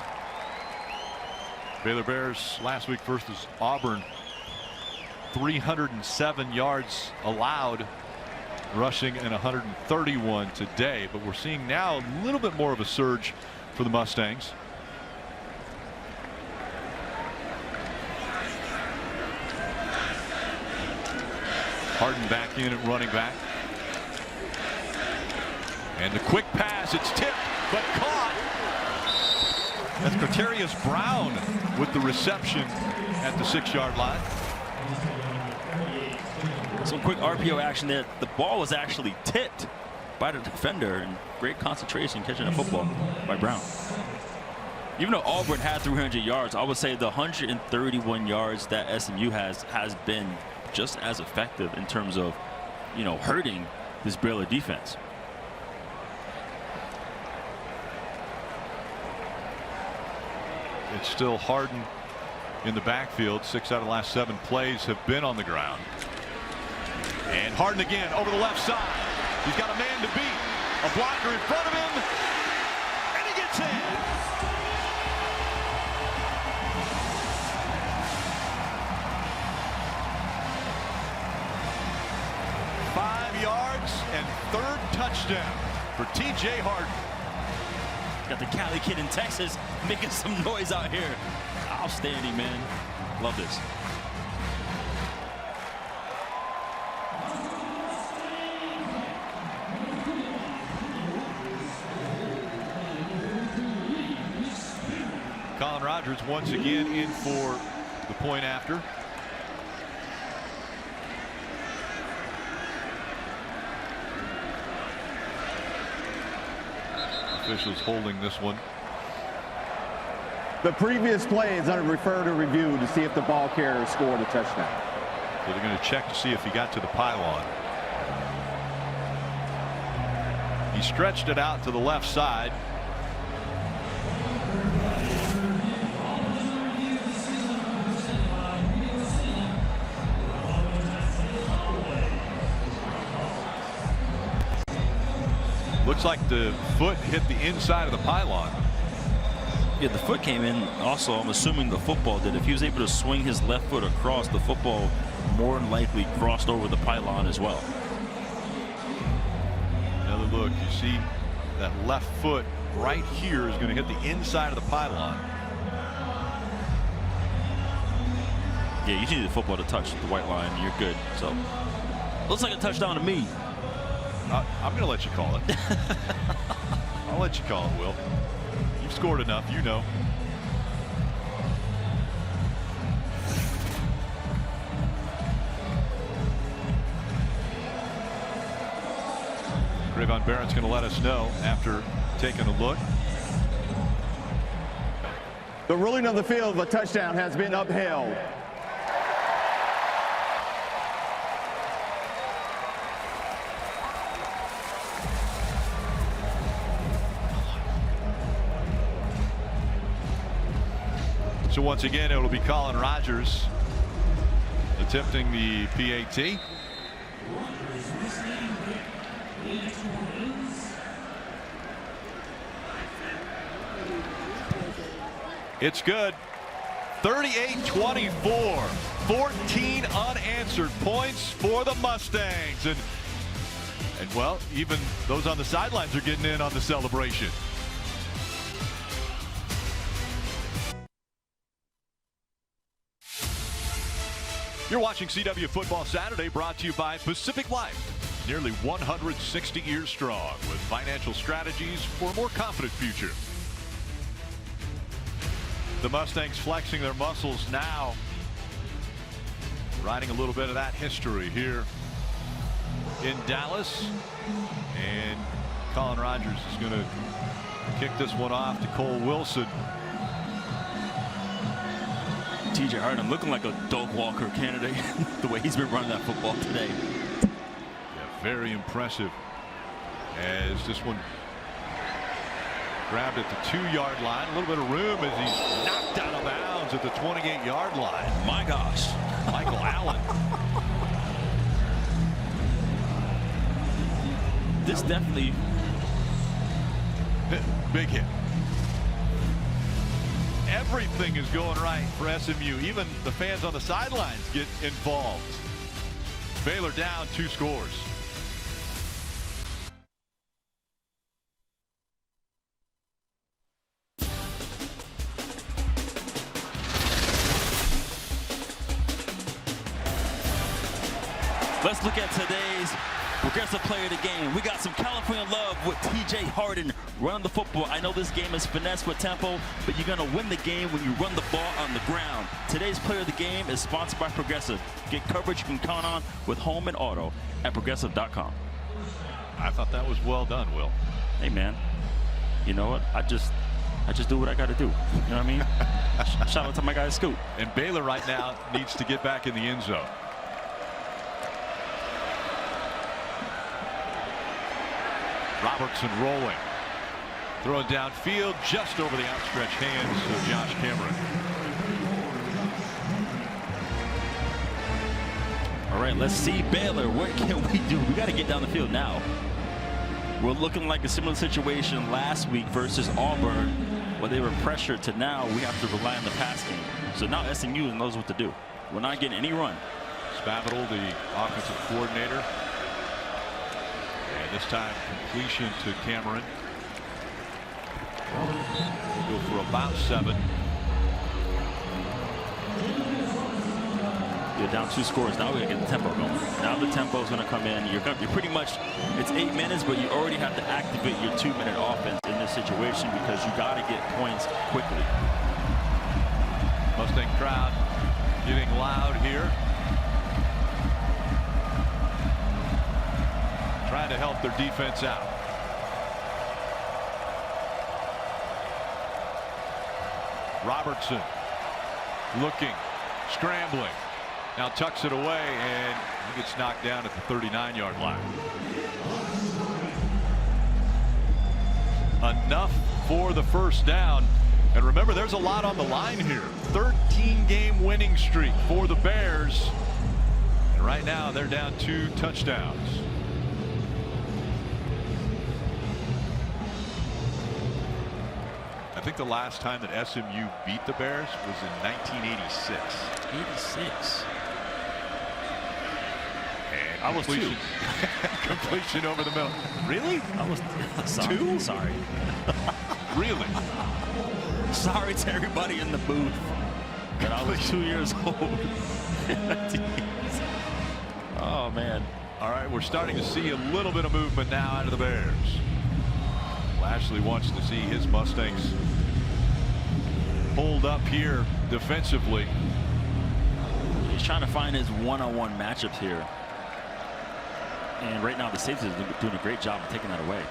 Baylor Bears last week versus Auburn, 307 yards allowed rushing and 131 today, but we're seeing now a little bit more of a surge for the Mustangs. Harden back in at running back. And the quick pass, it's tipped, but caught. That's Quaterius Brown with the reception at the 6-yard line. Some quick RPO action there. The ball was actually tipped by the defender, and great concentration catching the football by Brown. Even though Auburn had 300 yards, I would say the 131 yards that SMU has been just as effective in terms of, hurting this Baylor defense. It's still Harden in the backfield. 6 out of the last 7 plays have been on the ground. And Harden again over the left side. He's got a man to beat. A blocker in front of him. And he gets in. Five yards and 3rd touchdown for TJ Harden. Got the Cali kid in Texas making some noise out here. Outstanding, man. Love this. Colin Rogers once again in for the point after. Officials holding this one. The previous play is under refer to review to see if the ball carrier scored a touchdown. So they're going to check to see if he got to the pylon. He stretched it out to the left side. Looks like the foot hit the inside of the pylon. Yeah, the foot came in. Also, I'm assuming the football did. If he was able to swing his left foot across, the football more than likely crossed over the pylon as well. Another look. You see that left foot right here is going to hit the inside of the pylon. Yeah, you need the football to touch the white line. You're good. So, looks like a touchdown to me. I'm going to let you call it. I'll let you call it, Will. You've scored enough, you know. Trayvon Barrett's going to let us know after taking a look. The ruling of the field of a touchdown has been upheld. So once again, it'll be Colin Rogers attempting the PAT. It's good. 38-24. 14 unanswered points for the Mustangs. And well, even those on the sidelines are getting in on the celebration. You're watching CW Football Saturday, brought to you by Pacific Life. Nearly 160 years strong with financial strategies for a more confident future. The Mustangs flexing their muscles now, riding a little bit of that history here in Dallas. And Colin Rogers is going to kick this one off to Cole Wilson. TJ Harden looking like a dog walker candidate the way he's been running that football today. Yeah, very impressive as this one grabbed at the 2-yard line. A little bit of room as he's knocked out of bounds at the 28-yard line. My gosh. Michael Allen. This definitely big hit. Everything is going right for SMU. Even the fans on the sidelines get involved. Baylor down 2 scores. Let's look at today's Progressive Player of the Game. We got some California love with TJ Harden running the football. I know this game is finesse with tempo, but you're going to win the game when you run the ball on the ground. Today's Player of the Game is sponsored by Progressive. Get coverage you can count on with home and auto at progressive.com. I thought that was well done, Will. Hey, man. You know what? I just do what I got to do. You know what I mean? Shout out to my guy Scoot. And Baylor right now needs to get back in the end zone. Robertson rolling. Throwing downfield just over the outstretched hands of Josh Cameron. All right, let's see Baylor. What can we do? We got to get down the field now. We're looking like a similar situation last week versus Auburn, where they were pressured, to now we have to rely on the pass game. So now SMU knows what to do. We're not getting any run. Spavital, the offensive coordinator. And this time completion to Cameron. We'll go for about 7. You're down 2 scores. Now we gotta get the tempo going. Now the tempo is gonna come in. You're pretty much, it's 8 minutes, but you already have to activate your 2-minute offense in this situation because you gotta get points quickly. Mustang crowd getting loud here. Trying to help their defense out. Robertson looking, scrambling. Now tucks it away, and he gets knocked down at the 39-yard line. Enough for the first down. And remember, there's a lot on the line here. 13-game winning streak for the Bears. And right now, they're down 2 touchdowns. I think the last time that SMU beat the Bears was in 1986. 86. And I was 2. Completion over the middle. Really? I was sorry. 2? Sorry. Really? Sorry to everybody in the booth that I was 2 years old. Oh, man. All right, we're starting to see a little bit of movement now out of the Bears. Lashley wants to see his Mustangs hold up here defensively. He's trying to find his one-on-one matchups here. And right now the safety is doing a great job of taking that away.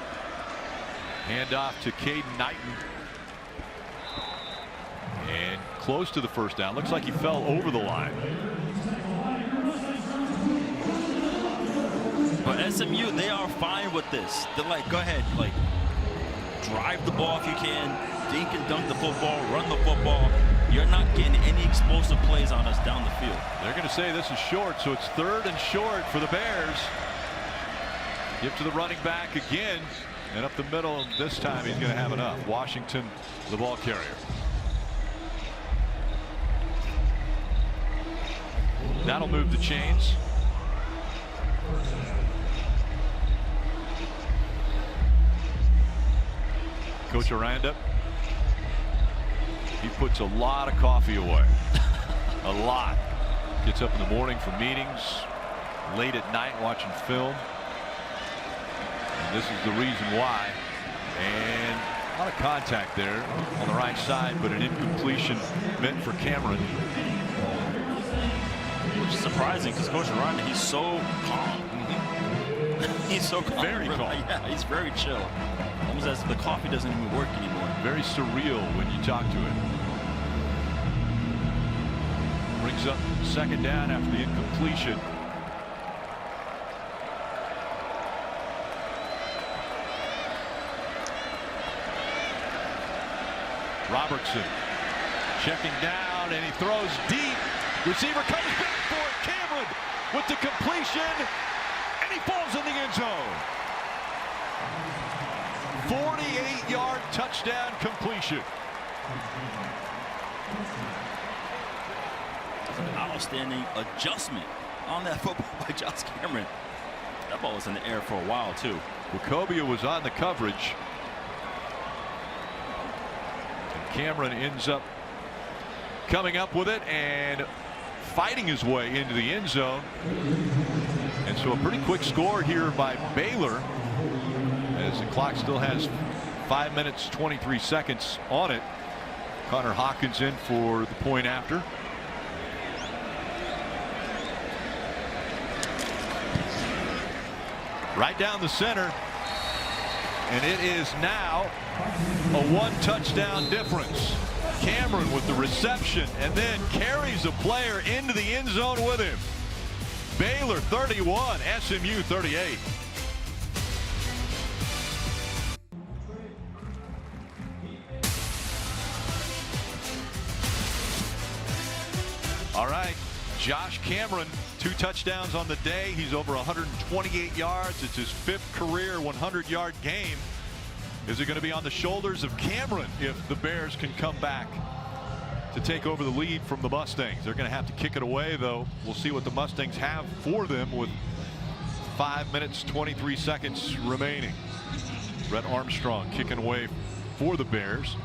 Handoff to Caden Knighton. And close to the first down. Looks like he fell over the line. But SMU, they are fine with this. They're like, go ahead, like, drive the ball if you can, dink and dunk the football, run the football. You're not getting any explosive plays on us down the field. They're going to say this is short, so it's 3rd and short for the Bears. Give to the running back again, and up the middle, and this time he's going to have enough. Washington, the ball carrier. That'll move the chains. Coach Aranda, he puts a lot of coffee away. A lot. Gets up in the morning for meetings, late at night watching film. And this is the reason why. And a lot of contact there on the right side, but an incompletion meant for Cameron. Which is surprising because Coach Aranda, he's so calm. He's so calm. Very calm. Yeah, he's very chill. Almost as if the coffee doesn't even work anymore. Very surreal when you talk to it. Brings up 2nd down after the incompletion. Robertson checking down, and he throws deep. Receiver comes back for it. Cameron with the completion, and he falls in the end zone. 48-yard touchdown completion. An outstanding adjustment on that football by Josh Cameron. That ball was in the air for a while too. Wachovia was on the coverage. And Cameron ends up coming up with it and fighting his way into the end zone. And so a pretty quick score here by Baylor, as the clock still has 5 minutes 23 seconds on it. Connor Hawkins in for the point after. Right down the center, and it is now a 1-touchdown difference. Cameron with the reception and then carries a player into the end zone with him. Baylor 31, SMU 38. All right, Josh Cameron, 2 touchdowns on the day. He's over 128 yards. It's his 5th career 100-yard game. Is it going to be on the shoulders of Cameron if the Bears can come back to take over the lead from the Mustangs? They're going to have to kick it away, though. We'll see what the Mustangs have for them with 5 minutes 23 seconds remaining. Brett Armstrong kicking away for the Bears.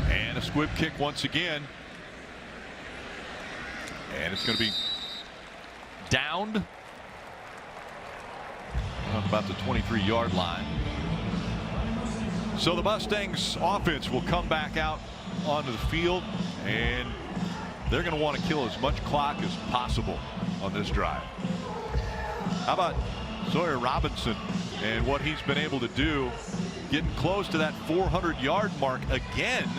And a squib kick once again. And it's going to be downed on about the 23-yard line. So the Mustangs offense will come back out onto the field, and they're going to want to kill as much clock as possible on this drive. How about Sawyer Robinson and what he's been able to do, getting close to that 400-yard mark again.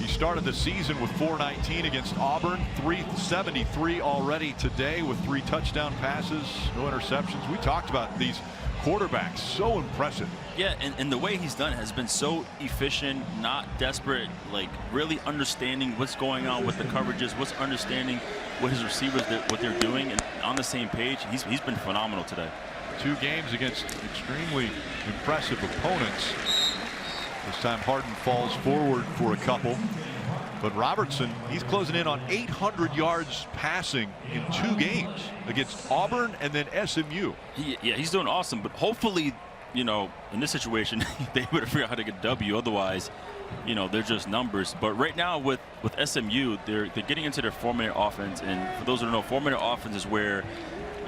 He started the season with 419 against Auburn, 373 already today with 3 touchdown passes, no interceptions. We talked about these quarterbacks, so impressive. Yeah, and the way he's done has been so efficient, not desperate, like really understanding what's going on with the coverages, what's understanding what his receivers, what they're doing, and on the same page. He's been phenomenal today. 2 games against extremely impressive opponents. This time Harden falls forward for a couple, but Robertson, he's closing in on 800 yards passing in 2 games against Auburn and then SMU. Yeah, he's doing awesome, but hopefully, you know, in this situation, they better figure out how to get a W. Otherwise, you know, they're just numbers. But right now with SMU, they're getting into their 4-minute offense, and for those who don't know, 4-minute offense is where,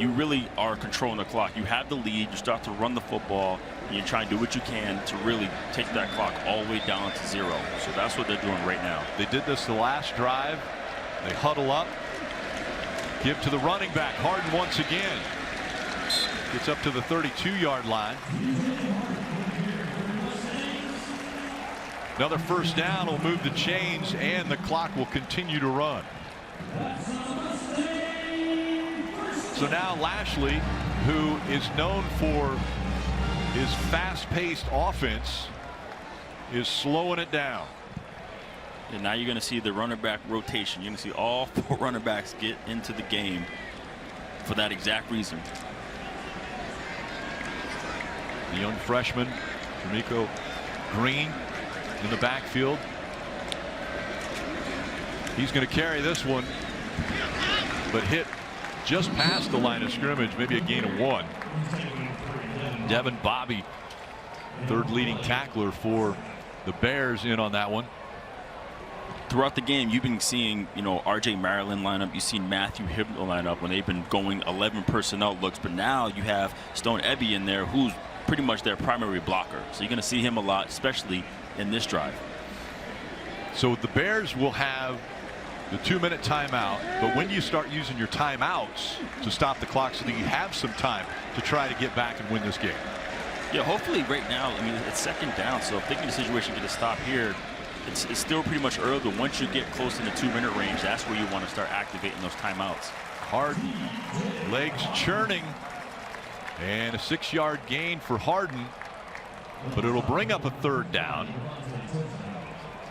you really are controlling the clock. You have the lead, you start to run the football, and you try and do what you can to really take that clock all the way down to 0. So that's what they're doing right now. They did this the last drive. They huddle up, give to the running back. Harden once again gets up to the 32-yard line. Another first down will move the chains, and the clock will continue to run. So now Lashley, who is known for his fast-paced offense, is slowing it down. And now you're going to see the running back rotation. You're going to see all 4 running backs get into the game for that exact reason. The young freshman, D'Amico Green, in the backfield. He's going to carry this one, but hit just past the line of scrimmage, maybe a gain of 1. Devin Bobby, third leading tackler for the Bears, in on that one. Throughout the game, you've been seeing, R.J. Maryland line up. You've seen Matthew Hibnall line up when they've been going 11 personnel looks. But now you have Stone Ebby in there, who's pretty much their primary blocker. So you're going to see him a lot, especially in this drive. So the Bears will have the 2-minute timeout, but when you start using your timeouts to stop the clock so that you have some time to try to get back and win this game. Yeah, hopefully right now, it's second down, so if they get a situation get a stop here, it's still pretty much early, but once you get close in the 2-minute range, that's where you want to start activating those timeouts. Harden, Legs churning, and a 6-yard gain for Harden, but it'll bring up a third down.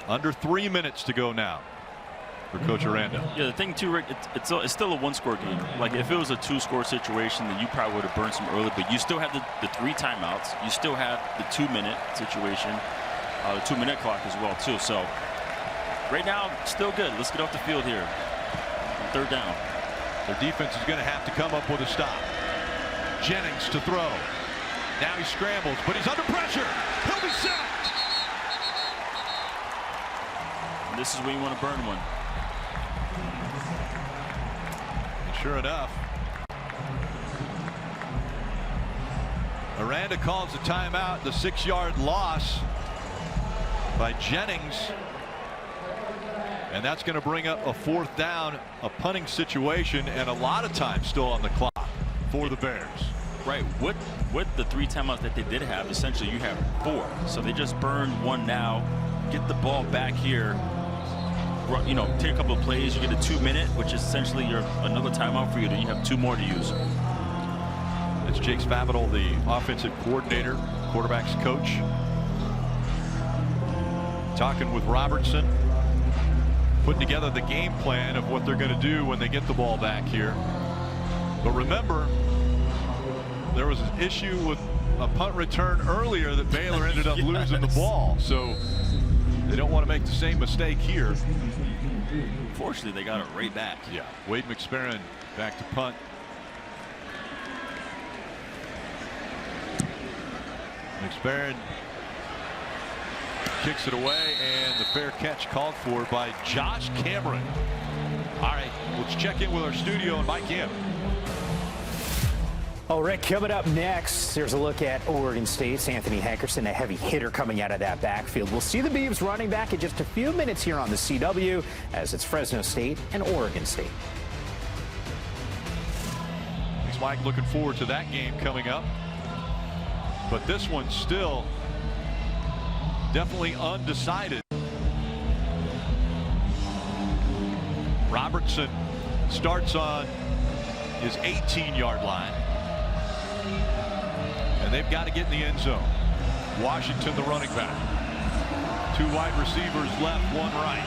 Under 3 minutes to go now for Coach Aranda. Yeah, the thing too, Rick, it's still a 1-score game. Like if it was a 2-score situation, then you probably would have burned some early, but you still have the 3 timeouts. You still have the 2-minute situation, the 2-minute clock as well too. So right now, still good. Let's get off the field here. Third down. Their defense is going to have to come up with a stop. Jennings to throw. Now he scrambles, but he's under pressure. He'll be sacked. And this is where you want to burn one. And sure enough, Aranda calls a timeout. The 6-yard loss by Jennings. And that's going to bring up a 4th down, a punting situation, and a lot of time still on the clock for the Bears. Right, with the 3 timeouts that they did have, essentially you have 4. So they just burned 1 now, get the ball back here, take a couple of plays, you get a 2-minute, which is essentially another timeout for you, then you have 2 more to use. It's Jake Spavital, the offensive coordinator, quarterback's coach, talking with Robertson, putting together the game plan of what they're going to do when they get the ball back here. But remember, there was an issue with a punt return earlier that Baylor ended up losing the ball. So they don't want to make the same mistake here. Fortunately, they got it right back. Yeah, Wade McSparron back to punt. McSparron kicks it away, and the fair catch called for by Josh Cameron. All right, let's check in with our studio and Mike Kim. Oh, Rick, coming up next, there's a look at Oregon State's Anthony Hankerson, a heavy hitter coming out of that backfield. We'll see the Beavs running back in just a few minutes here on the CW as it's Fresno State and Oregon State. Thanks, Mike. Looking forward to that game coming up. But this one's still definitely undecided. Robertson starts on his 18-yard line. And they've got to get in the end zone. Washington, the running back. 2 wide receivers left, 1 right.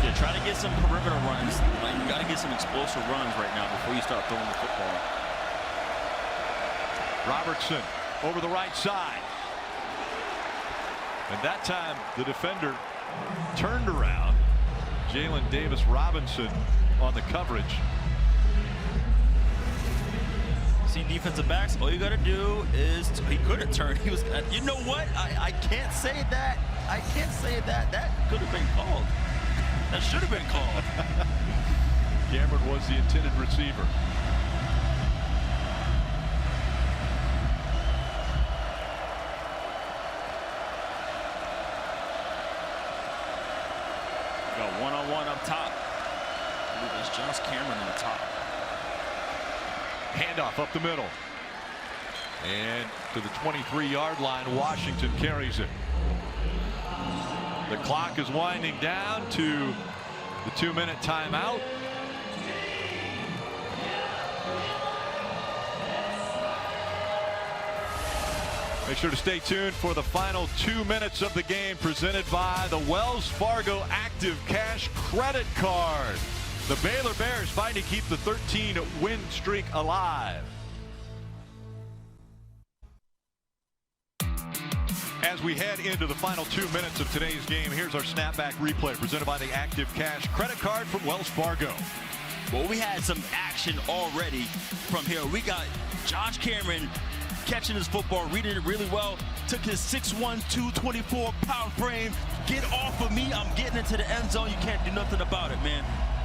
Yeah, try to get some perimeter runs. You got to get some explosive runs right now before you start throwing the football. Robertson over the right side. And that time the defender turned around. Jalen Davis Robinson on the coverage. See defensive backs, all you got to do is he could have turned. He was, you know what? I can't say that. I can't say that. That could have been called. That should have been called. Cameron was the intended receiver. Got one-on-one up top. I believe it's Josh Cameron on the top. Handoff up the middle. And to the 23-yard line, Washington carries it. The clock is winding down to the 2-minute timeout. Make sure to stay tuned for the final 2 minutes of the game, presented by the Wells Fargo Active Cash Credit Card. The Baylor Bears fighting to keep the 13-win streak alive. As we head into the final 2 minutes of today's game, here's our snapback replay presented by the Active Cash Credit Card from Wells Fargo. Well, we had some action already from here. We got Josh Cameron catching his football, reading it really well. Took his 6'1", 224-pound frame. Get off of me. I'm getting into the end zone. You can't do nothing about it, man.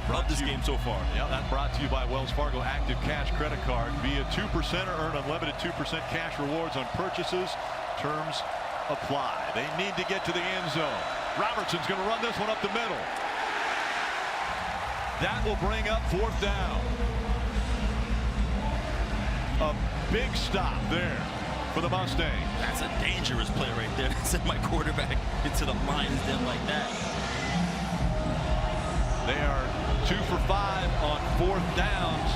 Love this game so far. Yeah, that's brought to you by Wells Fargo Active Cash Credit Card. Be a 2% or earn unlimited 2% cash rewards on purchases. Terms apply. They need to get to the end zone. Robertson's going to run this one up the middle. That will bring up 4th down. A big stop there for the Mustangs. That's a dangerous play right there. Send my quarterback into the lion's den like that. They are 2 for 5 on 4th downs.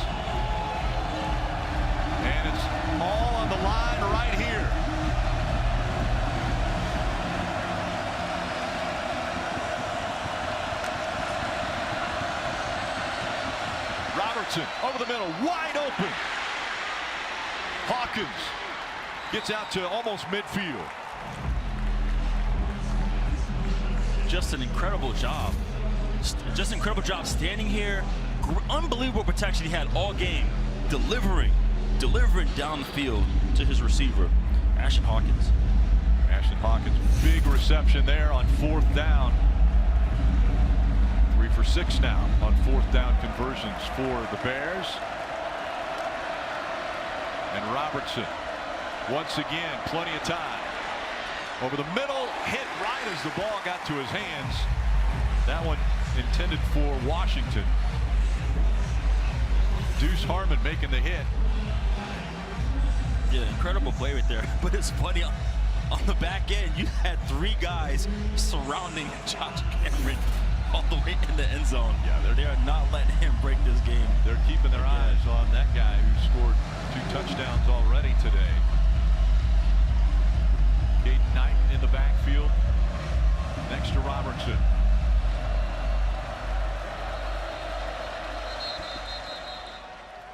And it's all on the line right here. Robertson over the middle, wide open. Hawkins gets out to almost midfield. Just an incredible job. Just an incredible job standing here. Unbelievable protection he had all game. Delivering down the field to his receiver, Ashton Hawkins. Ashton Hawkins, big reception there on 4th down. 3 for 6 now on 4th down conversions for the Bears. And Robertson, once again, plenty of time. Over the middle, hit right as the ball got to his hands. That one intended for Washington. Deuce Harmon making the hit. Yeah, incredible play right there. But it's funny, on the back end, you had 3 guys surrounding Josh Cameron all the way in the end zone. Yeah, they are not letting him break this game. They're keeping their eyes on that guy who scored 2 touchdowns already today. Caden Knight in the backfield next to Robertson.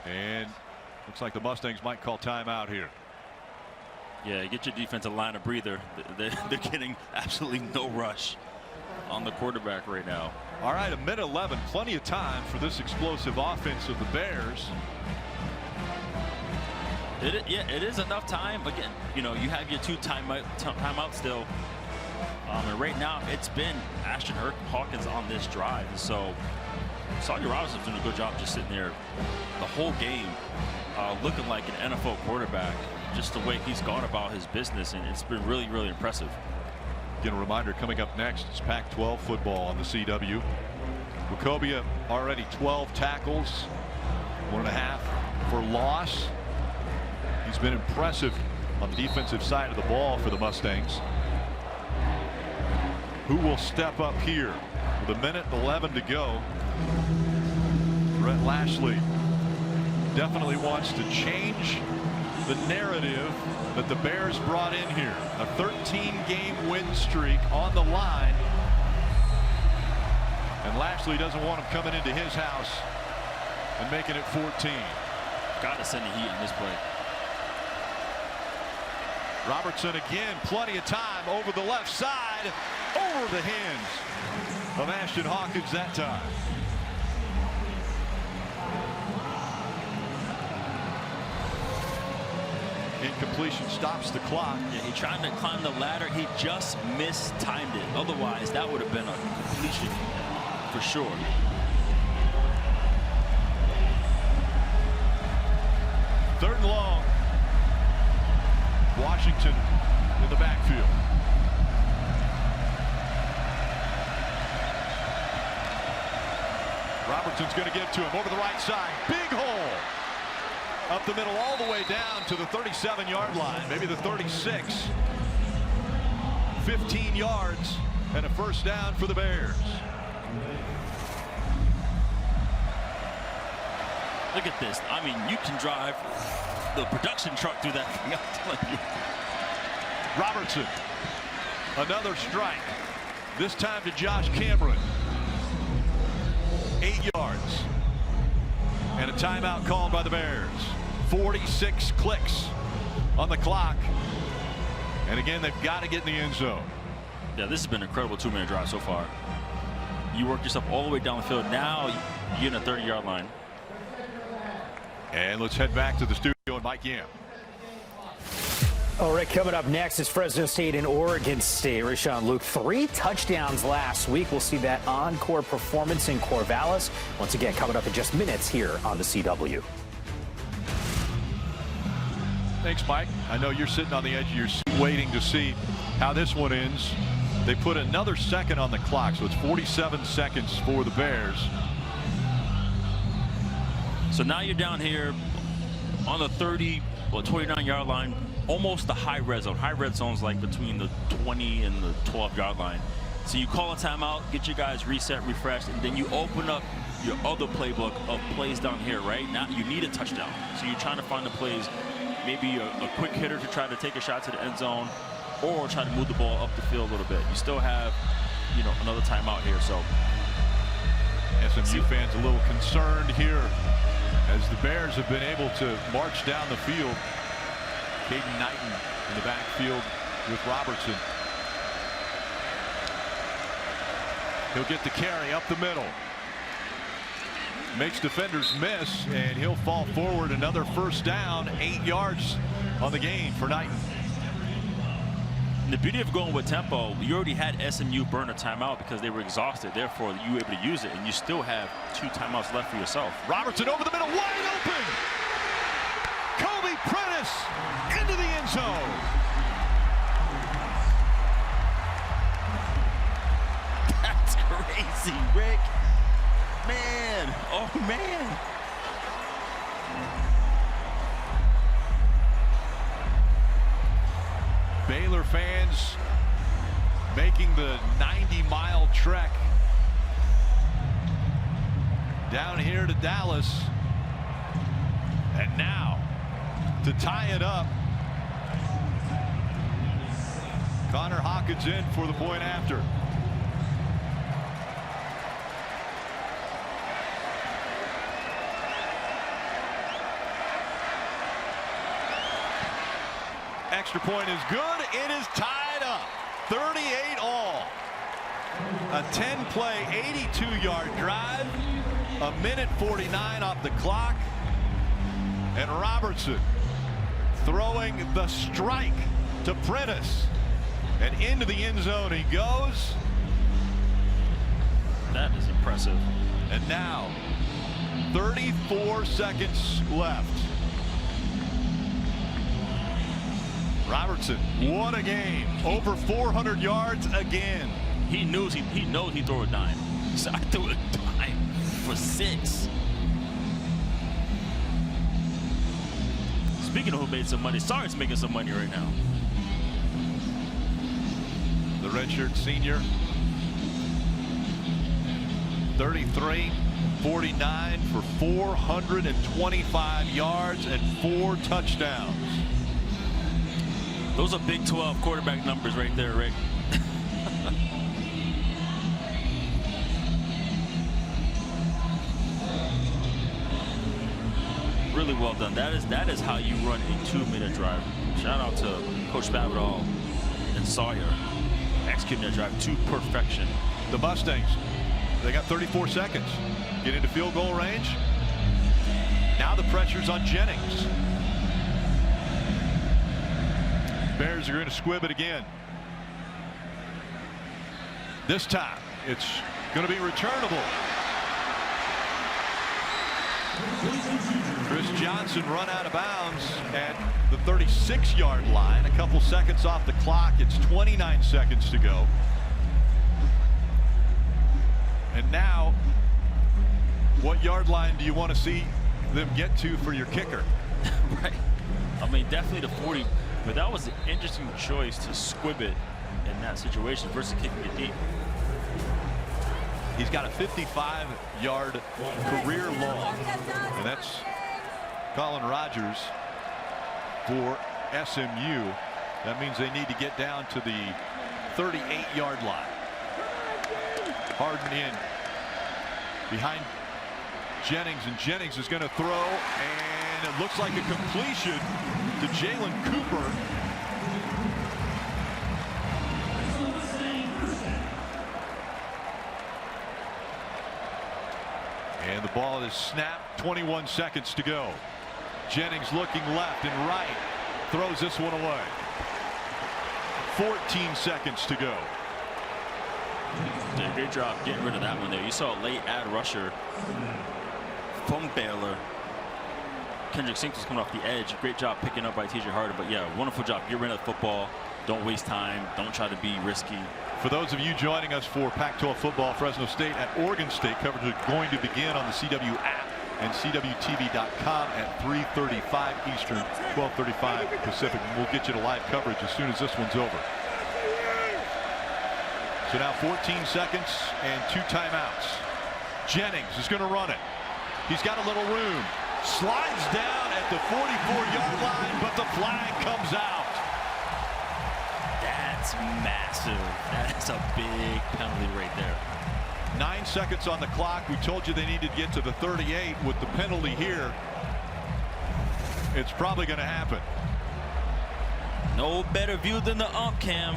And looks like the Mustangs might call timeout here. Yeah, get your defensive line a breather. They're getting absolutely no rush on the quarterback right now. All right, 1:11, plenty of time for this explosive offense of the Bears. It is enough time. Again, you know, you have your 2 timeouts still. And right now, it's been Ashton Hawkins on this drive. And so, Sawyer Robinson's doing a good job just sitting there the whole game, looking like an NFL quarterback, just the way he's gone about his business. And it's been really, really impressive. Again, a reminder, coming up next is Pac-12 football on the CW. Wachovia already 12 tackles, 1.5 for loss. He's been impressive on the defensive side of the ball for the Mustangs. Who will step up here with 1:11 to go? Brett Lashley definitely wants to change the narrative that the Bears brought in here. A 13-game win streak on the line. And Lashley doesn't want him coming into his house and making it 14. Got to send the heat in this play. Robertson again, plenty of time over the left side, over the hands of Ashton Hawkins that time. Incompletion stops the clock. Yeah, he tried to climb the ladder. He just mistimed it. Otherwise, that would have been a completion for sure. Third and long. Washington in the backfield. Robertson's going to give to him over the right side. Big hole. Up the middle all the way down to the 37-yard line, maybe the 36. 15 yards and a first down for the Bears. Look at this. I mean, you can drive the production truck through that thing. I'm telling you. Robertson. Another strike. This time to Josh Cameron. 8 yards. And a timeout called by the Bears. 46 clicks on the clock. And again, they've got to get in the end zone. Yeah, this has been an incredible 2-minute drive so far. You work yourself all the way down the field. Now you're in a 30-yard line. And let's head back to the studio and Mike Yam. All right, coming up next is Fresno State and Oregon State. Rashawn Luke, 3 touchdowns last week. We'll see that encore performance in Corvallis. Once again, coming up in just minutes here on the CW. Thanks, Mike. I know you're sitting on the edge of your seat waiting to see how this one ends. They put another second on the clock, so it's 47 seconds for the Bears. So now you're down here on the 29-yard line, almost the high red zone. High red zone's like between the 20 and the 12-yard line. So you call a timeout, get your guys reset, refreshed, and then you open up your other playbook of plays down here, right? Now you need a touchdown. So you're trying to find the plays, maybe a quick hitter to try to take a shot to the end zone, or try to move the ball up the field a little bit. You still have, you know, another timeout here. So SMU fans a little concerned here as the Bears have been able to march down the field. Caden Knighton in the backfield with Robertson. He'll get the carry up the middle. Makes defenders miss, and he'll fall forward. Another first down, 8 yards on the game for Knighton. And the beauty of going with tempo, you already had SMU burn a timeout because they were exhausted. Therefore, you were able to use it, and you still have 2 timeouts left for yourself. Robertson over the middle, wide open. Kobe Prentice into the end zone. That's crazy, Rick. Man, oh man. Baylor fans making the 90-mile trek down here to Dallas. And now to tie it up, Connor Hawkins in for the point after. Extra point is good. It is tied up. 38 all. A 10-play, 82-yard drive. A minute 49 off the clock. And Robertson throwing the strike to Prentice. And into the end zone he goes. That is impressive. And now 34 seconds left. Robertson, what a game. Over 400 yards again. He knows he threw a dime. So I threw a dime for 6. Speaking of who made some money, Sarge's making some money right now. The redshirt senior. 33-49 for 425 yards and 4 touchdowns. Those are Big 12 quarterback numbers right there, Rick. Really well done. That is how you run a 2-minute drive. Shout out to Coach Bavidal and Sawyer executing that drive to perfection. The Mustangs, they got 34 seconds. Get into field goal range. Now the pressure's on Jennings. Bears are going to squib it again. This time it's going to be returnable. Chris Johnson run out of bounds at the 36-yard line. A couple seconds off the clock. It's 29 seconds to go. And now What yard line do you want to see them get to for your kicker? Right. I mean, definitely the 40, but that was an interesting choice to squib it in that situation versus kicking it deep. He's got a 55-yard career long, and that's Colin Rogers for SMU. That means they need to get down to the 38-yard line. Harden in behind Jennings, and Jennings is going to throw, and it looks like a completion to Jalen Cooper. And the ball is snapped. 21 seconds to go. Jennings looking left and right. Throws this one away. 14 seconds to go. Did a great job getting rid of that one there. You saw a late ad rusher from Baylor. Kendrick Sink was coming off the edge. Great job picking up by TJ Harden. But yeah, wonderful job. Get rid of the football. Don't waste time. Don't try to be risky. For those of you joining us for Pac-12 football, Fresno State at Oregon State, coverage is going to begin on the CW app and CWTV.com at 3:35 Eastern, 12:35 Pacific. And we'll get you to live coverage as soon as this one's over. So now 14 seconds and 2 timeouts. Jennings is going to run it. He's got a little room. Slides down at the 44-yard line, but the flag comes out. That's massive. That's a big penalty right there. 9 seconds on the clock. We told you they needed to get to the 38. With the penalty here, it's probably going to happen. No better view than the ump cam.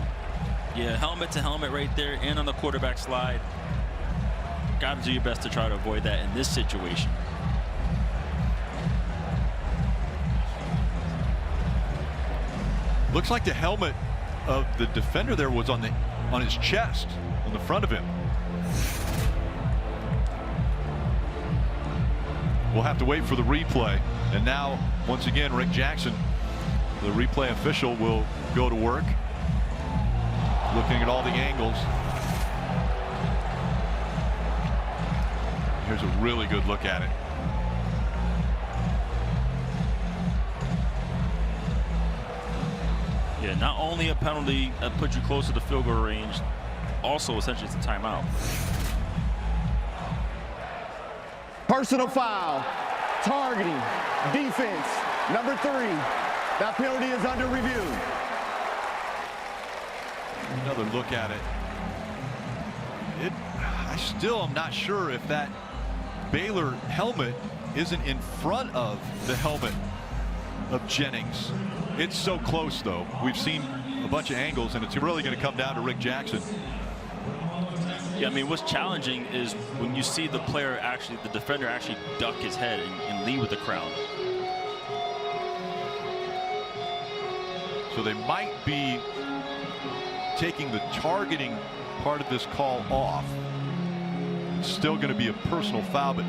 Yeah, helmet to helmet right there, and on the quarterback slide. Got to do your best to try to avoid that in this situation. Looks like the helmet of the defender there was on his chest, on the front of him. We'll have to wait for the replay. And now, once again, Rick Jackson, the replay official, will go to work, looking at all the angles. Here's a really good look at it. Yeah, not only a penalty that puts you close to the field goal range, also essentially it's a timeout. Personal foul, targeting, defense, number 3. That penalty is under review. Another look at it. I still am not sure if that Baylor helmet isn't in front of the helmet of Jennings. It's so close, though. We've seen a bunch of angles, and it's really going to come down to Rick Jackson. Yeah, I mean, what's challenging is when you see the player actually, the defender actually duck his head and lead with the crowd. So they might be taking the targeting part of this call off. It's still going to be a personal foul, but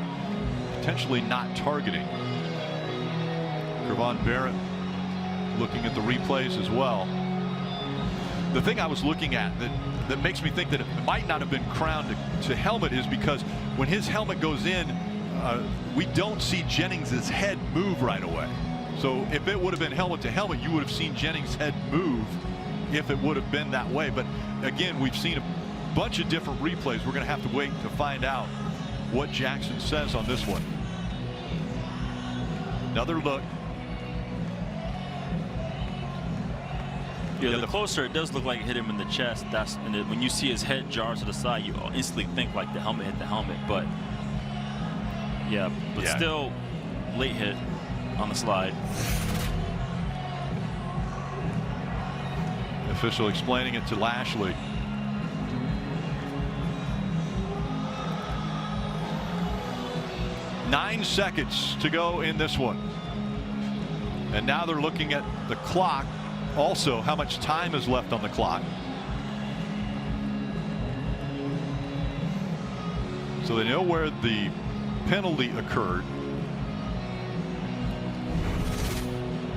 potentially not targeting. Kevon Barrett looking at the replays as well. The thing I was looking at that makes me think that it might not have been crowned to helmet is because when his helmet goes in, we don't see Jennings' head move right away. So if it would have been helmet to helmet, you would have seen Jennings' head move if it would have been that way. But again, we've seen a bunch of different replays. We're going to have to wait to find out what Jackson says on this one. Another look. Yeah, the closer it does look like it hit him in the chest. And when you see his head jar to the side, you instantly think like the helmet hit the helmet. But yeah, still late hit on the slide. Official explaining it to Lashley. Nine seconds to go in this one. And now they're looking at the clock. Also, how much time is left on the clock. So they know where the penalty occurred.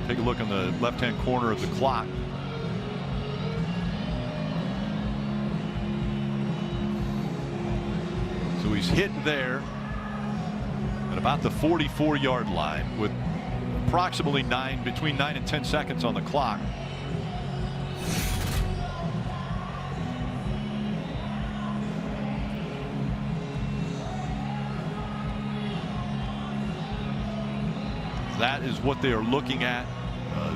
Take a look on the left-hand corner of the clock. So he's hit there. at about the 44-yard line with approximately between 9 and 10 seconds on the clock. That is what they are looking at.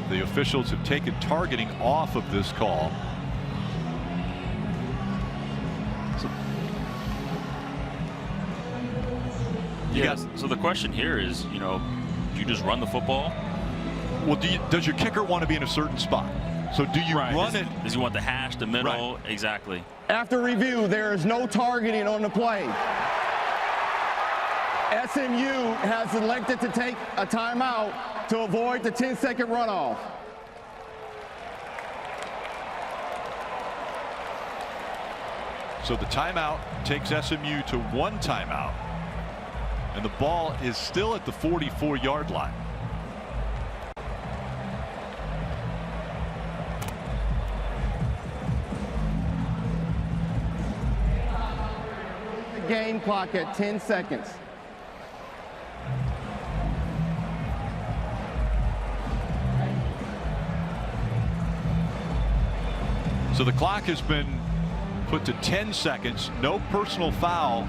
The officials have taken targeting off of this call. So the question here is, you know, do you just run the football? Well, does your kicker want to be in a certain spot? So do you run it? Does he want the hash, the middle? Right. Exactly. After review, there is no targeting on the play. SMU has elected to take a timeout to avoid the 10-second runoff. So the timeout takes SMU to 1 timeout. And the ball is still at the 44-yard line. The game clock at 10 seconds. So the clock has been put to 10 seconds. No personal foul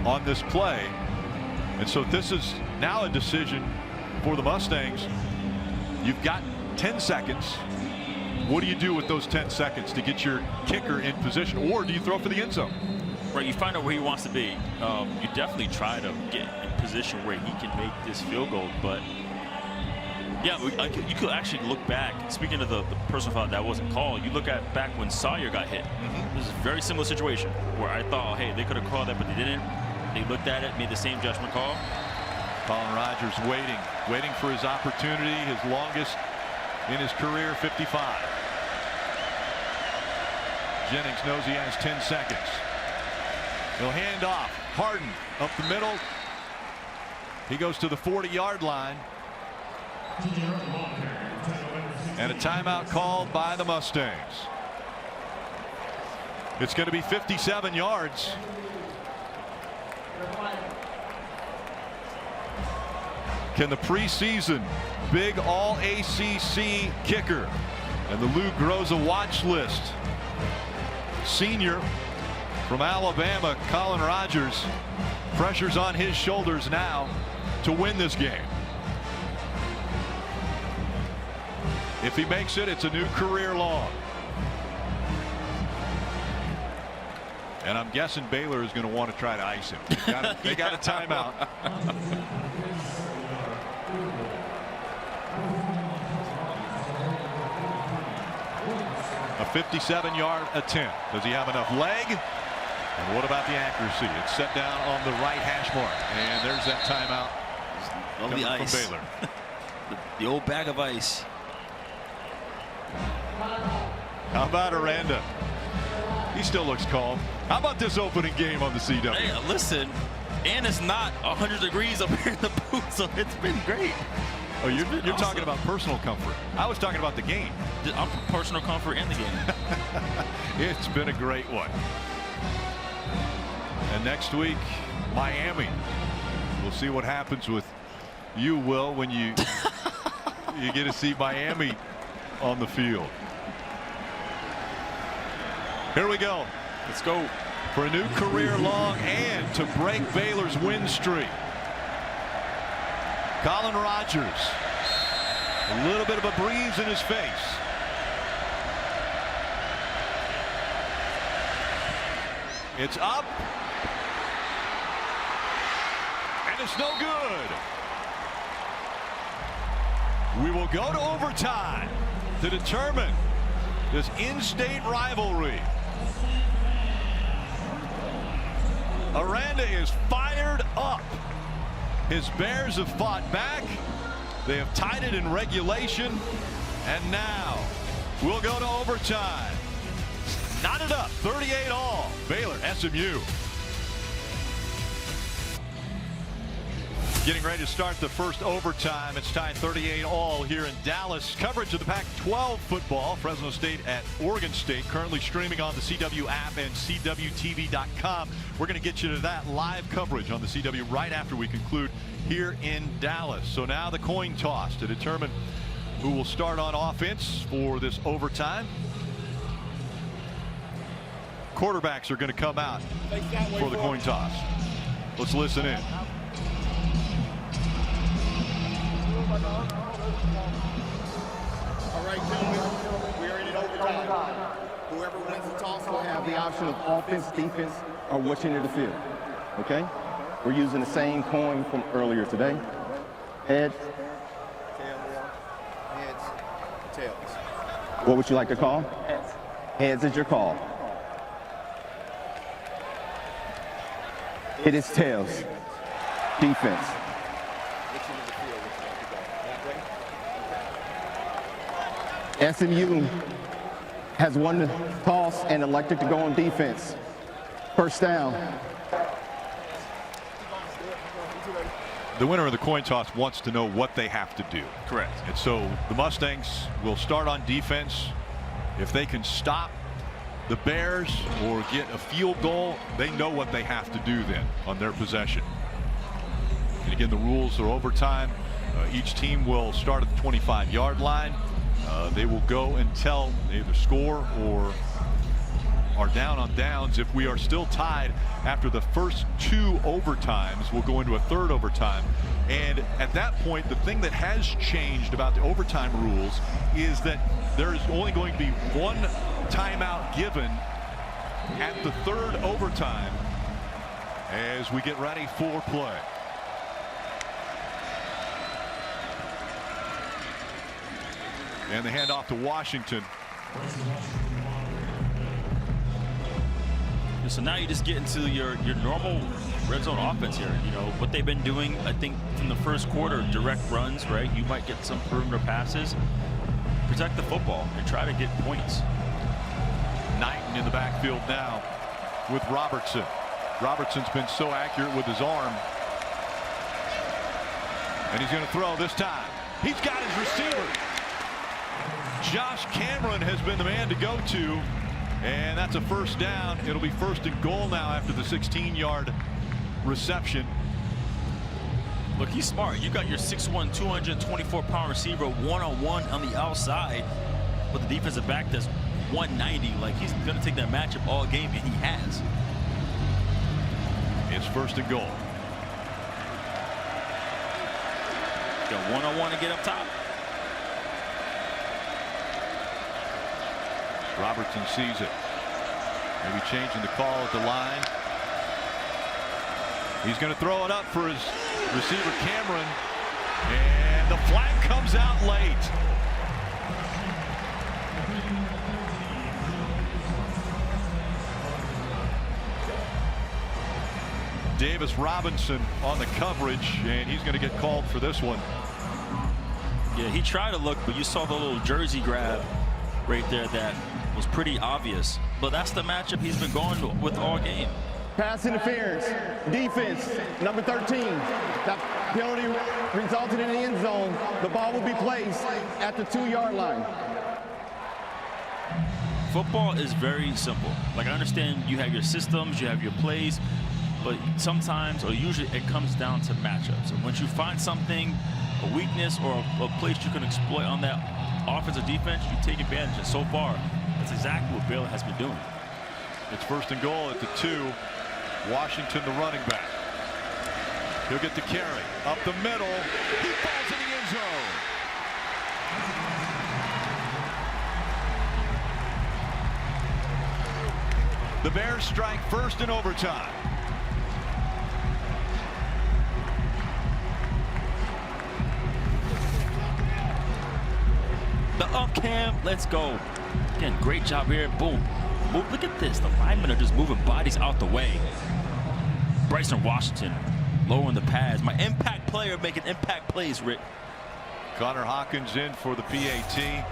on this play. And so this is now a decision for the Mustangs. You've got 10 seconds. What do you do with those 10 seconds to get your kicker in position? Or do you throw for the end zone? Right, you find out where he wants to be. You definitely try to get in position where he can make this field goal. But, yeah, you could actually look back. Speaking of the personal foul that wasn't called, you look at back when Sawyer got hit. This is a very similar situation where I thought, oh, hey, they could have called that, but they didn't. They looked at it, made the same judgment call. Colin Rogers waiting for his opportunity, his longest in his career, 55. Jennings knows he has 10 seconds. He'll hand off. Harden up the middle. He goes to the 40-yard line. And a timeout called by the Mustangs. It's going to be 57 yards. Can the preseason big all-ACC kicker and the Lou Groza watch list senior from Alabama, Colin Rogers, pressure's on his shoulders now to win this game. If he makes it, it's a new career long. And I'm guessing Baylor is going to want to try to ice him. They got a timeout. A 57-yard attempt. Does he have enough leg? And what about the accuracy? It's set down on the right hash mark. And there's that timeout coming from Baylor. the old bag of ice. How about Aranda? He still looks calm. How about this opening game on the CW? Hey, listen, and it's not 100 degrees up here in the booth, so it's been great. Oh, you're talking about personal comfort. I was talking about the game. I'm for personal comfort in the game. It's been a great one. And next week, Miami. We'll see what happens with you, Will, when you get to see Miami on the field. Here we go. Let's go. For a new career long and to break Baylor's win streak. Colin Rogers. A little bit of a breeze in his face. It's up. And it's no good. We will go to overtime to determine this in-state rivalry. Aranda is fired up. His Bears have fought back. They have tied it in regulation. And now we'll go to overtime. Knotted up, 38-all. Baylor, SMU. Getting ready to start the first overtime. It's tied 38-all here in Dallas. Coverage of the Pac-12 football. Fresno State at Oregon State. Currently streaming on the CW app and CWTV.com. We're going to get you to that live coverage on the CW right after we conclude here in Dallas. So now the coin toss to determine who will start on offense for this overtime. Quarterbacks are going to come out for the coin toss. Let's listen in. All right, gentlemen, we are in overtime. Whoever wins the toss will have the option of offense, defense, or which end of the field. Okay? We're using the same coin from earlier today. Heads, tails. What would you like to call? Heads. Heads is your call. It is tails. Defense. SMU has won the toss and elected to go on defense. First down. The winner of the coin toss wants to know what they have to do. Correct. And so the Mustangs will start on defense. If they can stop the Bears or get a field goal, they know what they have to do then on their possession. And again, the rules are overtime. Each team will start at the 25-yard line. They will go until they either score or are down on downs. If we are still tied after the first two overtimes, we'll go into a third overtime. And at that point, the thing that has changed about the overtime rules is that there is only going to be one timeout given at the third overtime as we get ready for play. And the handoff to Washington. So now you just get into your normal red zone offense here. You know what they've been doing. I think from the first quarter, direct runs, right? You might get some perimeter passes. Protect the football and try to get points. Knighton in the backfield now with Robertson. Robertson's been so accurate with his arm. And he's going to throw this time. He's got his receiver. Josh Cameron has been the man to go to, and that's a first down. It'll be first and goal now after the 16-yard reception. Look, he's smart. You got your 6'1", 224-pound receiver one-on-one on the outside, but the defensive back does 190. Like, he's going to take that matchup all game, and he has. It's first and goal. Got one-on-one to get up top. Robertson sees it. Maybe changing the call at the line. He's going to throw it up for his receiver Cameron, and the flag comes out late. Davis Robinson on the coverage, and he's going to get called for this one. Yeah, he tried to look, but you saw the little jersey grab right there that was pretty obvious. But that's the matchup he's been going with all game. Pass interference. Defense, number 13. That penalty resulted in the end zone. The ball will be placed at the 2-yard line. Football is very simple. Like, I understand you have your systems, you have your plays, but sometimes, or usually, it comes down to matchups. And once you find something, a weakness or a place you can exploit on that offense or defense, you take advantage. And so far, that's exactly what Baylor has been doing. It's first and goal at the 2. Washington, the running back. He'll get the carry up the middle. He falls in the end zone. The Bears strike first in overtime. The up cam, let's go. Again, great job here. Boom. Boom. Look at this. The linemen are just moving bodies out the way. Bryson Washington lowering the pads. My impact player making impact plays, Rick. Connor Hawkins in for the PAT.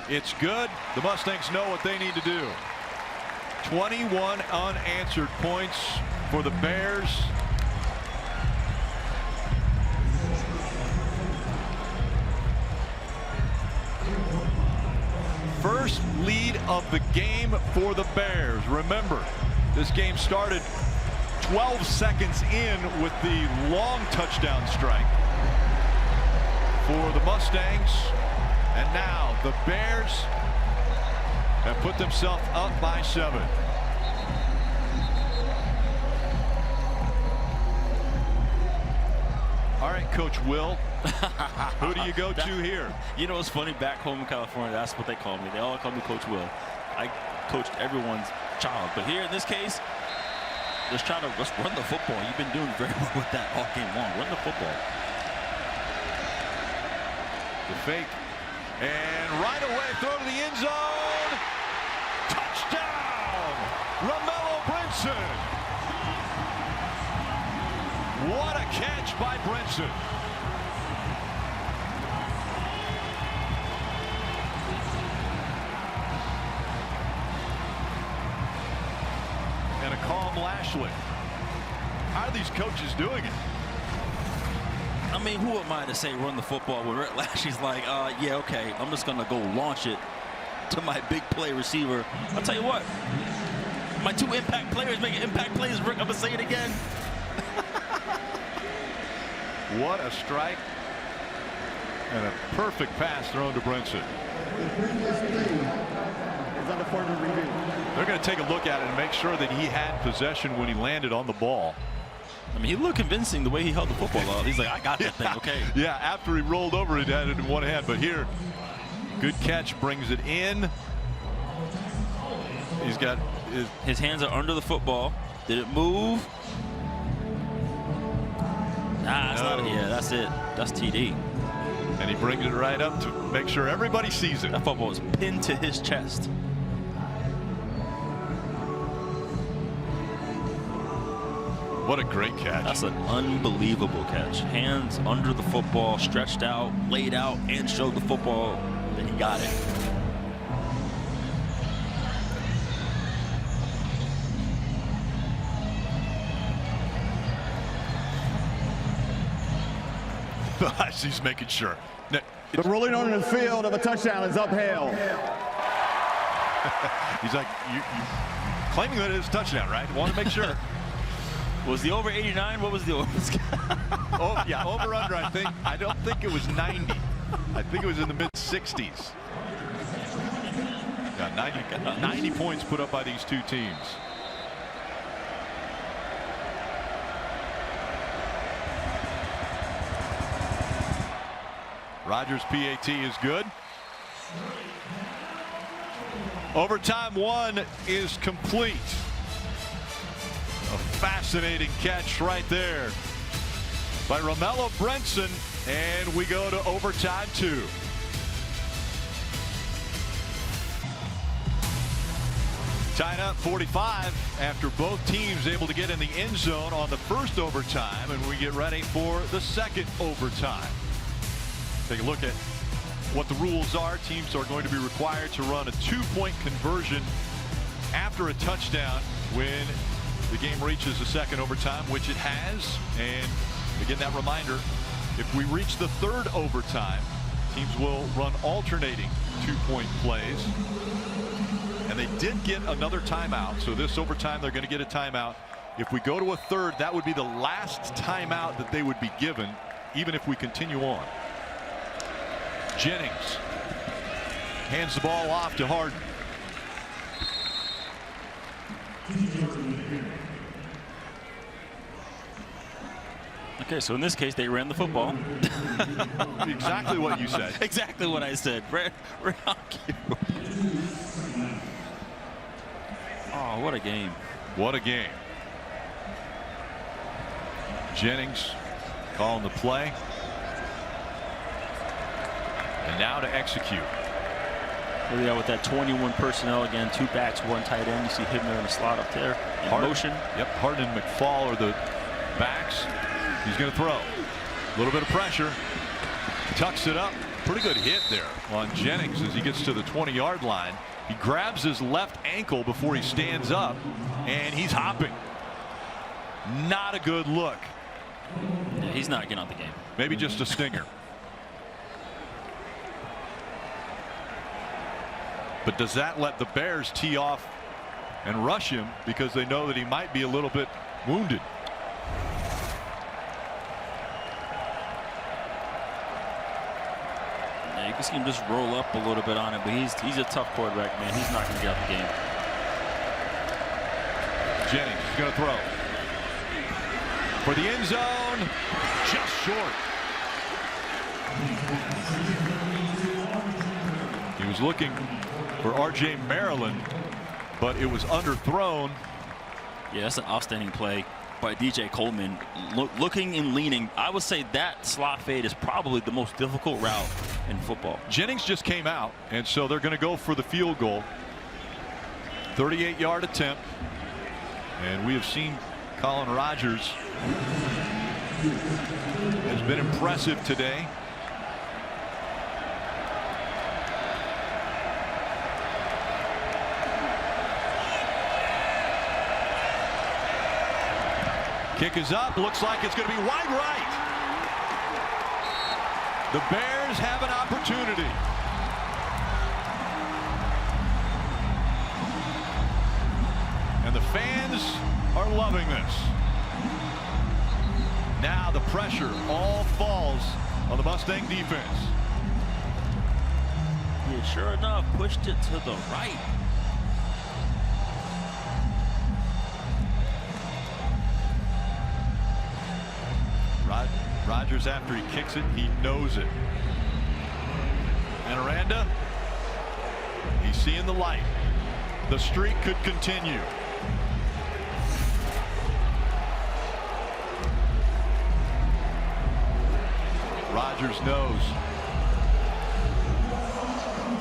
It's good. The Mustangs know what they need to do. 21 unanswered points for the Bears. First lead of the game for the Bears. Remember, this game started 12 seconds in with the long touchdown strike for the Mustangs. And now the Bears have put themselves up by 7. All right, Coach Will, who do you go to here? You know, it's funny, back home in California, that's what they call me. They all call me Coach Will. I coached everyone's child. But here in this case, let's run the football. You've been doing very well with that all game long. Run the football. The fake. And right away, throw to the end zone. Touchdown! Romello Brinson. What a catch by Brinson. And a calm Lashley. How are these coaches doing it? I mean, who am I to say run the football when Rhett Lashley's like, yeah, okay, I'm just going to go launch it to my big play receiver. I'll tell you what, my 2 impact players making impact plays. Rick, I'm going to say it again. What a strike. And a perfect pass thrown to Brinson. They're going to take a look at it and make sure that he had possession when he landed on the ball. I mean, he looked convincing the way he held the football out. He's like, I got that thing, okay. Yeah, after he rolled over, he had it in one hand. But here, good catch, brings it in. He's got his hands are under the football. Did it move? Nah, it's not. Yeah, that's it. That's TD. And he brings it right up to make sure everybody sees it. That football was pinned to his chest. What a great catch. That's an unbelievable catch. Hands under the football, stretched out, laid out, and showed the football that he got it. He's making sure. The ruling on the field of a touchdown is upheld. He's like, you claiming that it's a touchdown, right? Want to make sure. Was the over 89? What was the over? Oh, yeah, over under, I think. I don't think it was 90. I think it was in the mid 60s. Yeah, 90 points put up by these two teams. Rogers' PAT is good. Overtime 1 is complete. A fascinating catch right there by Romello Brinson, and we go to overtime 2. Tied up 45 after both teams able to get in the end zone on the first overtime, and we get ready for the second overtime. Take a look at what the rules are. Teams are going to be required to run a 2-point conversion after a touchdown when the game reaches the second overtime, which it has. And again, that reminder, if we reach the third overtime, teams will run alternating 2-point plays. And they did get another timeout. So this overtime, they're going to get a timeout. If we go to a third, that would be the last timeout that they would be given, even if we continue on. Jennings hands the ball off to Harden. Okay, so in this case, they ran the football. Exactly what you said. Exactly what I said. Right on cue. Oh, what a game. What a game. Jennings calling the play. And now to execute. Here we are with that 21 personnel again. 2 backs, 1 tight end. You see him there in the slot up there. In motion. Yep, Harden and McFall are the backs. He's going to throw. A little bit of pressure. Tucks it up. Pretty good hit there on Jennings as he gets to the 20-yard line. He grabs his left ankle before he stands up, and he's hopping. Not a good look. Yeah, he's not getting out the game. Maybe just a stinger. But does that let the Bears tee off and rush him because they know that he might be a little bit wounded? Yeah, you can see him just roll up a little bit on it, but he's a tough quarterback, man. He's not going to get out the game. Jennings is going to throw for the end zone, just short. He was looking for R.J. Maryland, but it was underthrown. Yeah, that's an outstanding play by DJ Coleman. Looking and leaning. I would say that slot fade is probably the most difficult route in football. Jennings just came out, and so they're going to go for the field goal. 38-yard attempt. And we have seen Colin Rogers has been impressive today. Kick is up. Looks like it's going to be wide right. The Bears have an opportunity. And the fans are loving this. Now the pressure all falls on the Mustang defense. Yeah, sure enough, pushed it to the right. Rogers, after he kicks it, he knows it. And Aranda, he's seeing the light. The streak could continue. Rogers knows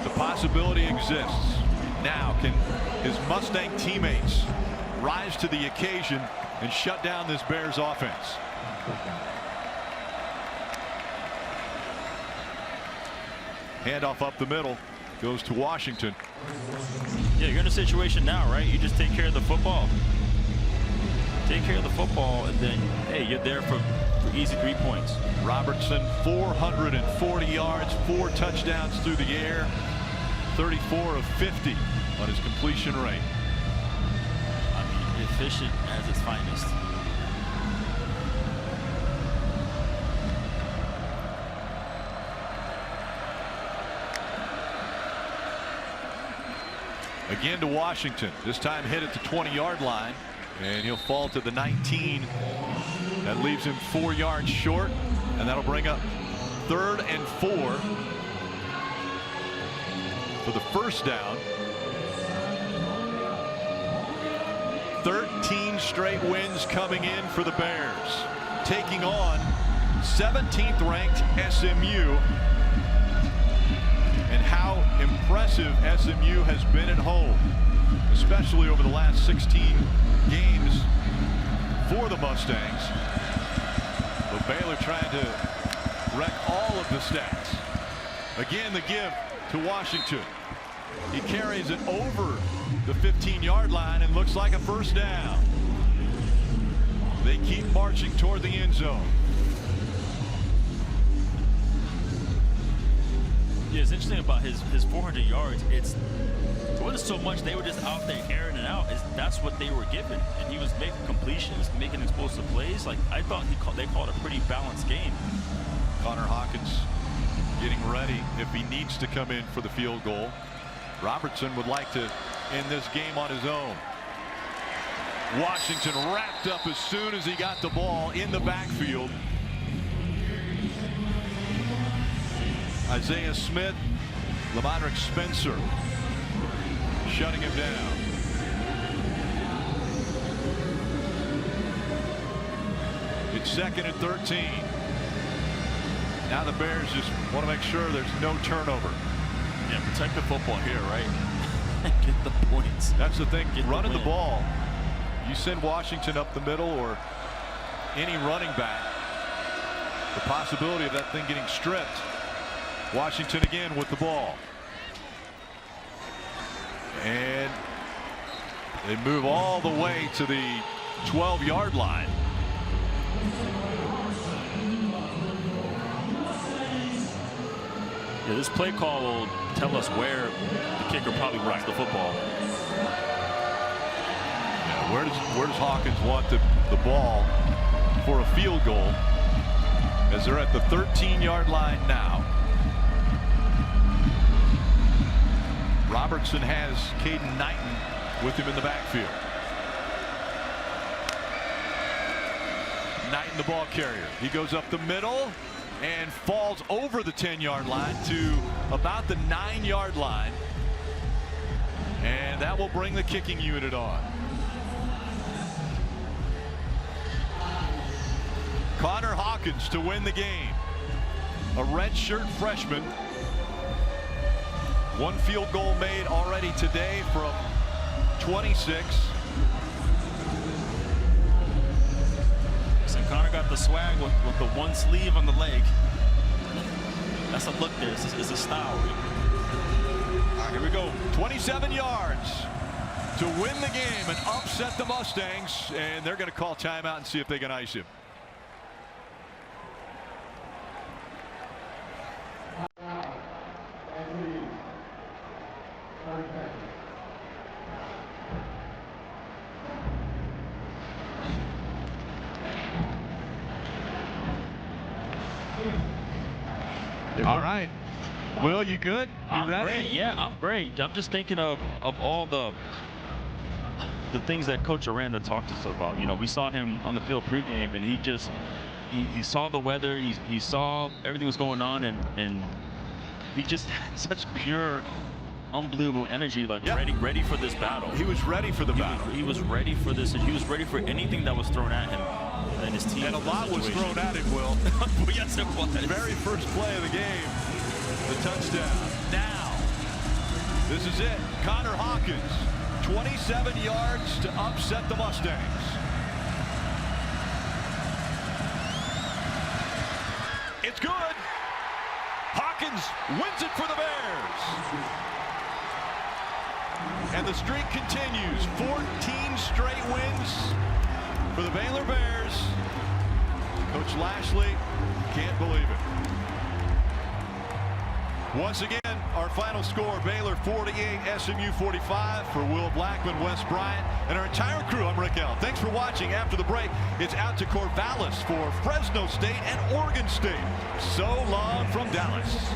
the possibility exists. Now, can his Mustang teammates rise to the occasion and shut down this Bears offense? Handoff up the middle, goes to Washington. Yeah, you're in a situation now, right? You just take care of the football. Take care of the football, and then, hey, you're there for easy 3 points. Robertson, 440 yards, 4 touchdowns through the air, 34 of 50 on his completion rate. I mean, efficient as its finest. Again to Washington, this time hit at the 20-yard line, and he'll fall to the 19. That leaves him 4 yards short, and that'll bring up 3rd and 4 for the first down. 13 straight wins coming in for the Bears, taking on 17th ranked SMU. And how impressive SMU has been at home, especially over the last 16 games for the Mustangs. But Baylor trying to wreck all of the stats. Again, the give to Washington. He carries it over the 15-yard line and looks like a first down. They keep marching toward the end zone. Yeah, it's interesting about his 400 yards. It wasn't so much they were just out there airing it out. That's what they were given, and he was making completions, making explosive plays. Like, I thought they called a pretty balanced game. Connor Hawkins getting ready if he needs to come in for the field goal. Robertson would like to end this game on his own. Washington wrapped up as soon as he got the ball in the backfield. Isaiah Smith, Lamondrick Spencer shutting him down. It's 2nd and 13. Now the Bears just want to make sure there's no turnover. Yeah, protect the football here, right? Get the points. That's the thing. Running the ball, you send Washington up the middle or any running back, the possibility of that thing getting stripped Washington again with the ball. And they move all the way to the 12-yard line. Yeah, this play call will tell us where the kicker probably wants the football. Yeah, where does Hawkins want the ball for a field goal, as they're at the 13-yard line now. Robertson has Caden Knighton with him in the backfield. Knighton, the ball carrier. He goes up the middle and falls over the 10-yard line to about the 9-yard line. And that will bring the kicking unit on. Connor Hawkins to win the game. A redshirt freshman. One field goal made already today from 26. So Connor got the swag with the one sleeve on the leg. That's a look there. It's a style. All right, here we go. 27 yards to win the game and upset the Mustangs. And they're going to call timeout and see if they can ice him. All right. Will, you good? I'm great. Yeah, I'm great. I'm just thinking of all the things that Coach Aranda talked to us about. You know, we saw him on the field pregame, and he saw the weather. He saw everything was going on, and he just had such pure, unbelievable energy, like ready for this battle. He was ready for the battle. He was ready for this, and he was ready for anything that was thrown at him and his team. And a lot was thrown at him, Will. Yes, it was. Very first play of the game, the touchdown. Now, this is it. Connor Hawkins, 27 yards to upset the Mustangs. It's good. Hawkins wins it for the Bears. And the streak continues. 14 straight wins for the Baylor Bears. Coach Lashley can't believe it. Once again, our final score, Baylor 48, SMU 45. For Will Blackman, Wes Bryant, and our entire crew, I'm Rick Allen. Thanks for watching. After the break, it's out to Corvallis for Fresno State and Oregon State. So long from Dallas.